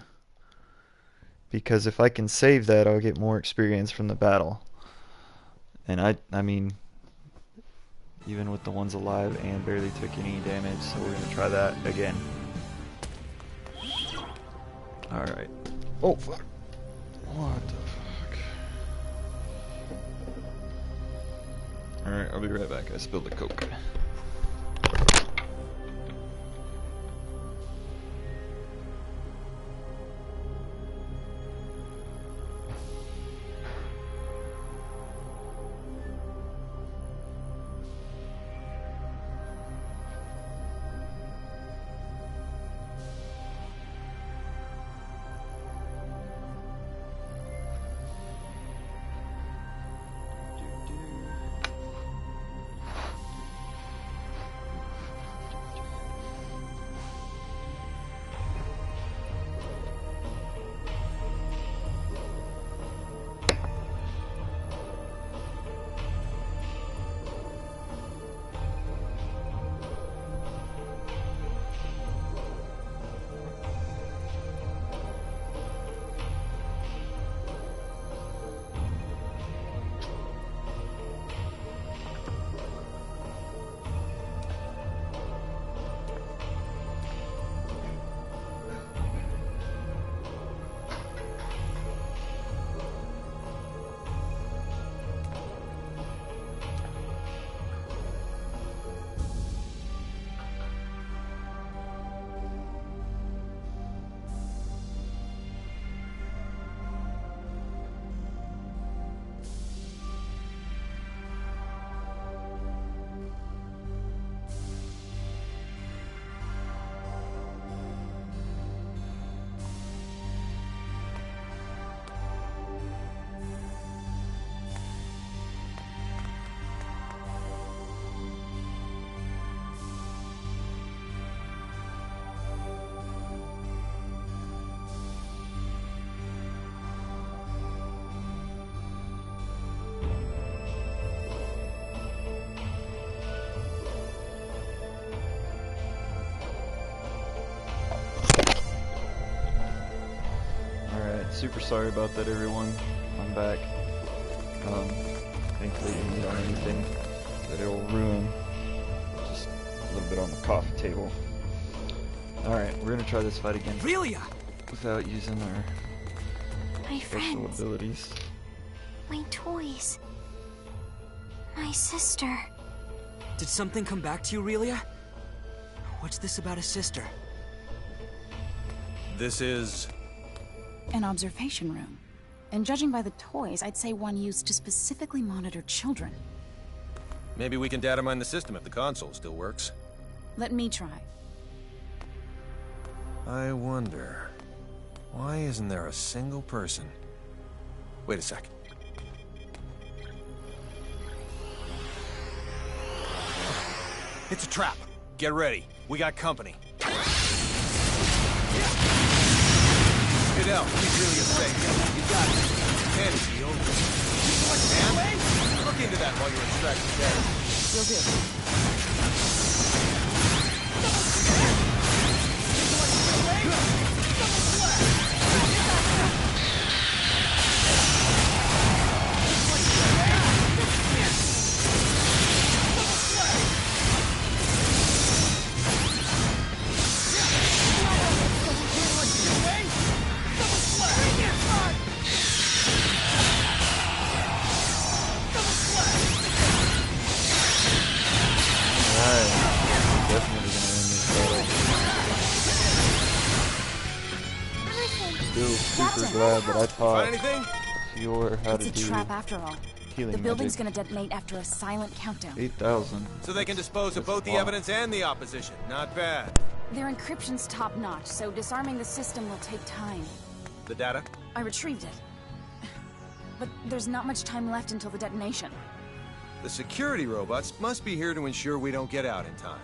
Because if I can save that, I'll get more experience from the battle. And I mean... even with the ones alive and barely took any damage, so we're gonna try that again. Alright. Oh, fuck. What the fuck? Alright, I'll be right back. I spilled the Coke. super sorry about that, everyone. I'm back. Thankfully didn't eat on anything that it'll ruin. Just a little bit on the coffee table. Alright, we're gonna try this fight again. Relia! Without using our My special friends. abilities. My toys. My sister. Did something come back to you, Relia? What's this about a sister? This is... An observation room. And judging by the toys, I'd say one used to specifically monitor children. Maybe we can data mine the system if the console still works. Let me try. I wonder... why isn't there a single person? Wait a sec. It's a trap. Get ready. We got company. Fidel, keep Relia safe. You got it. Hand it, Shield. And look into that while you're extracting data. Will do. Glad that I taught anything? Fior how to It's a do trap after all. healing The building's magic. gonna detonate after a silent countdown. 8,000. So they can dispose of both the evidence and the opposition. Not bad. Their encryption's top-notch, so disarming the system will take time. The data? I retrieved it. But there's not much time left until the detonation. The security robots must be here to ensure we don't get out in time.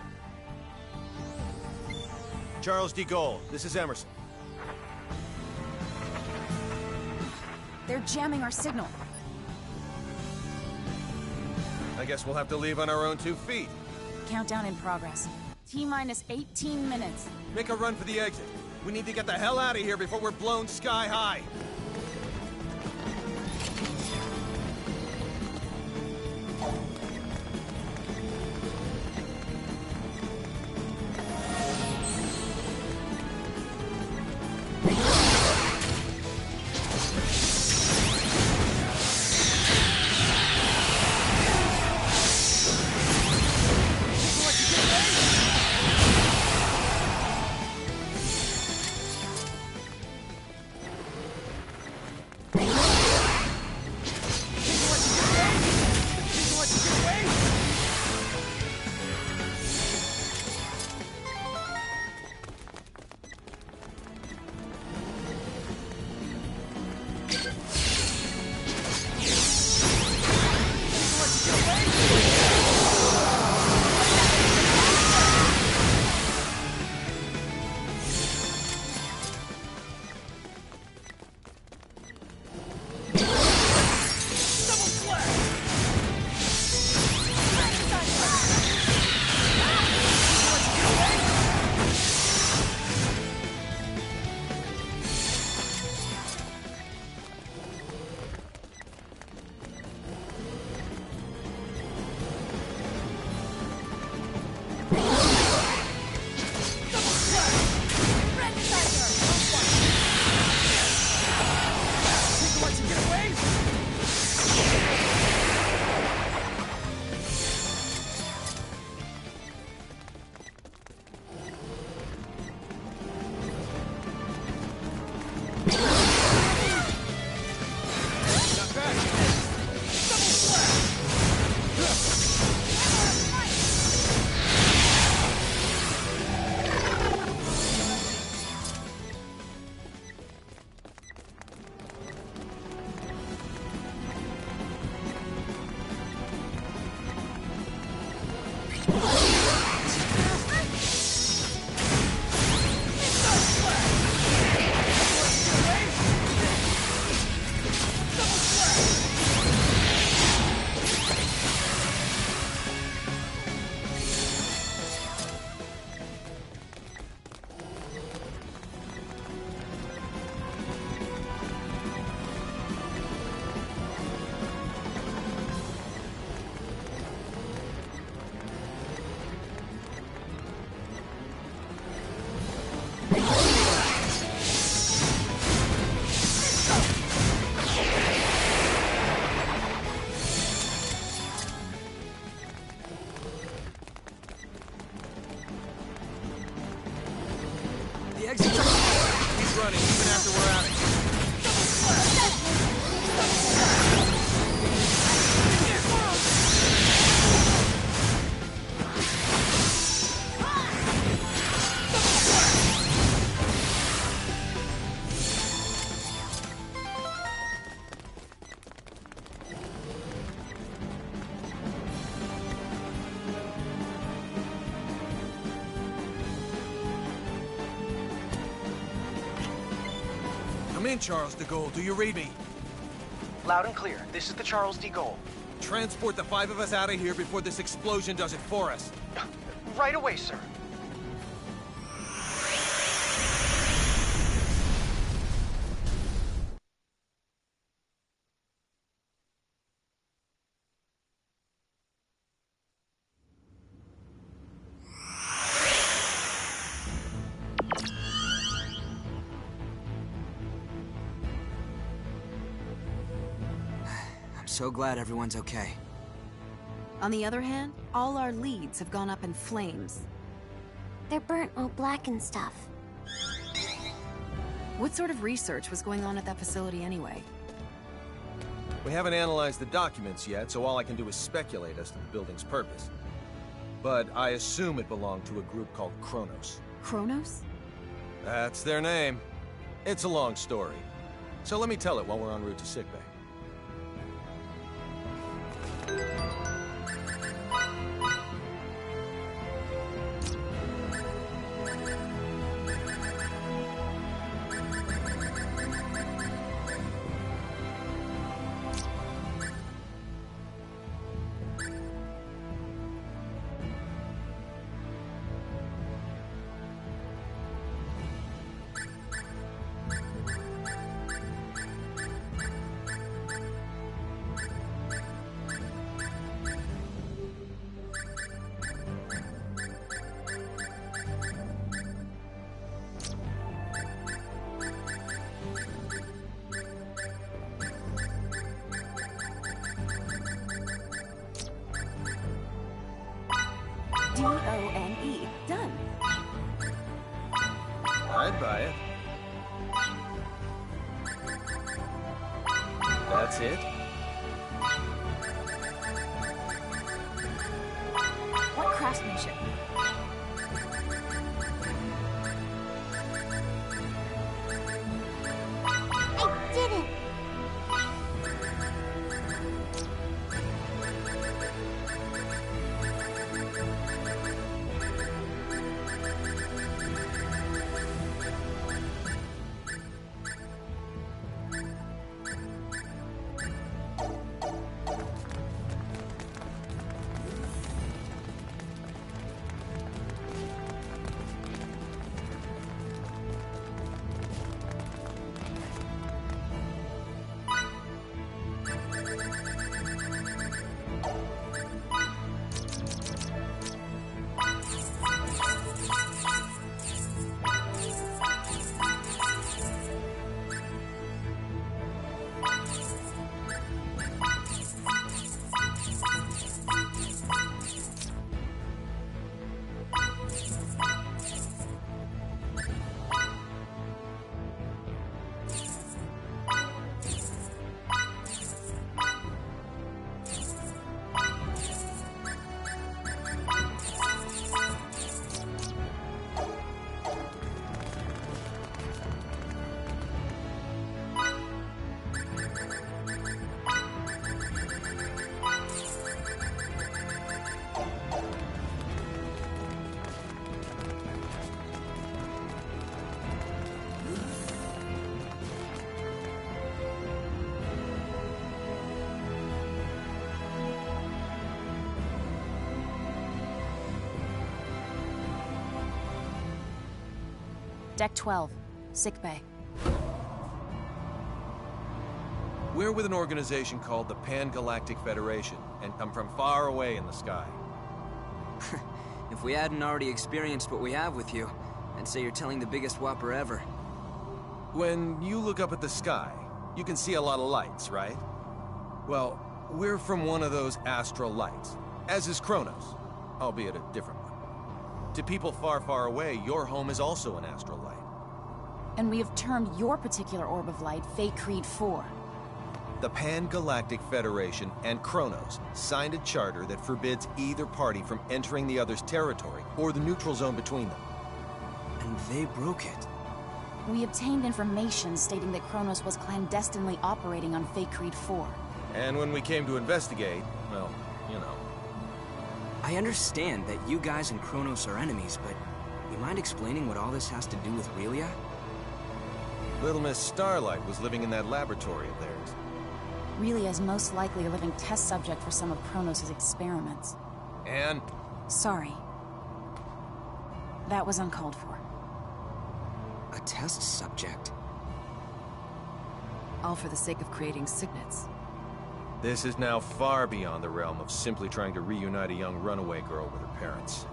Charles D. Gold, this is Emerson. They're jamming our signal. I guess we'll have to leave on our own 2 feet. Countdown in progress. T-minus 18 minutes. Make a run for the exit. We need to get the hell out of here before we're blown sky high. The exit's up. He's running even after we're out of Come in, Charles de Gaulle. Do you read me? Loud and clear. This is the Charles de Gaulle. Transport the 5 of us out of here before this explosion does it for us. Right away, sir. I'm so glad everyone's okay. On the other hand, all our leads have gone up in flames. They're burnt all black and stuff. What sort of research was going on at that facility anyway? We haven't analyzed the documents yet, so all I can do is speculate as to the building's purpose. But I assume it belonged to a group called Kronos. Kronos? That's their name. It's a long story. So let me tell it while we're en route to sickbay. D-O-N-E. Done. I'd buy it. That's it? What craftsmanship? I did it! Deck 12. Sickbay. We're with an organization called the Pan-Galactic Federation, and come from far away in the sky. If we hadn't already experienced what we have with you, I'd say you're telling the biggest whopper ever. When you look up at the sky, you can see a lot of lights, right? Well, we're from one of those astral lights, as is Kronos, albeit a different one. To people far, far away, your home is also an astral light. And we have termed your particular orb of light Fate Creed 4. The Pan-Galactic Federation and Kronos signed a charter that forbids either party from entering the other's territory or the neutral zone between them. And they broke it. We obtained information stating that Kronos was clandestinely operating on Fate Creed 4. And when we came to investigate, well, you know. I understand that you guys and Kronos are enemies, but you mind explaining what all this has to do with Relia? Little Miss Starlight was living in that laboratory of theirs. Relia is most likely a living test subject for some of Kronos' experiments. And? Sorry. That was uncalled for. A test subject? All for the sake of creating signets. This is now far beyond the realm of simply trying to reunite a young runaway girl with her parents.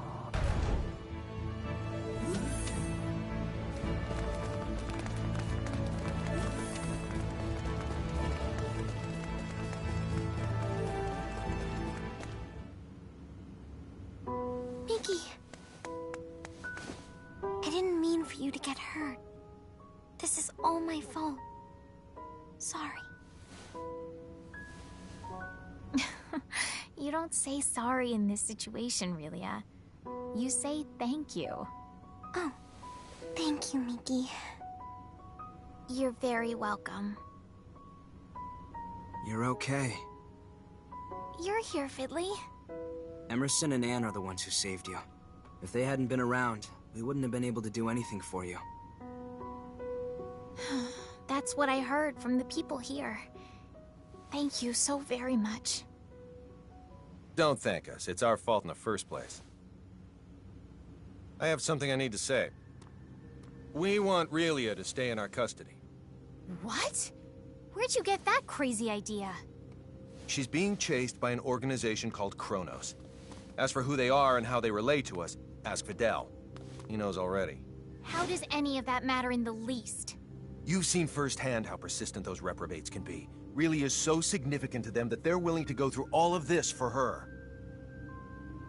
Mickey! I didn't mean for you to get hurt. This is all my fault. Sorry. You don't say sorry in this situation, Relia. You say thank you. Oh, thank you, Mickey. You're very welcome. You're okay. You're here, Fiddly. Emerson and Anne are the ones who saved you. If they hadn't been around, we wouldn't have been able to do anything for you. That's what I heard from the people here. Thank you so very much. Don't thank us. It's our fault in the first place. I have something I need to say. We want Relia to stay in our custody. What? Where'd you get that crazy idea? She's being chased by an organization called Kronos. As for who they are and how they relate to us, ask Fidel. He knows already. How does any of that matter in the least? You've seen firsthand how persistent those reprobates can be. Relia is so significant to them that they're willing to go through all of this for her.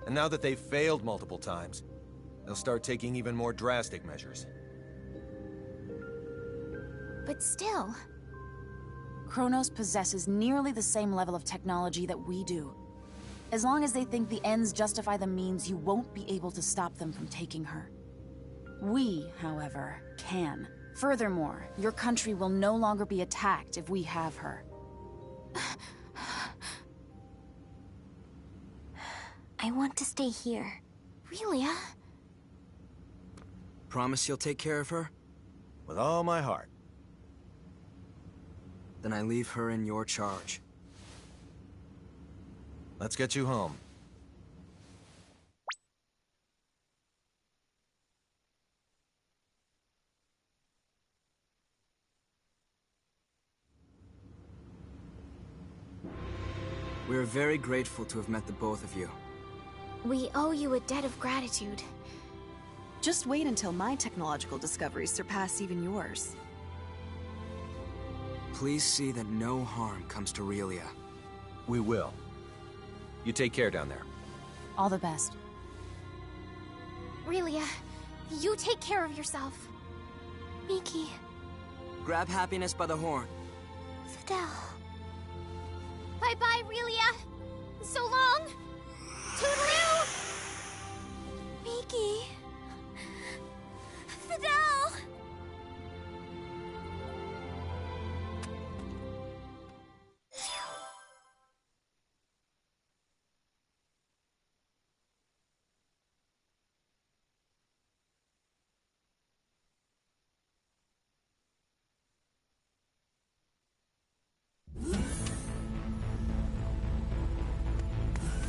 And now that they've failed multiple times, they'll start taking even more drastic measures. But still... Kronos possesses nearly the same level of technology that we do. As long as they think the ends justify the means, you won't be able to stop them from taking her. We, however, can. Furthermore, your country will no longer be attacked if we have her. I want to stay here. Relia? Promise you'll take care of her? With all my heart. Then I leave her in your charge. Let's get you home. We're very grateful to have met the both of you. We owe you a debt of gratitude. Just wait until my technological discoveries surpass even yours. Please see that no harm comes to Relia. We will. You take care down there. All the best. Relia, you take care of yourself. Mickey. Grab happiness by the horn. Fidel. Bye-bye, Relia. So long. Toodaloo! Mickey. Fidel!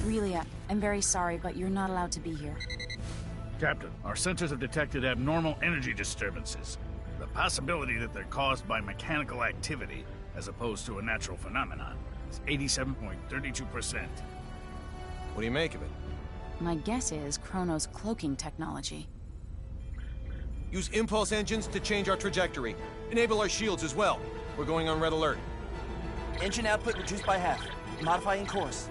Relia, I'm very sorry, but you're not allowed to be here. Captain, our sensors have detected abnormal energy disturbances. The possibility that they're caused by mechanical activity, as opposed to a natural phenomenon, is 87.32%. What do you make of it? My guess is Kronos' cloaking technology. Use impulse engines to change our trajectory. Enable our shields as well. We're going on red alert. Engine output reduced by half. Modifying course.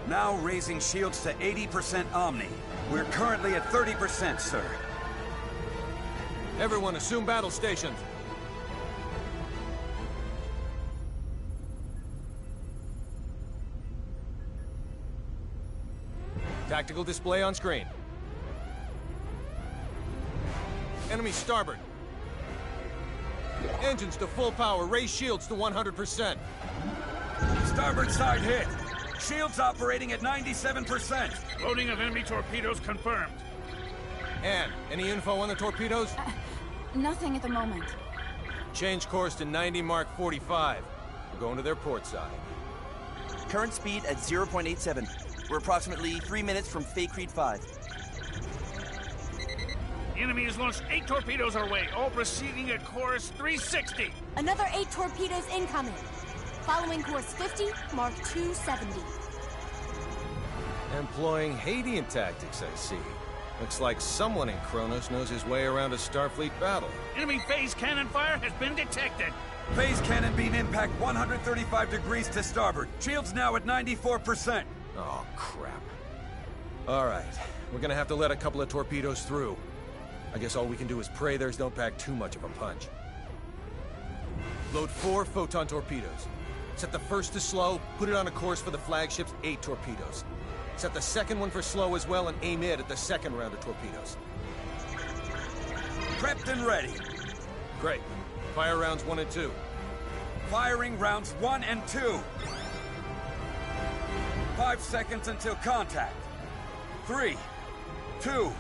Now raising shields to 80% Omni. We're currently at 30%, sir. Everyone assume battle stations. Tactical display on screen. Enemy starboard. Engines to full power. Raise shields to 100%. Starboard side hit. Shields operating at 97%. Loading of enemy torpedoes confirmed. Anne, any info on the torpedoes? Nothing at the moment. Change course to 90 Mark 45. We're going to their port side. Current speed at 0.87. We're approximately 3 minutes from Fay Creed 5. The enemy has launched 8 torpedoes our way, all proceeding at course 360. Another 8 torpedoes incoming. Following course 50, Mark 270. Employing Hadean tactics, I see. Looks like someone in Kronos knows his way around a Starfleet battle. Enemy phase cannon fire has been detected. Phase cannon beam impact 135 degrees to starboard. Shields now at 94%. Oh, crap. All right, we're gonna have to let a couple of torpedoes through. I guess all we can do is pray theirs don't pack too much of a punch. Load 4 photon torpedoes. Set the first to slow, put it on a course for the flagship's 8 torpedoes. Set the second one for slow as well and aim it at the second round of torpedoes. Prepped and ready. Great. Fire rounds 1 and 2. Firing rounds 1 and 2. 5 seconds until contact. 3, 2,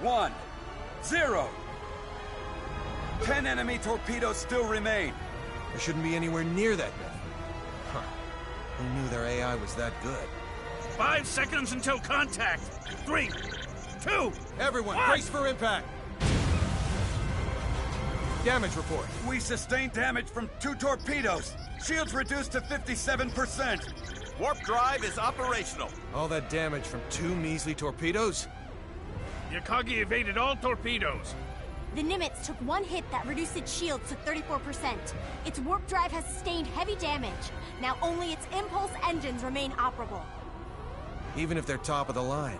1, 0. 10 enemy torpedoes still remain. There shouldn't be anywhere near that many. Huh. Who knew their AI was that good? 5 seconds until contact. 3, 2, everyone, 1. brace for impact. Damage report. We sustained damage from 2 torpedoes. Shields reduced to 57%. Warp drive is operational. All that damage from 2 measly torpedoes? The Akagi evaded all torpedoes. The Nimitz took 1 hit that reduced its shields to 34%. Its warp drive has sustained heavy damage. Now only its impulse engines remain operable. Even if they're top of the line,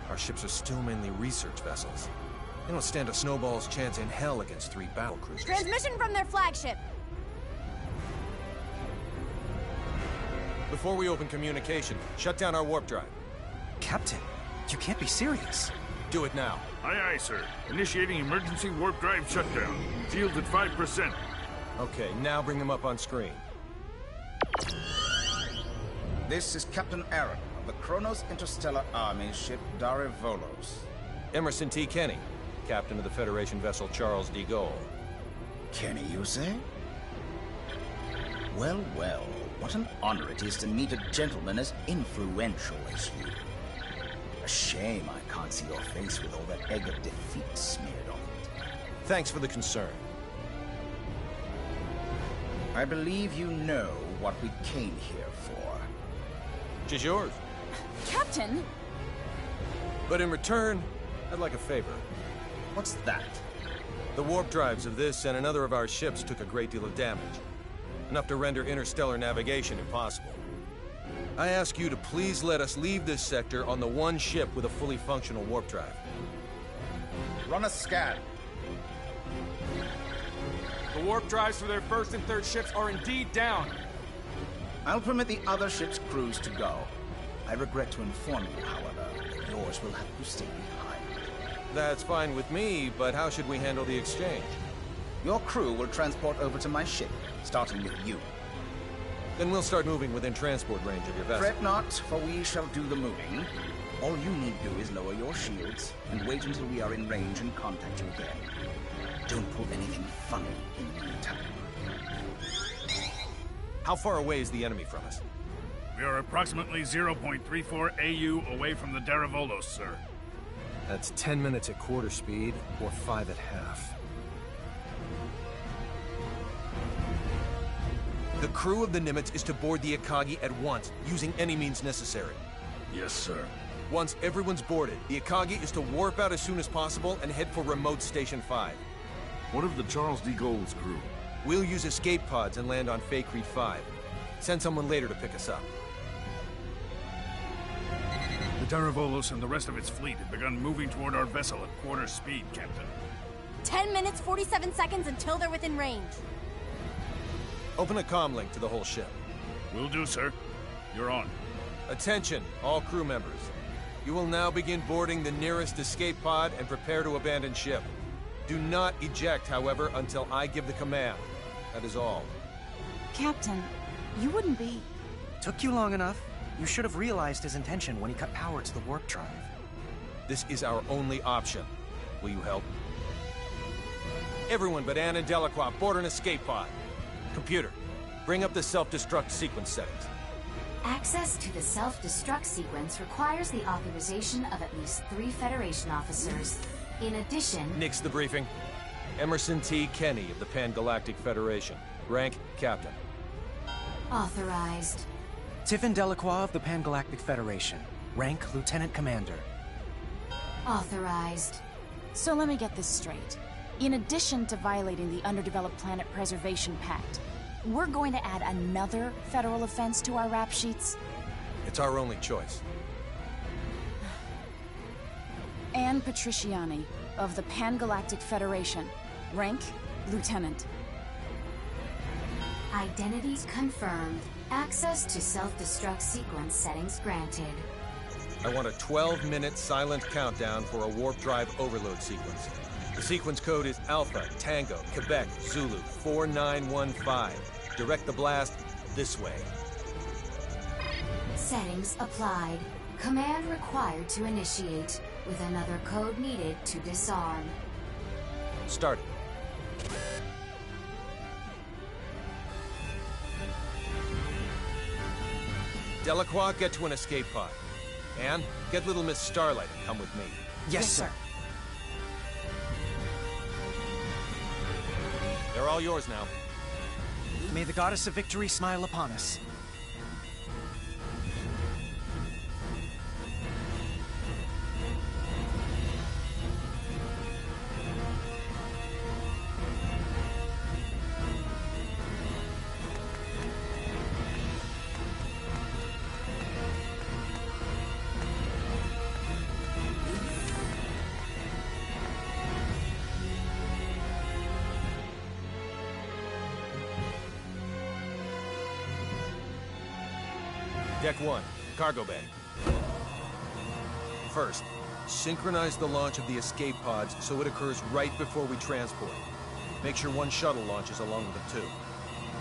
our ships are still mainly research vessels. They don't stand a snowball's chance in hell against 3 battle cruisers. Transmission from their flagship. Before we open communication, shut down our warp drive. Captain, you can't be serious. Do it now. Aye, aye, sir. Initiating emergency warp drive shutdown. Shields at 5%. Okay, now bring them up on screen. This is Captain Aaron of the Kronos Interstellar Army ship Darivolos. Emerson T. Kenny, captain of the Federation vessel Charles de Gaulle. Kenny, you say? Well, well, what an honor it is to meet a gentleman as influential as you. A shame I can't see your face with all that egg of defeat smeared on it. Thanks for the concern. I believe you know what we came here for. Which is yours. Captain! But in return, I'd like a favor. What's that? The warp drives of this and another of our ships took a great deal of damage. Enough to render interstellar navigation impossible. I ask you to please let us leave this sector on the one ship with a fully functional warp drive. Run a scan. The warp drives for their first and third ships are indeed down. I'll permit the other ship's crews to go. I regret to inform you, however, that yours will have to stay behind. That's fine with me, but how should we handle the exchange? Your crew will transport over to my ship, starting with you. Then we'll start moving within transport range of your vessel. Fret not, for we shall do the moving. All you need do is lower your shields, and wait until we are in range and contact you again. Don't pull anything funny in the meantime. How far away is the enemy from us? We are approximately 0.34 AU away from the Darivolos, sir. That's 10 minutes at quarter speed, or 5 at half. The crew of the Nimitz is to board the Akagi at once, using any means necessary. Yes, sir. Once everyone's boarded, the Akagi is to warp out as soon as possible and head for remote Station 5. What of the Charles D. Gauld's crew? We'll use escape pods and land on Faithlessness 5. Send someone later to pick us up. The Daravolos and the rest of its fleet have begun moving toward our vessel at quarter speed, Captain. 10 minutes, 47 seconds until they're within range. Open a comm link to the whole ship. Will do, sir. You're on. Attention, all crew members. You will now begin boarding the nearest escape pod and prepare to abandon ship. Do not eject, however, until I give the command. That is all. Captain, you wouldn't be... Took you long enough. You should have realized his intention when he cut power to the warp drive. This is our only option. Will you help? Everyone but Anne and Delacroix board an escape pod. Computer, bring up the self-destruct sequence settings. Access to the self-destruct sequence requires the authorization of at least 3 Federation officers. In addition... Nix the briefing. Emerson T. Kenny of the Pan-Galactic Federation. Rank, Captain. Authorized. Tiffin Delacroix of the Pan-Galactic Federation. Rank, Lieutenant Commander. Authorized. So let me get this straight. In addition to violating the Underdeveloped Planet Preservation Pact, we're going to add another federal offense to our rap sheets? It's our only choice. Anne Patriciani of the Pan-Galactic Federation. Rank, Lieutenant. Identities confirmed. Access to self-destruct sequence settings granted. I want a 12-minute silent countdown for a warp drive overload sequence. The sequence code is Alpha, Tango, Quebec, Zulu, 4915. Direct the blast this way. Settings applied. Command required to initiate, with another code needed to disarm. Start. Delacroix, get to an escape pod. Anne, get little Miss Starlight and come with me. Yes, sir. They're all yours now. May the goddess of victory smile upon us. Deck 1, cargo bay. First, synchronize the launch of the escape pods so it occurs right before we transport. Make sure one shuttle launches along with the two.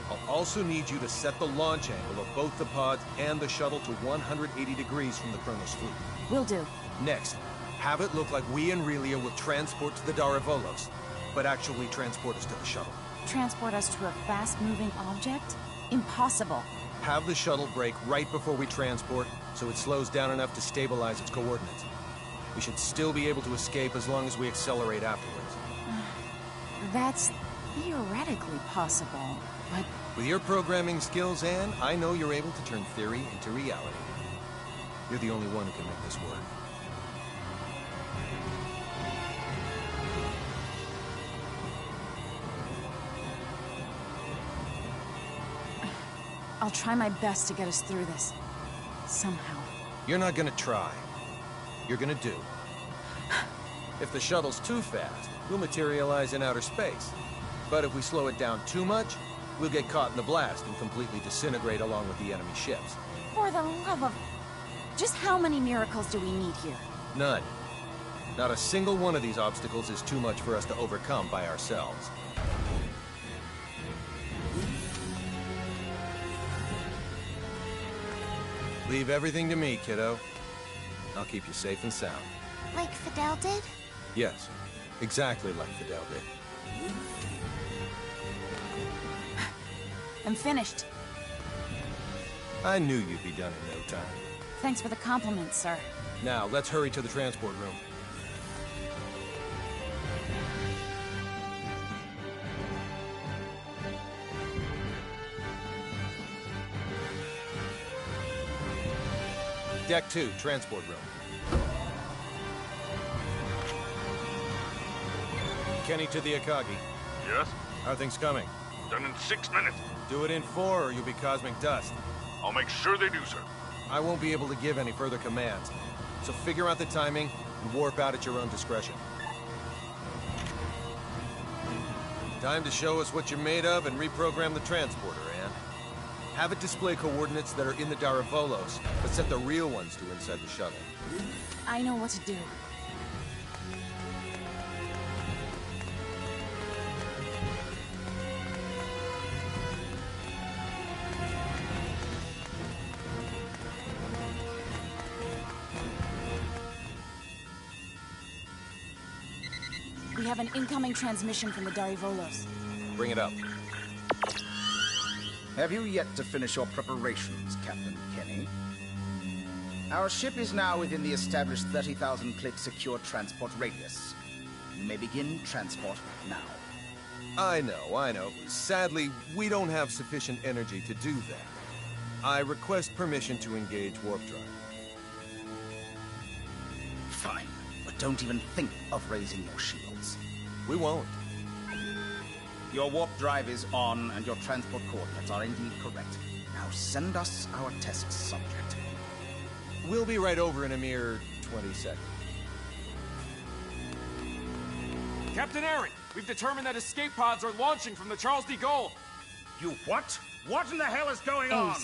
I'll also need you to set the launch angle of both the pods and the shuttle to 180 degrees from the Chronos fleet. Will do. Next, have it look like we and Relia will transport to the Daravolos, but actually transport us to the shuttle. Transport us to a fast-moving object? Impossible. Have the shuttle brake right before we transport, so it slows down enough to stabilize its coordinates. We should still be able to escape as long as we accelerate afterwards. That's theoretically possible, but... With your programming skills, Anne, I know you're able to turn theory into reality. You're the only one who can make this work. I'll try my best to get us through this. Somehow. You're not gonna try. You're gonna do. If the shuttle's too fast, we'll materialize in outer space. But if we slow it down too much, we'll get caught in the blast and completely disintegrate along with the enemy ships. For the love of... Just how many miracles do we need here? None. Not a single one of these obstacles is too much for us to overcome by ourselves. Leave everything to me, kiddo. I'll keep you safe and sound. Like Fidel did? Yes, exactly like Fidel did. I'm finished. I knew you'd be done in no time. Thanks for the compliment, sir. Now, let's hurry to the transport room. Deck 2, transport room. Kenny to the Akagi. Yes? How are things coming? Done in 6 minutes. Do it in 4 or you'll be cosmic dust. I'll make sure they do, sir. I won't be able to give any further commands. So figure out the timing and warp out at your own discretion. Time to show us what you're made of and reprogram the transporter, Anne. Have it display coordinates that are in the Daravolos, but set the real ones to inside the shuttle. I know what to do. We have an incoming transmission from the Darivolos. Bring it up. Have you yet to finish your preparations, Captain Kenny? Our ship is now within the established 30,000-click secure transport radius. You may begin transport now. I know. Sadly, we don't have sufficient energy to do that. I request permission to engage warp drive. Fine, but don't even think of raising your shields. We won't. Your warp drive is on, and your transport coordinates are indeed correct. Now send us our test subject. We'll be right over in a mere 20 seconds. Captain Aaron, we've determined that escape pods are launching from the Charles de Gaulle. You what? What in the hell is going on? 8,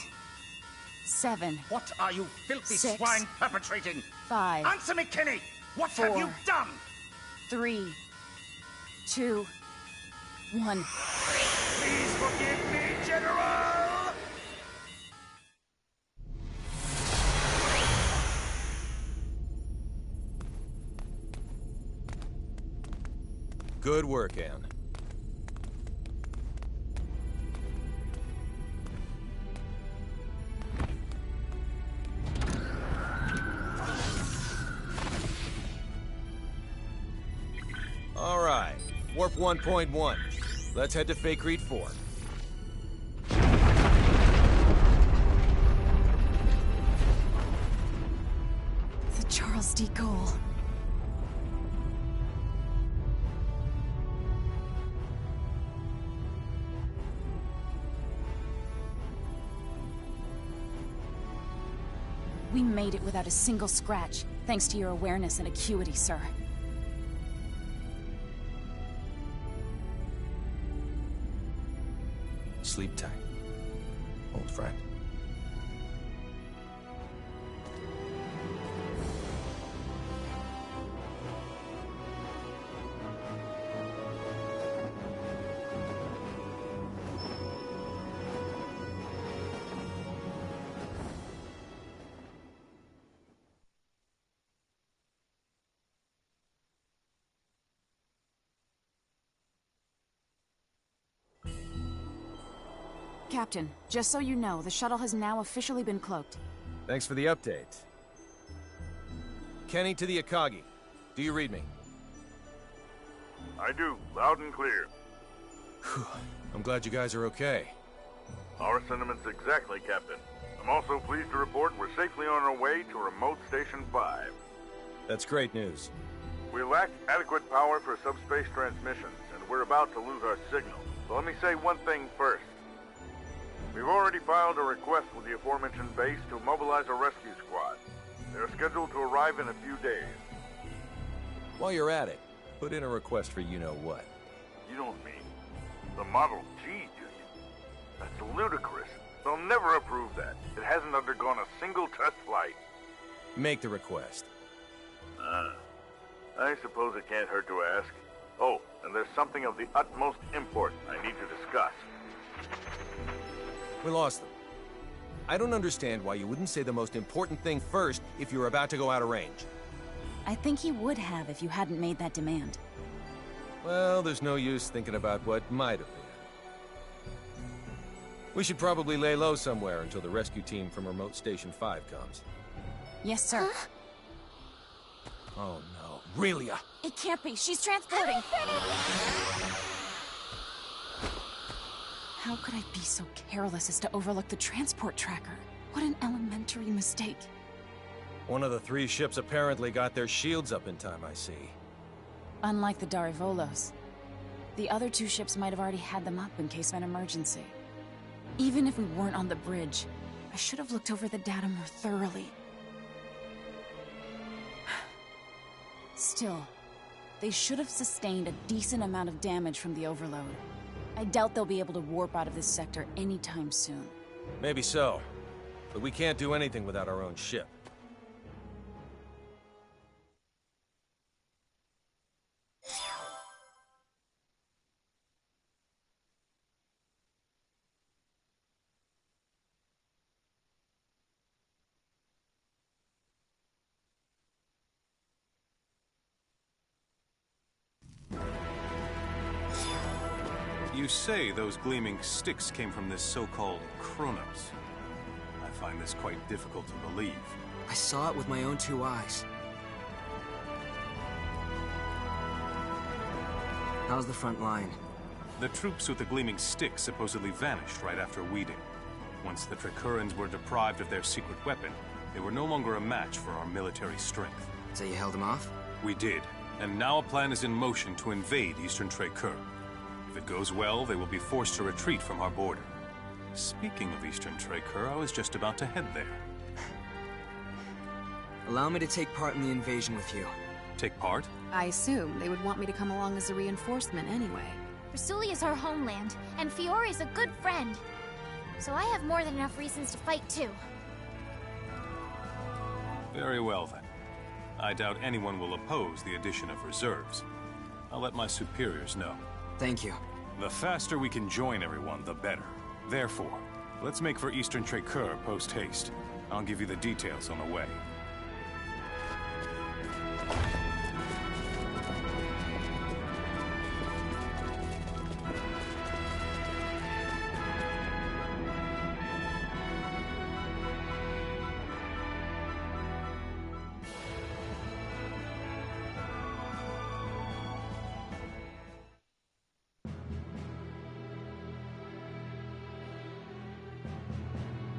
7. What are you filthy 6, swine perpetrating? 5. Answer me, Kenny! What 4, have you done? 3, 2, 1. Please forgive me, General! Good work, Anne. All right, warp 1.1. Let's head to Faithlessness 4. The Charles de Gaulle. We made it without a single scratch, thanks to your awareness and acuity, sir. Sleep tight, old friend. Captain, just so you know, the shuttle has now officially been cloaked. Thanks for the update. Kenny to the Akagi. Do you read me? I do, loud and clear. I'm glad you guys are okay. Our sentiments exactly, Captain. I'm also pleased to report we're safely on our way to Remote Station 5. That's great news. We lack adequate power for subspace transmissions, and we're about to lose our signal. So let me say one thing first. We've already filed a request with the aforementioned base to mobilize a rescue squad. They're scheduled to arrive in a few days. While you're at it, put in a request for you-know-what. You don't mean the Model T, do you? That's ludicrous. They'll never approve that. It hasn't undergone a single test flight. Make the request. I suppose it can't hurt to ask. Oh, and there's something of the utmost import I need to discuss. We lost them. I don't understand why you wouldn't say the most important thing first if you're about to go out of range. I think he would have if you hadn't made that demand. Well, there's no use thinking about what might have been. We should probably lay low somewhere until the rescue team from Remote Station 5 comes. Yes, sir. Oh no, Relia! It can't be. She's transporting. How could I be so careless as to overlook the transport tracker? What an elementary mistake. One of the 3 ships apparently got their shields up in time, I see. Unlike the Darivolos, The other two ships might have already had them up in case of an emergency. Even if we weren't on the bridge, I should have looked over the data more thoroughly. Still, they should have sustained a decent amount of damage from the overload. I doubt they'll be able to warp out of this sector anytime soon. Maybe so. But we can't do anything without our own ship. You say those gleaming sticks came from this so-called Kronos. I find this quite difficult to believe. I saw it with my own 2 eyes. How's the front line? The troops with the gleaming sticks supposedly vanished right after we did. Once the Tricurans were deprived of their secret weapon, they were no longer a match for our military strength. So you held them off? We did, and now a plan is in motion to invade Eastern Tricur. If it goes well, they will be forced to retreat from our border. Speaking of Eastern Tricur, I was just about to head there. Allow me to take part in the invasion with you. Take part? I assume they would want me to come along as a reinforcement anyway. Rasuli is our homeland, and Fiore's a good friend. So I have more than enough reasons to fight too. Very well then. I doubt anyone will oppose the addition of reserves. I'll let my superiors know. Thank you. The faster we can join everyone, the better. Therefore, let's make for Eastern Tricur post-haste. I'll give you the details on the way.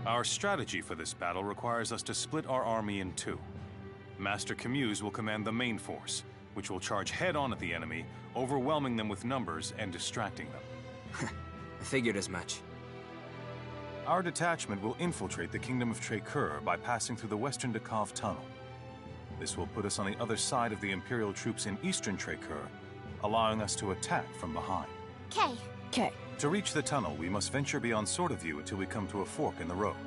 Our strategy for this battle requires us to split our army in 2. Master Camuse will command the main force, which will charge head-on at the enemy, overwhelming them with numbers and distracting them. I figured as much. Our detachment will infiltrate the Kingdom of Tricur by passing through the Western Dakov Tunnel. This will put us on the other side of the Imperial troops in Eastern Tricur, allowing us to attack from behind. Okay. To reach the tunnel, we must venture beyond Sword of View until we come to a fork in the road.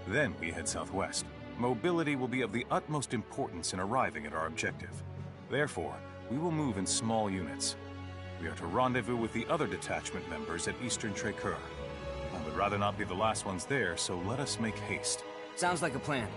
Then we head southwest. Mobility will be of the utmost importance in arriving at our objective. Therefore, we will move in small units. We are to rendezvous with the other detachment members at Eastern Tricur. I would rather not be the last ones there, so let us make haste. Sounds like a plan.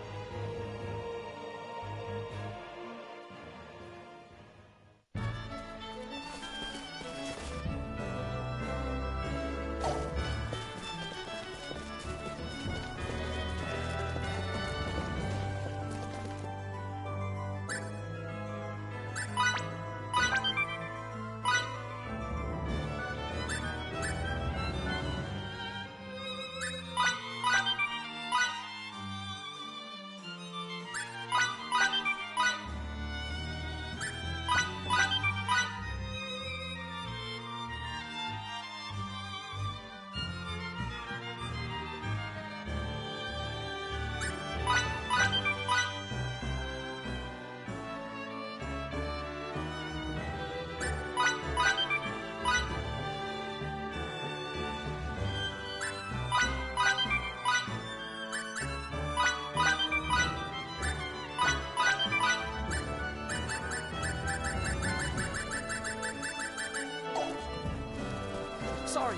Sorry.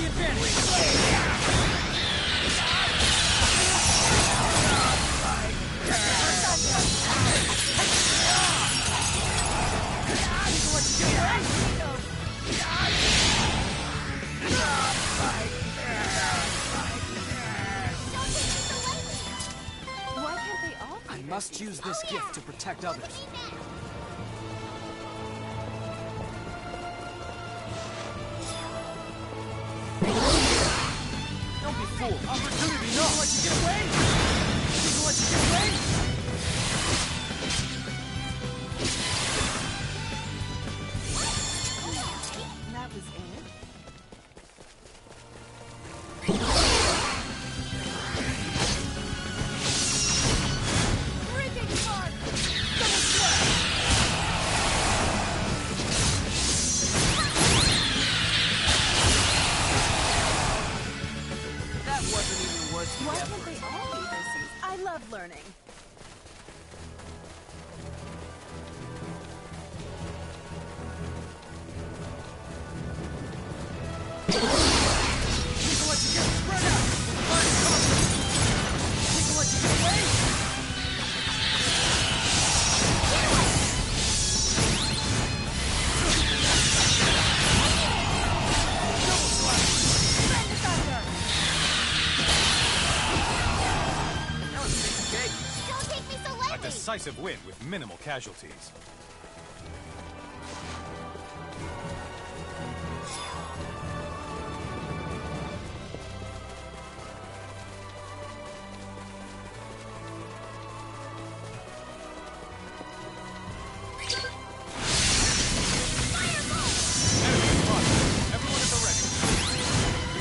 the advantage! Why can't they all I must use this gift to protect others. Don't be fooled. Opportunity, no! Let you get away! People let you get away! That was it? That wasn't even worth the Why effort. can't they all be Hessies? I love learning. People let you get spread out! People let you get away! Don't take me so A lightly! decisive win with minimal casualties. Everyone at the ready.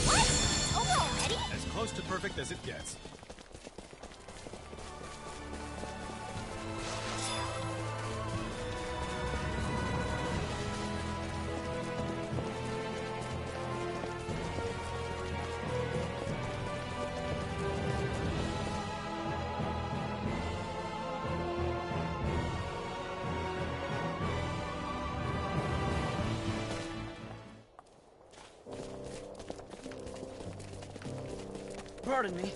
What? Over already? As close to perfect as it gets. Pardon me.